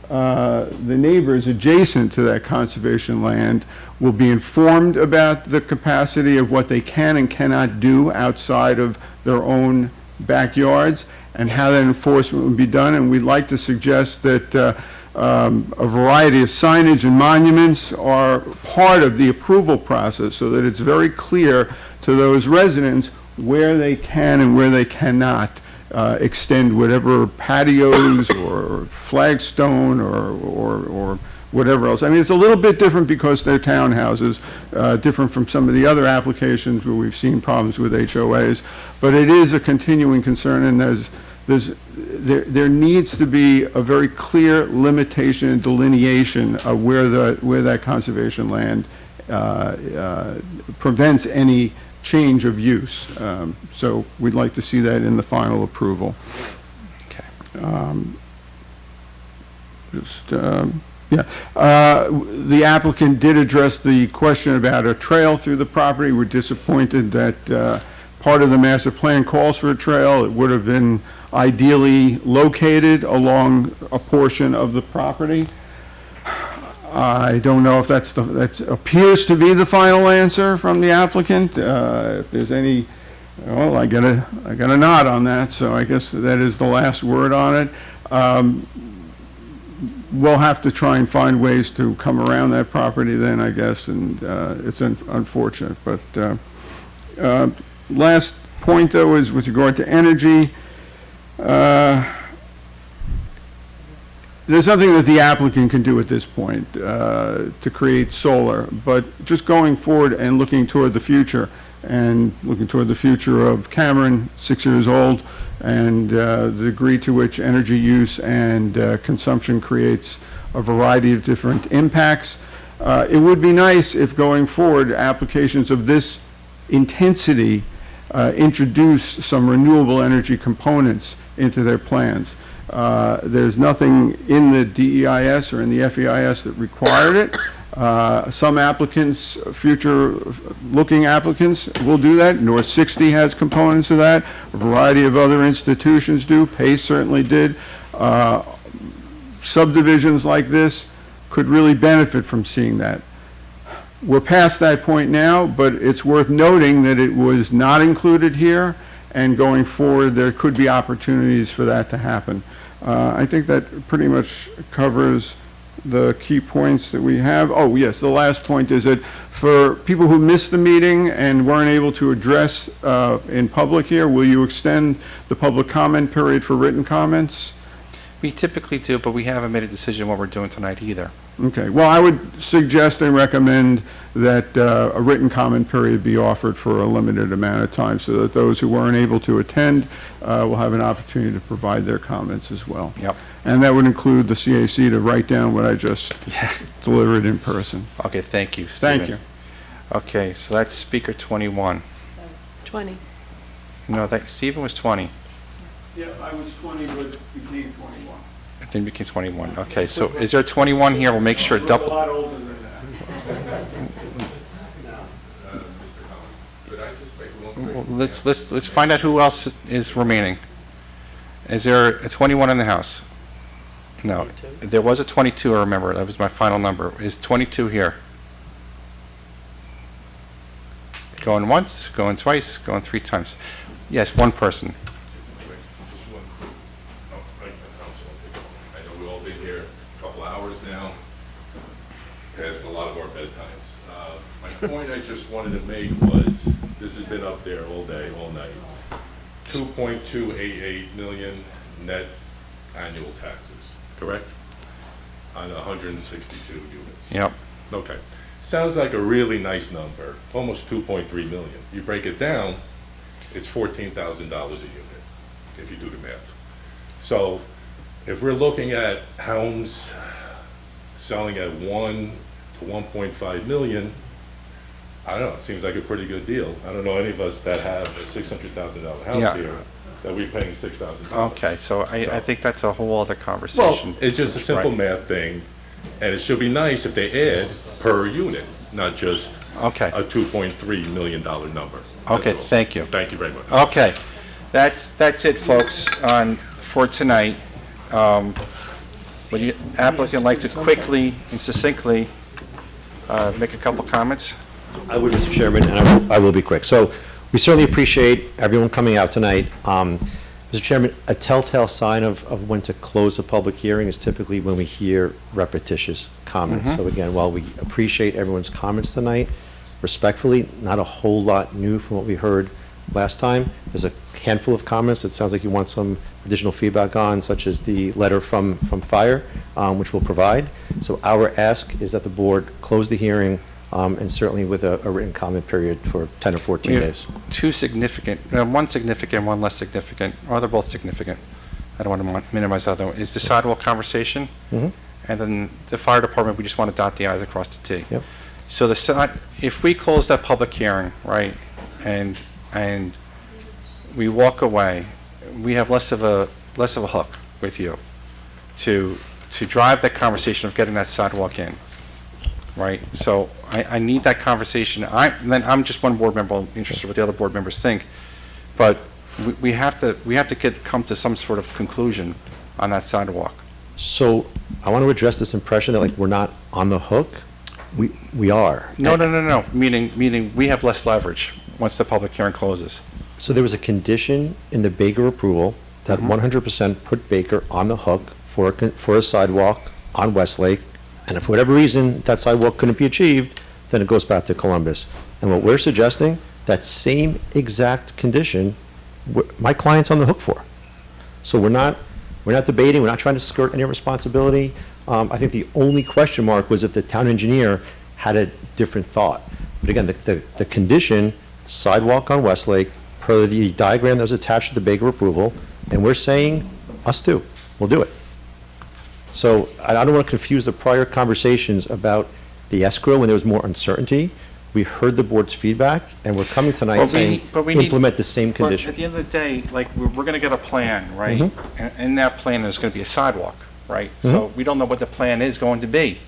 the neighbors adjacent to that conservation land will be informed about the capacity of what they can and cannot do outside of their own backyards and how that enforcement would be done, and we'd like to suggest that a variety of signage and monuments are part of the approval process so that it's very clear to those residents where they can and where they cannot extend whatever patios or flagstone or whatever else. I mean, it's a little bit different because they're townhouses, different from some of the other applications where we've seen problems with HOAs, but it is a continuing concern, and there needs to be a very clear limitation and delineation of where that conservation land prevents any change of use. So we'd like to see that in the final approval. Okay. The applicant did address the question about a trail through the property. We're disappointed that part of the master plan calls for a trail. It would have been ideally located along a portion of the property. I don't know if that appears to be the final answer from the applicant. If there's any, well, I got a nod on that, so I guess that is the last word on it. We'll have to try and find ways to come around that property then, I guess, and it's unfortunate. But last point, though, is with regard to energy. There's nothing that the applicant can do at this point to create solar, but just going forward and looking toward the future, and looking toward the future of Cameron, 6 years old, and the degree to which energy use and consumption creates a variety of different impacts. It would be nice if going forward, applications of this intensity introduce some renewable energy components into their plans. There's nothing in the DEIS or in the FEIS that required it. Some applicants, future-looking applicants, will do that. North 60 has components of that. A variety of other institutions do. Pace certainly did. Subdivisions like this could really benefit from seeing that. We're past that point now, but it's worth noting that it was not included here, and going forward, there could be opportunities for that to happen. I think that pretty much covers the key points that we have. Oh, yes, the last point is that for people who missed the meeting and weren't able to address in public here, will you extend the public comment period for written comments? We typically do, but we haven't made a decision what we're doing tonight either. Okay, well, I would suggest and recommend that a written comment period be offered for a limited amount of time so that those who weren't able to attend will have an opportunity to provide their comments as well. Yep. And that would include the CAC to write down what I just delivered in person. Okay, thank you, Stephen. Thank you. Okay, so that's speaker 21. 20. No, Stephen was 20. Yeah, I was 20, but became 21. I think it became 21. Okay, so is there 21 here? We'll make sure double. A lot older than that. Well, let's find out who else is remaining. Is there a 21 in the house? No, there was a 22. I remember that was my final number. Is 22 here? Going once, going twice, going 3 times. Yes, one person. Just one quick, I know we've all been here a couple of hours now, past a lot of our bedtimes. My point I just wanted to make was, this has been up there all day, all night. 2.288 million net annual taxes, correct? On 162 units. Yep. Okay. Sounds like a really nice number, almost 2.3 million. You break it down, it's $14,000 a unit, if you do the math. So if we're looking at homes selling at 1 to 1.5 million, I don't know, it seems like a pretty good deal. I don't know any of us that have a $600,000 house Yeah. here that we're paying $6,000. Okay, so I think that's a whole other Well, conversation. it's just a simple Right. math thing, and it should be nice if they add per unit, not just Okay. a $2.3 million number. Okay, That's all. thank you. Thank you very much. Okay, that's it, folks, for tonight. Would the applicant like to quickly and succinctly make a couple comments? I would, Mr. Chairman, and I will be quick. So we certainly appreciate everyone coming out tonight. Mr. Chairman, a telltale sign of when to close a public hearing is typically when we hear repetitious comments. So again, while we appreciate everyone's comments tonight, respectfully, not a whole lot new from what we heard last time. There's a handful of comments that sounds like you want some additional feedback on, such as the letter from Fire, which we'll provide. So our ask is that the board close the hearing, and certainly with a written comment period for 10 or 14 We have days. two significant, one significant, one less significant, or they're both significant. I don't want to minimize the other one. Is the sidewalk conversation, Mhm. and then the fire department, we just want to dot the i's across the t. Yep. So if we close that public hearing, right, and we walk away, we have less of a hook with you to drive that conversation of getting that sidewalk in, right? So I need that conversation. I'm just one board member, interested in what the other board members think, but we have to come to some sort of conclusion on that sidewalk. So I want to address this impression that like we're not on the hook. We are. No. Meaning we have less leverage once the public hearing closes. So there was a condition in the Baker approval that 100% put Baker on the hook for a sidewalk on Westlake, and if for whatever reason that sidewalk couldn't be achieved, then it goes back to Columbus. And what we're suggesting, that same exact condition, my client's on the hook for. So we're not debating, we're not trying to skirt any responsibility. I think the only question mark was if the town engineer had a different thought. But again, the condition, sidewalk on Westlake, per the diagram that was attached to the Baker approval, and we're saying, us too, we'll do it. So I don't want to confuse the prior conversations about the escrow when there was more uncertainty. We heard the board's feedback, and we're coming tonight saying, implement the same condition. But at the end of the day, like, we're going to get a plan, right? And in that plan, there's going to be a sidewalk, right? So we don't know what the plan is going to be.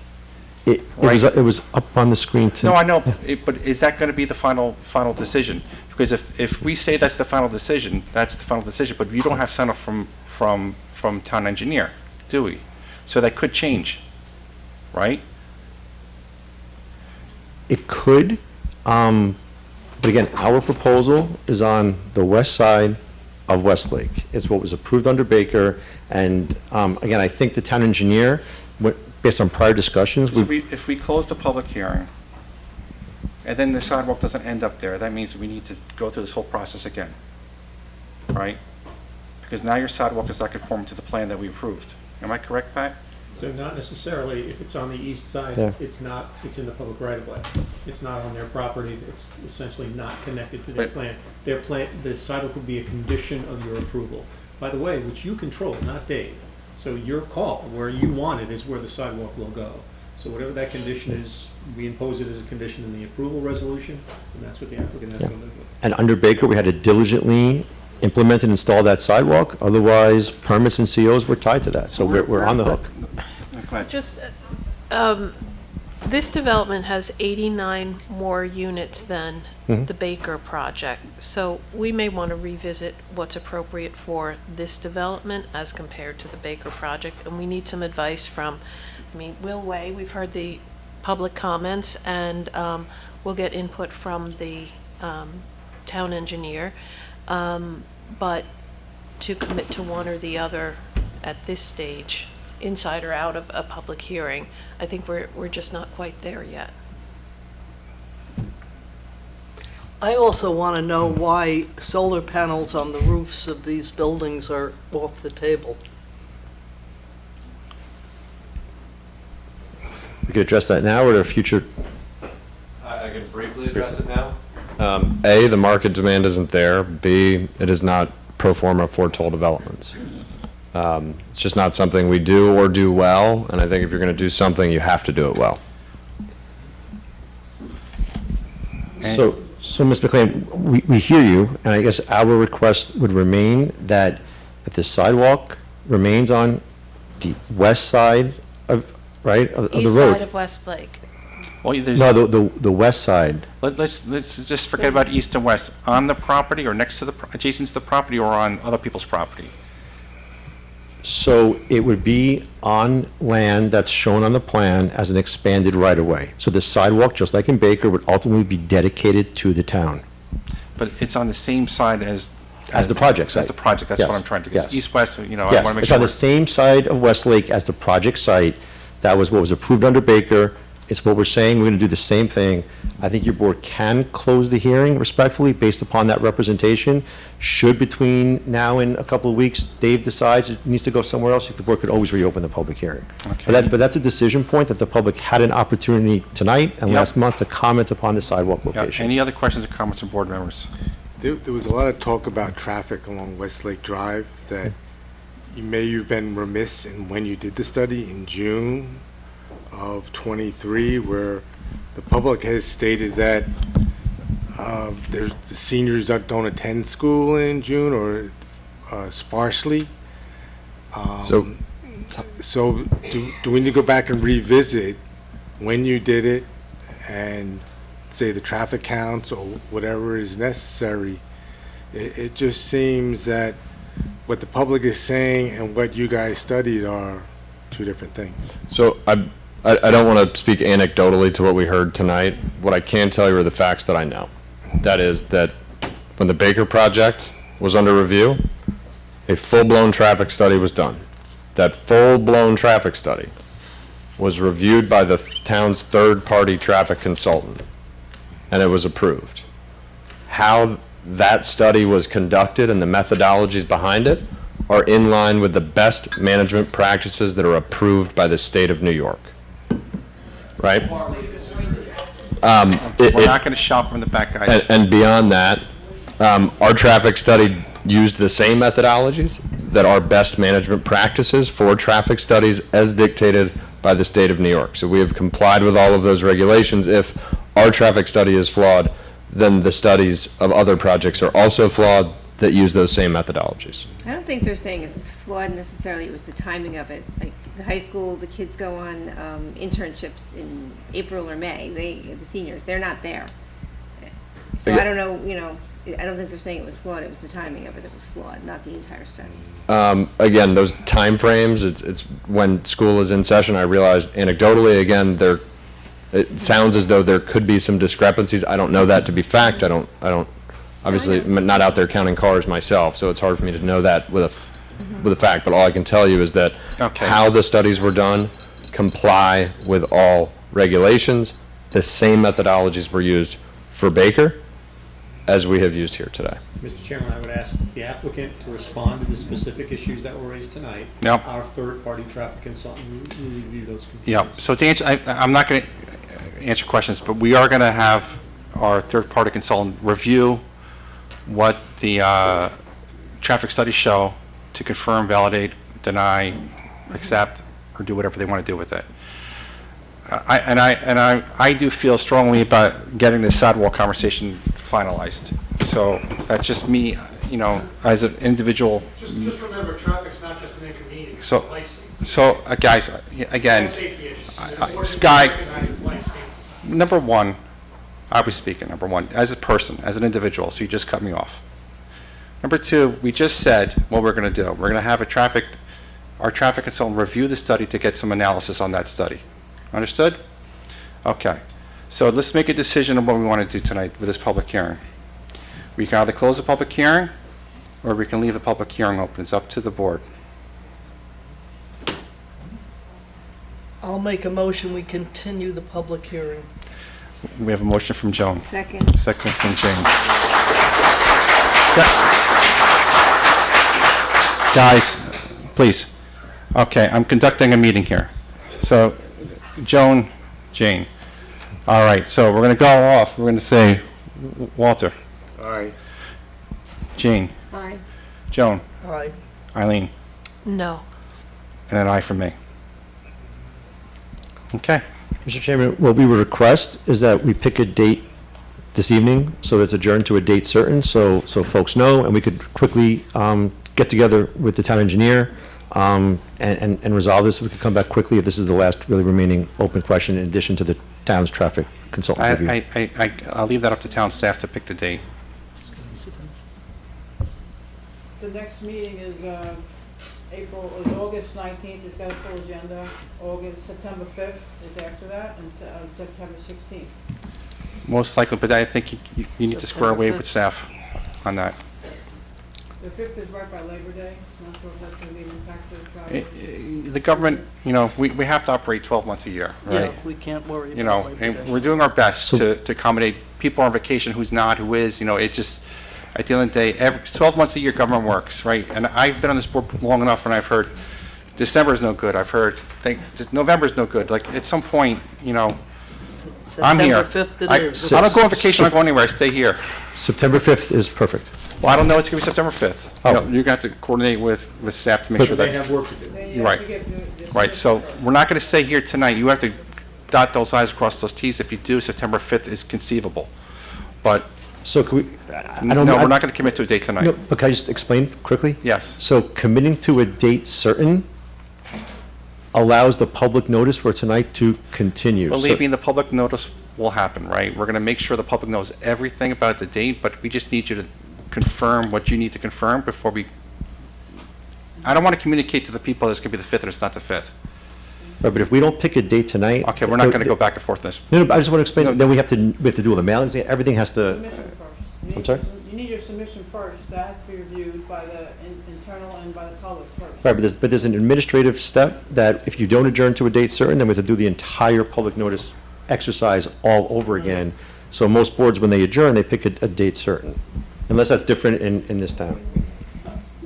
It was up on the screen too. No, I know, but is that going to be the final decision? Because if we say that's the final decision, that's the final decision, but we don't have sign off from town engineer, do we? So that could change, right? It could, but again, our proposal is on the west side of Westlake. It's what was approved under Baker, and again, I think the town engineer, based on prior discussions, So if we close the public hearing, and then the sidewalk doesn't end up there, that means we need to go through this whole process again, right? Because now your sidewalk is not conforming to the plan that we approved. Am I correct, Pat? So not necessarily, if it's on the east side, Yeah. it's not, it's in the public right of way. It's not on their property, it's essentially not connected to their Right. plan. Their plan, the sidewalk would be a condition of your approval. By the way, which you control, not Dave. So your call, where you want it is where the sidewalk will go. So whatever that condition is, we impose it as a condition in the approval resolution, and that's what the applicant has to live with. and under Baker, we had to diligently implement and install that sidewalk, otherwise permits and COs were tied to that, so we're on the hook. Just, this development has 89 more units than the Baker project. So we may want to revisit what's appropriate for this development as compared to the Baker project. And we need some advice from, Will Way, we've heard the public comments, and we'll get input from the town engineer. But to commit to one or the other at this stage, inside or out of a public hearing, I think we're just not quite there yet. I also want to know why solar panels on the roofs of these buildings are off the table. We could address that now or at a future. I can briefly address it now. A, the market demand isn't there. B, it is not pro forma for toll developments. It's just not something we do or do well, and I think if you're going to do something, you have to do it well. So Ms. McLean, we hear you, and I guess our request would remain that if the sidewalk remains on the west side of, right, of the road. East side of Westlake. Well, there's, No, the west side. let's just forget about east and west. On the property or next to the, adjacent to the property or on other people's property? So it would be on land that's shown on the plan as an expanded right-of-way. So the sidewalk, just like in Baker, would ultimately be dedicated to the town. But it's on the same side as the project site. As the project, that's what I'm trying to get. Yes. East-west, I want Yes, to make it's sure. on the same side of Westlake as the project site. That was what was approved under Baker. It's what we're saying, we're going to do the same thing. I think your board can close the hearing respectfully based upon that representation. Should between now and a couple of weeks, Dave decides it needs to go somewhere else, the board could always reopen the public hearing. Okay. But that's a decision point that the public had an opportunity tonight and Yep. last month to comment upon the sidewalk Yeah, location. any other questions or comments from board members? There was a lot of talk about traffic along Westlake Drive that you may have been remiss in when you did the study in June of '23, where the public has stated that the seniors don't attend school in June or sparsely. So do we need to go back and revisit when you did it and say the traffic counts or whatever is necessary? It just seems that what the public is saying and what you guys studied are two different things. So I don't want to speak anecdotally to what we heard tonight. What I can tell you are the facts that I know. That is that when the Baker project was under review, a full-blown traffic study was done. That full-blown traffic study was reviewed by the town's third-party traffic consultant, and it was approved. How that study was conducted and the methodologies behind it are in line with the best management practices that are approved by the state of New York. Right? We're not going to shout from the back, guys. And beyond that, our traffic study used the same methodologies that are best management practices for traffic studies as dictated by the state of New York. So we have complied with all of those regulations. If our traffic study is flawed, then the studies of other projects are also flawed that use those same methodologies. I don't think they're saying it's flawed necessarily, it was the timing of it. Like the high school, the kids go on internships in April or May, the seniors, they're not there. So I don't know, I don't think they're saying it was flawed, it was the timing of it that was flawed, not the entire study. Again, those timeframes, it's when school is in session. I realized anecdotally, again, it sounds as though there could be some discrepancies. I don't know that to be fact. I don't obviously, I'm not out there counting cars myself, so it's hard for me to know that with a fact. But all I can tell you is that how the studies were done comply with all regulations. The same methodologies were used for Baker as we have used here today. Mr. Chairman, I would ask the applicant to respond to the specific issues that were raised tonight. Yep. Our third-party traffic consultant will review those. Yeah, so to answer, I'm not going to answer questions, but we are going to have our third-party consultant review what the traffic studies show to confirm, validate, deny, accept, or do whatever they want to do with it. I do feel strongly about getting this sidewalk conversation finalized. So that's just me, as an individual. Just remember, traffic's not just an inconvenience. It's life safety. So guys, again, Safety issues. number one, I was speaking, number one, as a person, as an individual, so you just cut me off. Number two, we just said what we're going to do. We're going to have our traffic consultant review the study to get some analysis on that study. Understood? Okay. So let's make a decision on what we want to do tonight with this public hearing. We can either close the public hearing, or we can leave the public hearing open. It's up to the board. I'll make a motion, we continue the public hearing. We have a motion from Joan. Second. Second from James. Guys, please. Okay, I'm conducting a meeting here. So, Joan, Jane. All right, so we're going to go off. We're going to say, Walter. All right. Jane. Aye. Joan. Aye. Eileen. No. And an aye from me. Okay. Mr. Chairman, what we would request is that we pick a date this evening, so it's adjourned to a date certain, so folks know, and we could quickly get together with the town engineer and resolve this. We could come back quickly if this is the last really remaining open question in addition to the town's traffic consultant review. I'll leave that up to town staff to pick the date. The next meeting is August 19th, it's got a full agenda. September 5th is after that, and September 16th. Most likely, but I think you need to square away with staff on that. The 5th is right by Labor Day, not sure if that's going to be an impact to the travel. The government, we have to operate 12 months a year, right? Yeah, we can't worry about Labor And Day. we're doing our best to accommodate people on vacation, who's not, who is, it just, at the end of the day, 12 months a year, government works, right? And I've been on this board long enough, and I've heard December is no good. I've heard November is no good. Like, at some point, I'm here. September 5th it is. I don't go on vacation, I don't go anywhere, I stay here. September 5th is perfect. Well, I don't know, it's going to be September 5th. Oh. You're going to have to coordinate with staff to make sure that's... They have work to do. You're right. Right, so we're not going to say here tonight, you have to dot those i's, cross those t's. If you do, September 5th is conceivable. But, So can we, no, we're not going to commit to a date tonight. No, but can I just explain quickly? Yes. So committing to a date certain allows the public notice for tonight to continue. Believe me, the public notice will happen, right? We're going to make sure the public knows everything about the date, but we just need you to confirm what you need to confirm before we... I don't want to communicate to the people that it's going to be the 5th and it's not the 5th. Right, but if we don't pick a date tonight... Okay, we're not going to go back and forth on this. No, but I just want to explain, then we have to do all the mailings, everything has to... Submission first. I'm sorry? You need your submission first, that has to be reviewed by the internal and Right, but there's an administrative step that if you don't adjourn to a date certain, then we have to do the entire public notice exercise all over again. So most boards, when they adjourn, they pick a date certain, unless that's different in this town.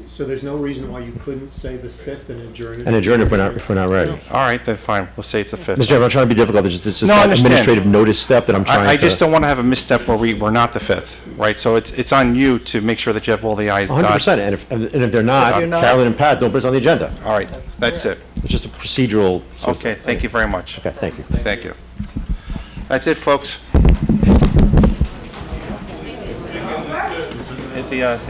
So there's no reason why you couldn't say the 5th and adjourn it? And adjourn if we're not ready. All right, then fine, we'll say it's a 5th. Mr. Chairman, I'm not trying to be difficult, it's just No, I that understand. administrative notice step that I'm trying to. I just don't want to have a misstep where we're not the 5th, right? So it's on you to make sure that you have all the i's dotted. 100%, and if they're not, Carolyn and Pat, don't put us on the agenda. All right, that's it. It's just a procedural. Okay, thank you very much. Okay, thank you. Thank you. That's it, folks. Hit the